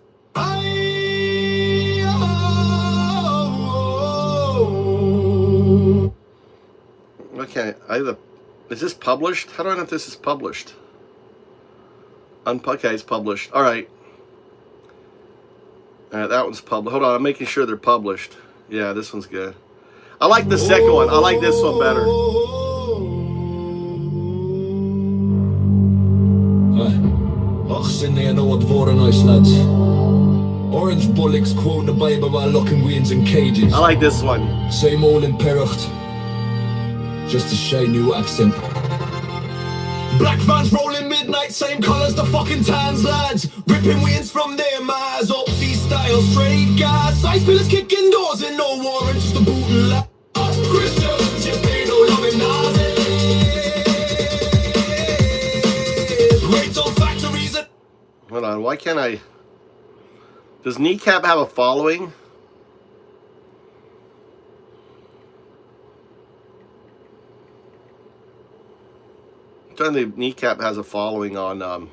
Okay, is this published? How do I know if this is published? Okay, it's published. All right. All right, that one's published. Hold on, I'm making sure they're published. Yeah, this one's good. I like the second one. I like this one better. Och, Sydney, I know what for nice lads. Orange bullocks quoting the Bible while locking weans in cages. I like this one. Same old in Percht. Just a shy new accent. Black vans rolling midnight, same colours, the fucking tans, lads. Ripping weans from their Mars, Opsy style, straight gas. Ice pillars kicking doors in no warrant, just a bootin' lad. Christians, you pedo loving Nazis. Rates on factories and... Hold on, why can't I... Does Kneecap have a following? I'm trying to think if Kneecap has a following on...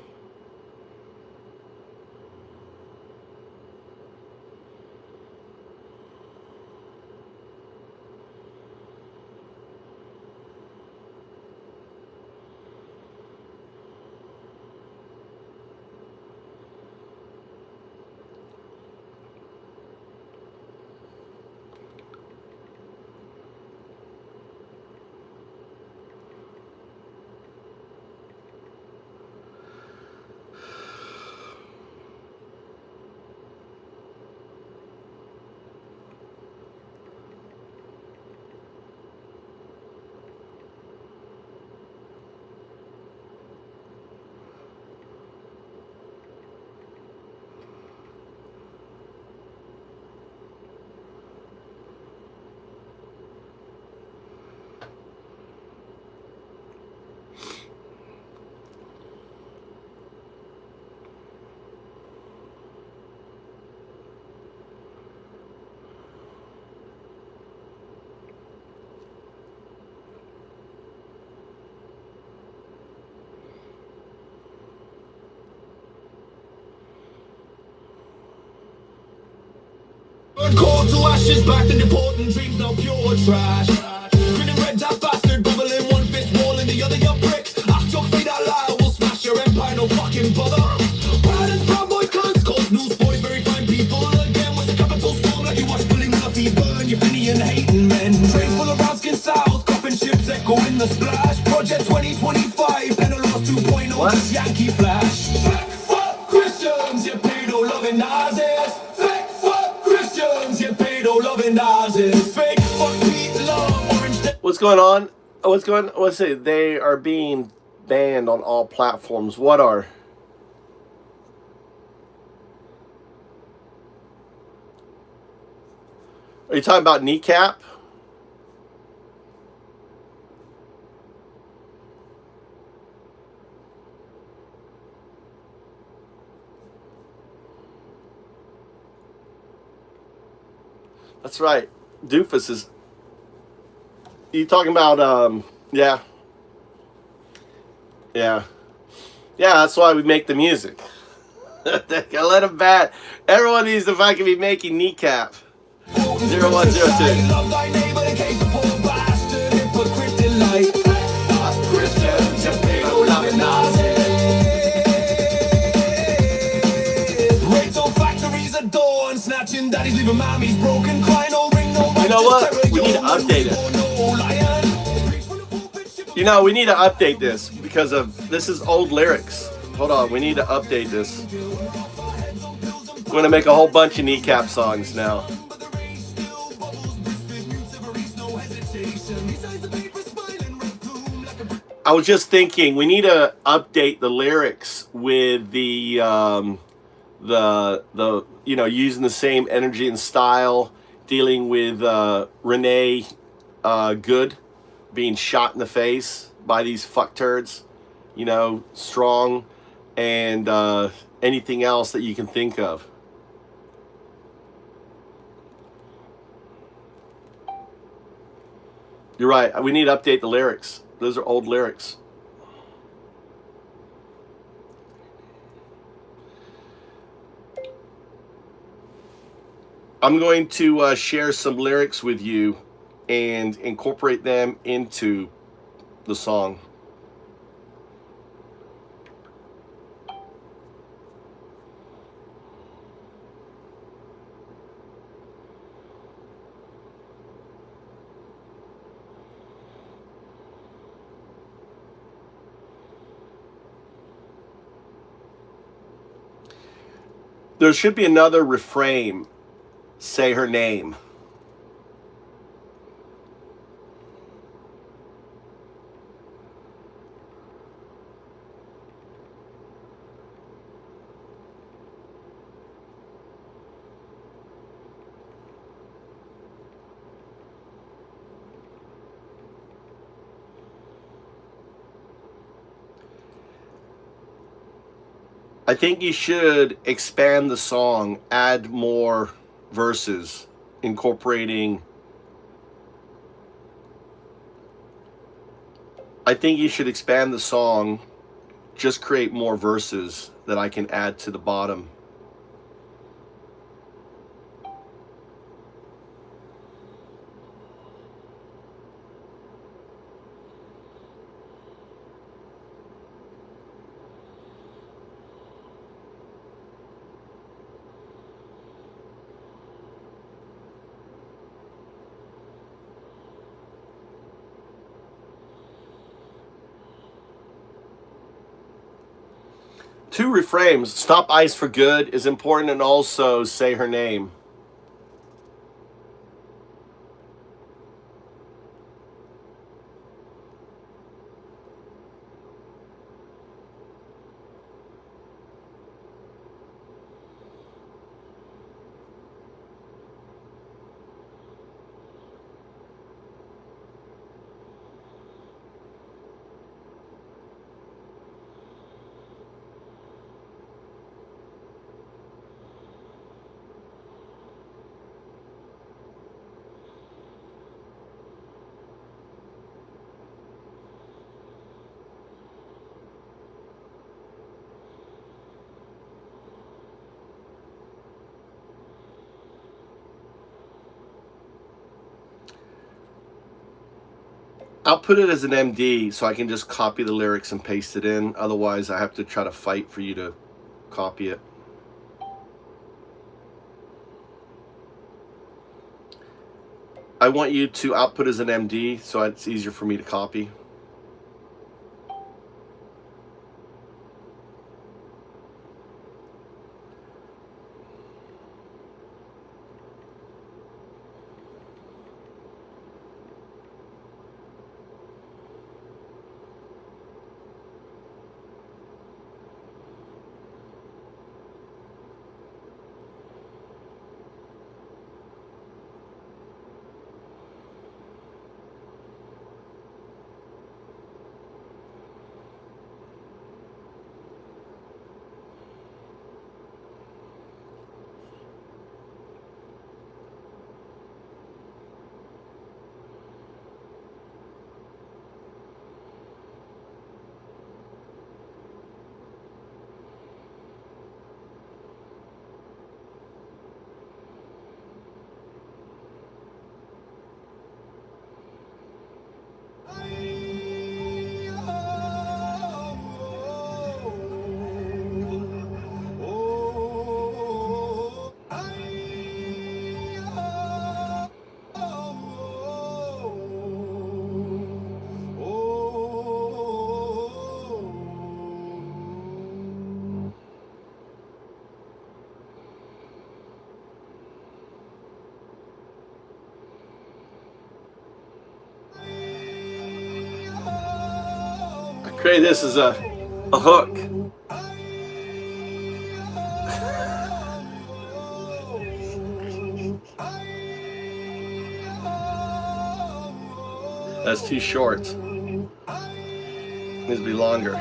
Cold to ashes, back to important dreams, now pure trash. Grinning red that bastard, bubbling one fist wall in the other, your pricks. Act your feet out loud, we'll smash your empire, no fucking bother. Proud and proud boy cunts, calls newsboys, very fine people. Again, with the capital storm, like you watch bullying Luffy burn, you Finian hating men. Train full of brown skin south, coffin ships echo in the splash. Project 2025, Penalost 2.0, just Yankee flash. Fuck Christians, you pedo loving Nazis. What's going on? Let's say they are being banned on all platforms. What are? Are you talking about Kneecap? That's right. Doofus is... You talking about, yeah. Yeah. Yeah, that's why we make the music. Let him bat. Everyone needs to fucking be making Kneecap. 0102. Snatching daddies, leaving mommies broken, crying, no ring, no. You know what? We need to update it. You know, we need to update this because of this is old lyrics. Hold on, we need to update this. We're gonna make a whole bunch of Kneecap songs now. I was just thinking we need to update the lyrics with the you know, using the same energy and style, dealing with Renee Good being shot in the face by these fuck turds, you know, strong, and anything else that you can think of. You're right. We need to update the lyrics. Those are old lyrics. I'm going to share some lyrics with you and incorporate them into the song. There should be another refrain. Say her name. I think you should expand the song, add more verses, incorporating. I think you should expand the song, just create more verses that I can add to the bottom. Two refrains. Stop ice for good is important, and also say her name. I'll put it as an MD so I can just copy the lyrics and paste it in. Otherwise, I have to try to fight for you to copy it. I want you to output as an MD so it's easier for me to copy. Create this as a hook. That's too short. Needs to be longer.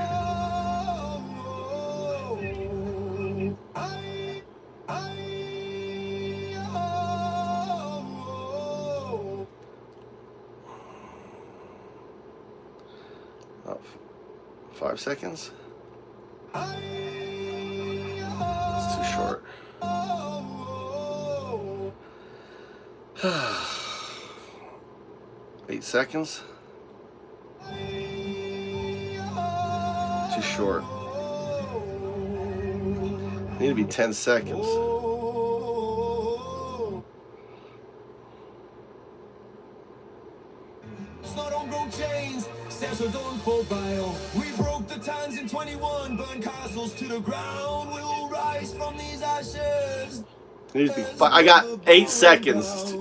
Oh, 5 seconds? It's too short. 8 seconds? Too short. Need to be 10 seconds. It's not on gold chains, steps are done for bio. We broke the towns in 21, burned castles to the ground. We'll rise from these ashes. Needs to be I got 8 seconds.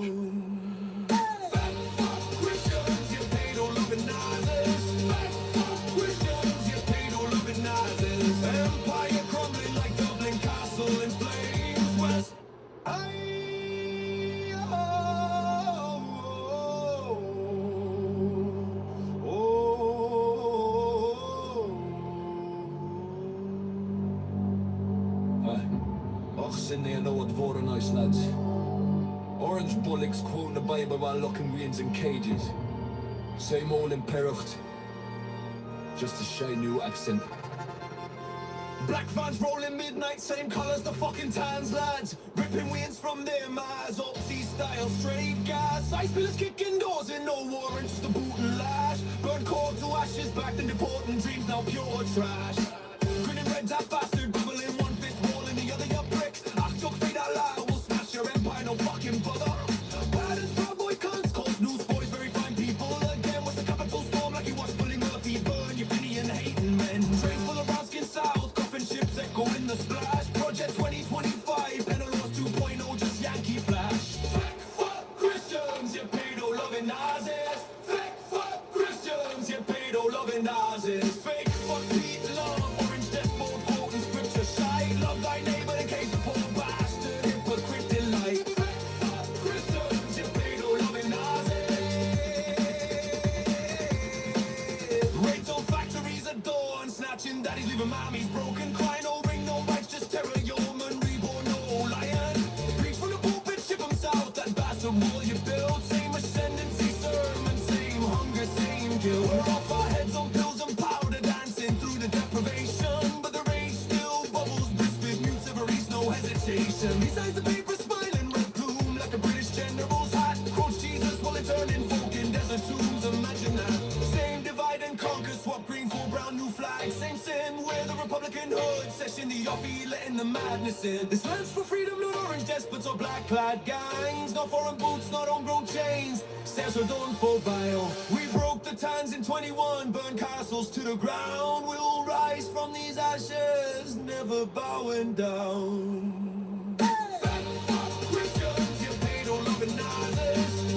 Know what war nice lads. Orange bullocks quoting the Bible while locking weans in cages. Same old imperucht, just a shy new accent. Black vans rolling midnight, same colours the fucking tans lads. Ripping weans from their eyes, Opsy style straight gas. Ice pillars kicking doors in no warrant, just a boot and lash. Burn coal to ashes, back to deporting dreams now pure trash. Grinning red tap bastard, bubbling one fist wall in the other your bricks. Achtung, fade out loud, we'll smash your empire, no fucking bother. Bad as proud boy cunts, calls newsboys, very fine people. Again with the capital storm like you watch Bully Murphy burn. You finny and hating men. Train full of brown skin south, coffin ships echo in the splash. Project 2025, Penalose 2.0, just Yankee flash. Fuck Christians, you pedo loving Nazis. Fuck Christians, you pedo loving Nazis. Fake fuck Pete love, orange despot quoting scripture side. Love thy neighbor in case of poor bastard, hypocrite delight. Fuck Christians, you pedo loving Nazis. Raids on factories at dawn, snatching daddies, leaving mommies broken. Crying no ring, no rights, just terror, yeoman, reborn, no lion. Preach from the pulpit, ship them south, that bastard wall you build. Same ascendancy, sermon, same hunger, same guilt. We're off our heads on pills and powder, dancing through the deprivation. But the rage still bubbles, brisket, mutes every no hesitation. Besides the paper smiling, red plume, like a British general's hat. Crouch Jesus while it turning folk in desert tombs, imagine that. Same divide and conquer, swap green for brown, new flag. Same sin, where the Republican hood, session the offie, letting the madness in. This land's for freedom, not orange despots or black clad gangs. Not foreign boots, not homegrown chains. Stairs are done for bio. We broke the towns in 21, burned castles to the ground. We'll rise from these ashes, never bowing down. Christians, you pedo loving Nazis.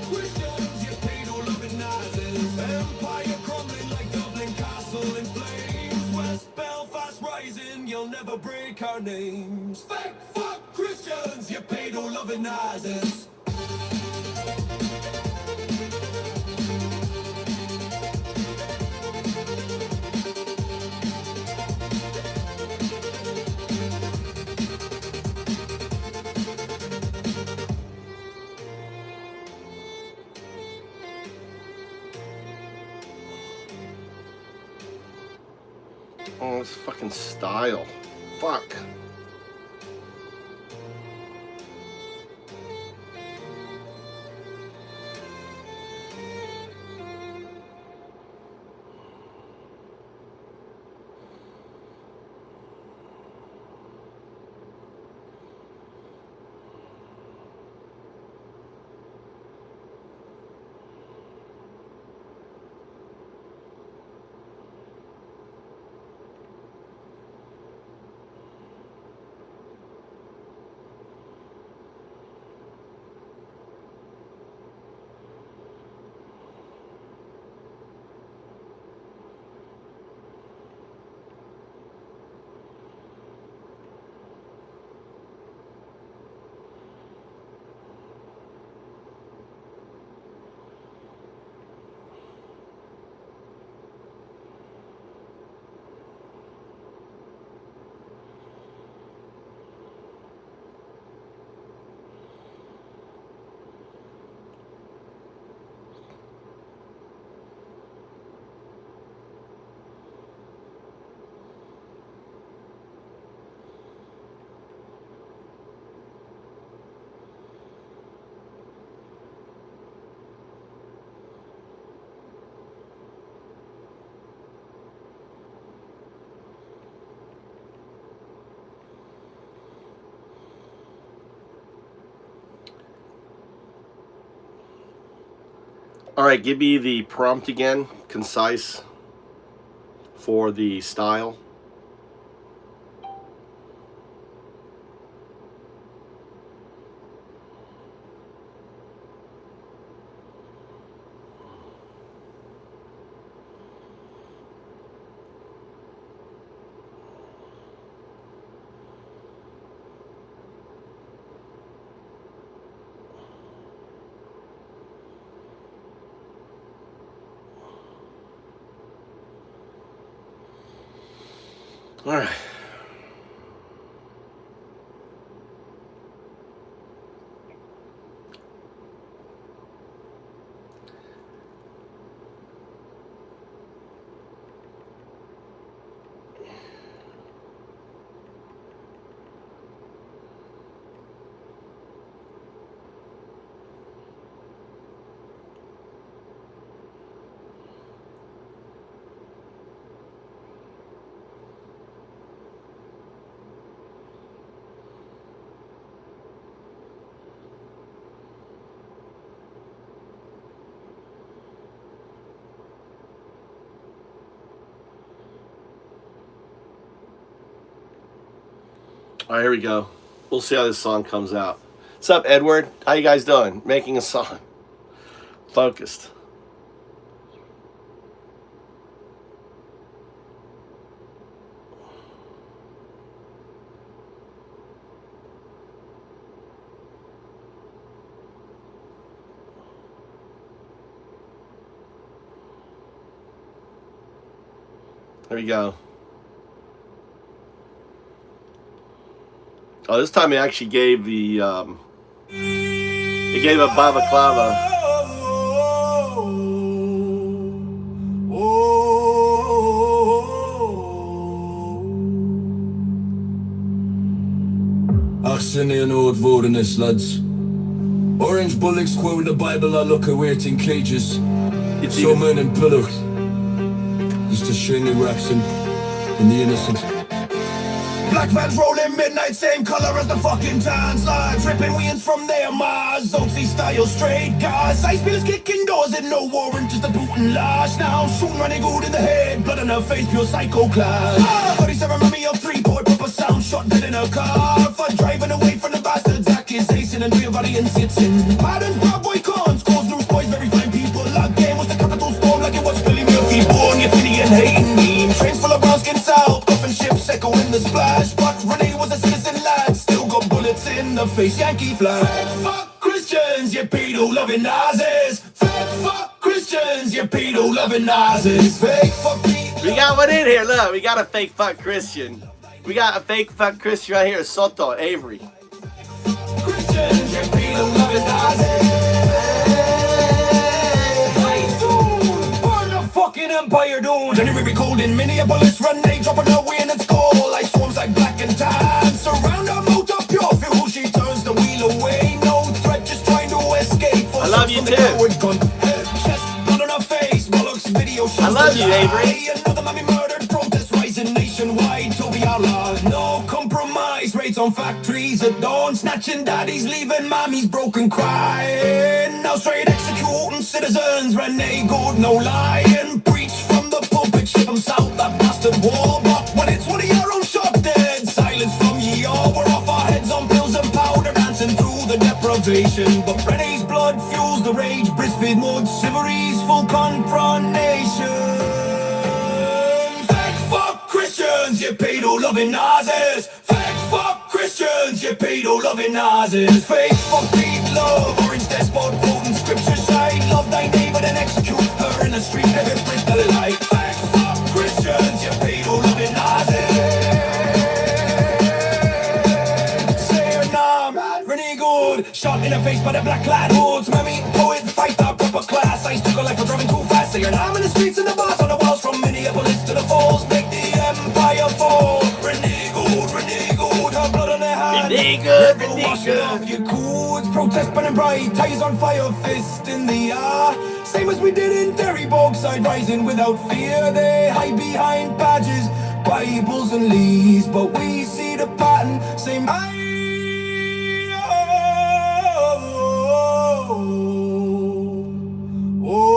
Christians, you pedo loving Nazis. Empire crumbling like Dublin Castle in flames. West Belfast rising, you'll never break our names. Fuck Christians, you pedo loving Nazis. Oh, this fucking style. Fuck. All right, give me the prompt again, concise, for the style. All right. All right, here we go. We'll see how this song comes out. What's up, Edward? How you guys doing? Making a song. Focused. There we go. Oh, this time he actually gave the, he gave a balaclava. Ach, sin er nåd vårdenes lads. Orange bullocks quoting the Bible, I look awaiting cages. So men in pillows. Just a shiny waxing in the innocent. Black vans rolling midnight, same color as the fucking tan slides. Ripping wheels from their Mars, Oaksy style straight cars. Ice wheels kicking doors and no warrant, just a boot and lash. Now shooting running good in the head, blood on her face, pure psycho class. 37 mummy of 3 boy, proper sound shot dead in her car. For driving away from the bastards, accusation and real variance sitting. Patterns, bad boy cons, cause loose boys, very fine people. Like game was the capital storm, like it was Billy Murphy born. You Finian hating me, trains full of brown skin south, coffin ships echo in the splash. But Renee was a citizen lad, still got bullets in the face, Yankee flag. Fuck Christians, you pedo loving Nazis. Fuck Christians, you pedo loving Nazis. Fake fuck me. We got one in here, look. We got a fake fuck Christian. We got a fake fuck Christian right here, Soto, Avery. Christians, you pedo loving Nazis. Burn the fucking empire down. January cold in Minneapolis, Renee dropping her way in its goal. Like swarms like black and tan. Surround her motor pure fuel, she turns the wheel away. No threat, just trying to escape. I love you too. I love you, Avery. Another mommy murdered, protest rising nationwide. Toby outlaws, no compromise. Raids on factories at dawn, snatching daddies, leaving mommies broken crying. Now straight executing citizens. Renee good, no lying. Preach from the pulpit, ship them south that bastard war. But when it's one of your own shot dead, silence from ye all. We're off our heads on pills and powder, dancing through the deprivation. But Renee's blood fuels the rage, breastfeed mode, shiveries, full confrontation. Fake fuck Christians, you pedo loving Nazis. Fake fuck Christians, you pedo loving Nazis. Fake fuck Pete love, orange despot quoting scripture side. Love thy neighbor then execute her in the street, never print the light. Fake fuck Christians, you pedo loving Nazis. Say her name, Renee Good, shot in the face by the black lad hoods. Mammy, poet, fight that proper class. I took her life for driving too fast. Say her name in the streets and the bars on the walls, from Minneapolis to the falls. Make the empire fall. Renee Good, her blood on their hands. Renee Good, Never Renee washing Good. off your codes. Protest burning bright, ties on fire, fist in the air. Same as we did in Derry, Bogside, rising without fear. They hide behind badges, Bibles and leaves, but we see the pattern. Same oh,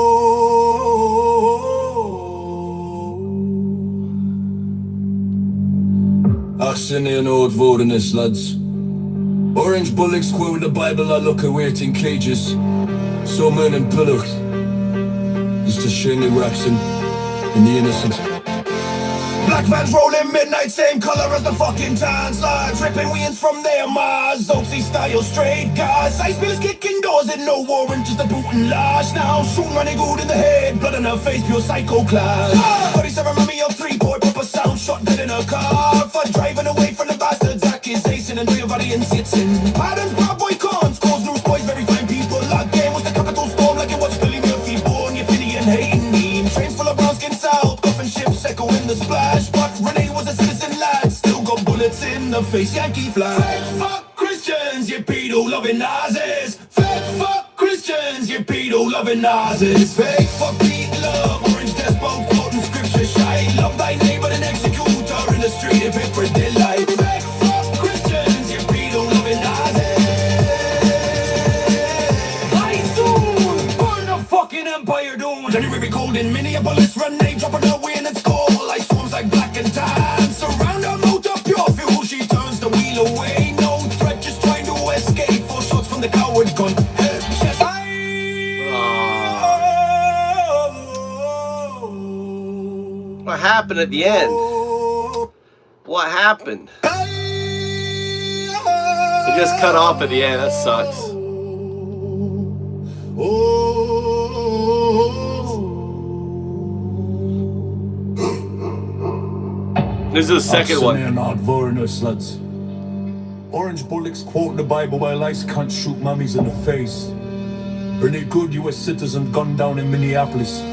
rocks in the old wilderness, lads. Orange bullocks quoting the Bible, I look awaiting cages. So men and pillars. It's the shiny waxing and the innocent. Black vans rolling midnight, same color as the fucking tan slides. Ripping wheels from their Mars, Oxy style straight guys. Ice pillars kicking doors and no warrant, just a boot and lash. Now shooting running good in the head, blood in her face, pure psycho class. 37 mommy of 3-boy, proper sound shot dead in her car. For driving away from the bastards, accusation and real body and sitting. Patterns, bad boy cons, cause loose boys, very fine people. Again was the capital storm like it was Billy Murphy born. You Finian hating me. Trains full of brown skin south, coffin ships echoing the splash. But Renee was a citizen lad, still got bullets in the face, Yankee flag. Fake fuck Christians, you pedo loving Nazis. Fake fuck Christians, you pedo loving Nazis. Fake fuck beat love, orange despo quoting scripture shy. Love thy neighbor and execute her in the street if it for daylight. Fake fuck Christians, you pedo loving Nazis. I soon burn the fucking empire down. January cold in Minneapolis, Renee dropping away in its call. Like swarms like black and tan. Surround her motor, pure fuel, she turns the wheel away. No threat, just trying to escape. 4 shots from the coward gun. Head, chest, What happened at the end? What happened? It just cut off at the end. That sucks. This is the second one. Lads. Orange bullocks quoting the Bible while ice can't shoot mummies in the face. Renee Good, US citizen, gunned down in Minneapolis.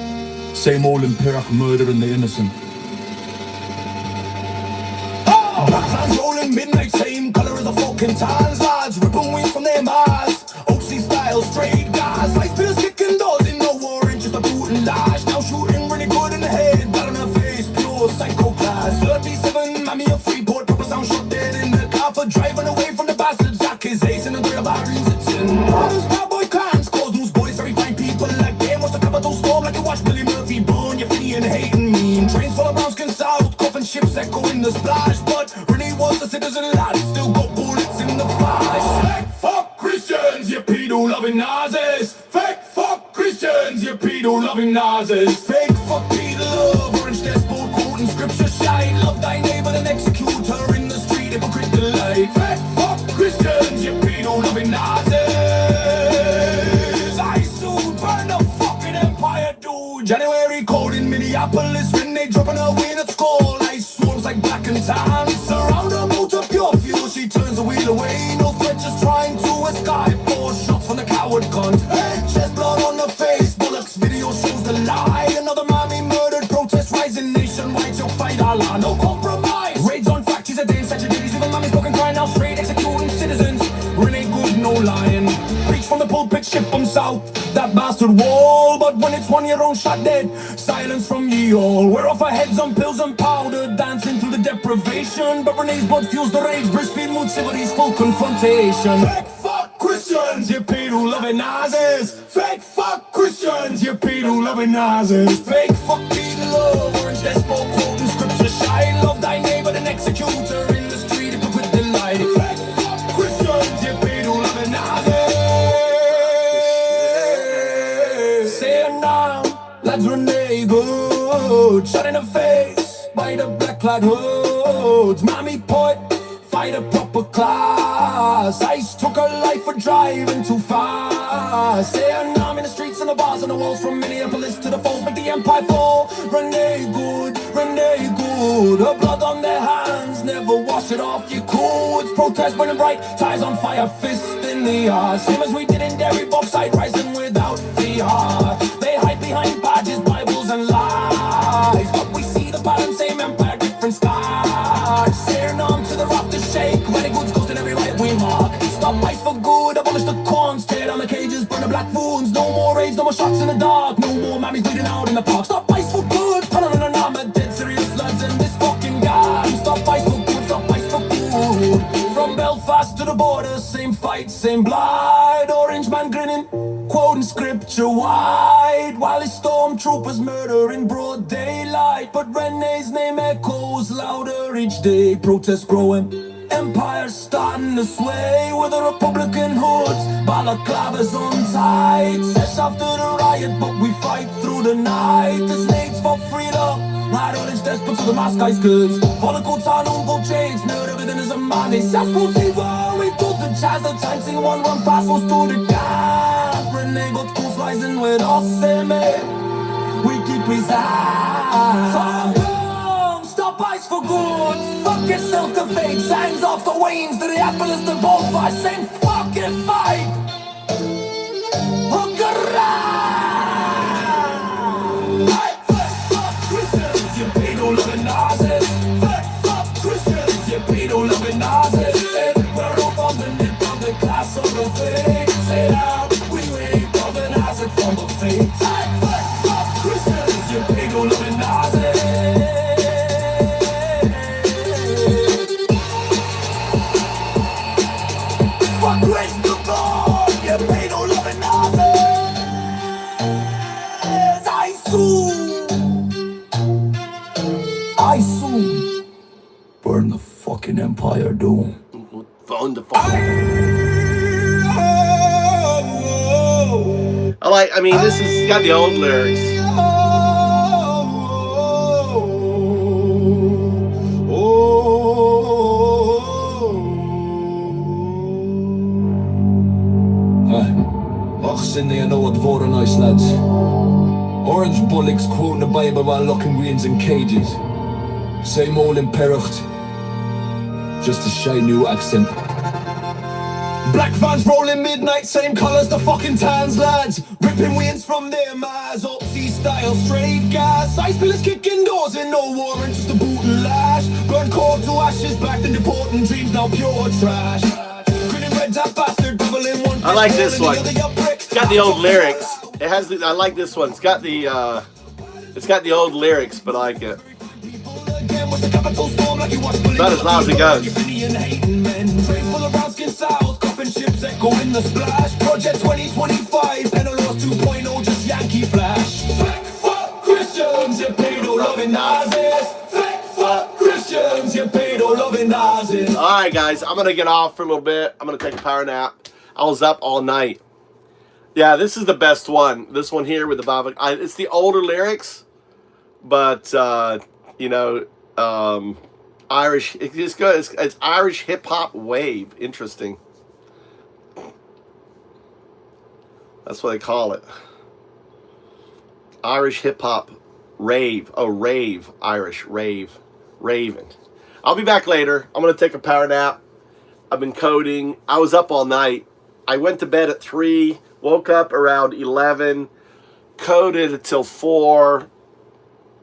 Same old empiric murdering the innocent. Black fans rolling midnight, same color as the fucking tans, lads. Ripping wings from their Mars. Oxy style, straight gas. Ice pillars kicking doors in no warrant, just a boot and lash. Now shooting Renee Good in the head, blood on her face, pure psycho class. 37, mommy of Freeport, proper sound shot dead in the car for driving away from the bastards. Accusation and grave irons, it's in. Those bad boy clans, cause those boys very fine people. Like game was the capital storm, like you watch Billy Murphy born. You're Finian hating me. Trains full of brown skin south, coffin ships echoing the splash. But Renee was a citizen lad, still got bullets in the flash. Fake fuck Christians, you pedo loving Nazis. Fake fuck Christians, you pedo loving Nazis. Fake fuck pedo love, orange despo quoting scripture shy. Love thy neighbor and execute her in the street, hypocrite delight. Fake fuck Christians, you pedo loving Nazis. I soon burn the fucking empire, dude. January cold in Minneapolis, Renee dropping her win at school. Ice swarms like black and tan. Surround her motor, pure fuel, she turns the wheel away. No threat, just trying to escape. 4 shots from the coward cunt. Head, chest, blood on the face. Bullocks video shows the lie. Another mommy murdered, protest rising nationwide. She'll fight Allah, no compromise. Raids on factories, a day in such a duties. Even mommy's broken crying now straight, executing citizens. Renee Good, no lying. Preach from the pulpit, ship them south. That bastard wall, but when it's one, your own shot dead. Silence from ye all. We're off our heads on pills and powder, dancing through the deprivation. But Renee's blood fuels the rage, Brisbane mood civilities, full confrontation. Fake fuck Christians, you pedo loving Nazis. Fake fuck Christians, you pedo loving Nazis. Fake fuck pedo love, orange despo quoting scripture shy. Love thy neighbor and execute her in the street, hypocrite delight. Fake fuck Christians, you pedo loving Nazis. Lads Renee Good, shot in the face by the black clad hoods. Mommy put fight a proper class. Ice took her life for driving too fast. Say her name in the streets and the bars and the walls, from Minneapolis to the falls, make the empire fall. Renee Good, Renee Good. Her blood on their hands, never wash it off your codes. Protest burning bright, ties on fire, fist in the air. Same as we did in Derry, bauxite rising without fear. They hide behind badges, Bibles and lies, but we see the pattern, same empire, different skies. Staring on to the rafters shake, Renee Good's ghost in every right we mark. Stop ice for good, abolish the corns, tear down the cages, burn the black wounds. No more raids, no more shots in the dark, no more mammies bleeding out in the park. Stop ice for good, put on an armor, dead serious lads in this fucking game. Stop ice for good, stop ice for good. From Belfast to the border, same fight, same blood. Orange man grinning, quoting scripture wide. while his stormtroopers murder in broad daylight. But Renee's name echoes louder each day. Protests growing, empire starting to sway. With the Republican hoods, balaclavas on tight. Sesh after the riot, but we fight through the night. The snakes for freedom, not orange desperate to the mask guys goods. Follicle town, uncle change, nerd everything is a man. They just proceed where we took the chance. The time sing one pass us to the gap. Renee got coast rising with us, we keep resign. Stop ice for good. Fuck yourself to fate. Signs off the wains to the apples to both fight. Same fucking fight. Fuck Christians, you pedo-loving Nazis. Fuck Christians, you pedo-loving Nazis. We're up on the nip of the class of the fake. Say out, we ain't loving Nazis from the fake. Fuck Christians, you pedo-loving Nazis. Fuck grace to God, you pedo-loving Nazis. I soon burn the fucking empire down. Phone the phone. I mean, this has got the old lyrics. Och, Cindy, I know what voter nice lads. Orange bullocks quoting the Bible while locking greens in cages. Same old imperucht, just a shy new accent. Black vans rolling midnight, same colours, the fucking tans, lads. Ripping wings from their ma's, Opsy style, straight gas. Ice pillars kicking doors in no warrant, just a boot and lash. Burn coal to ashes, back to deporting dreams, now pure trash. Grinning red tap bastard, devil in one. I like this one. It's got the old lyrics. It has the, I like this one. It's got the old lyrics, but I like it. About as loud as it goes. Project 2025, Penalose 2.0, just Yankee Flash. Fuck Christians, you pedo-loving Nazis. Fuck Christians, you pedo-loving Nazis. Alright guys, I'm going to get off for a little bit. I'm going to take a power nap. I was up all night. Yeah, this is the best one. This one here with the Bible. It's the older lyrics, but, you know, Irish. It's good. It's Irish hip-hop wave. Interesting. That's what they call it. Irish hip-hop rave. Oh, rave. Irish rave. Raving. I'll be back later. I'm going to take a power nap. I've been coding. I was up all night. I went to bed at 3. Woke up around 11. Coded until 4.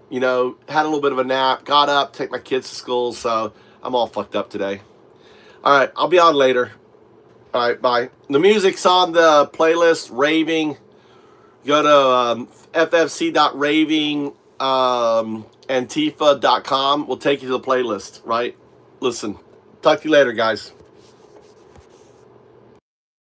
You know, had a little bit of a nap. Got up, take my kids to school. So I'm all fucked up today. All right, I'll be on later. All right, bye. The music's on the playlist, Raving. Go to ffc.raving, antifa.com. We'll take you to the playlist, right? Listen, talk to you later, guys.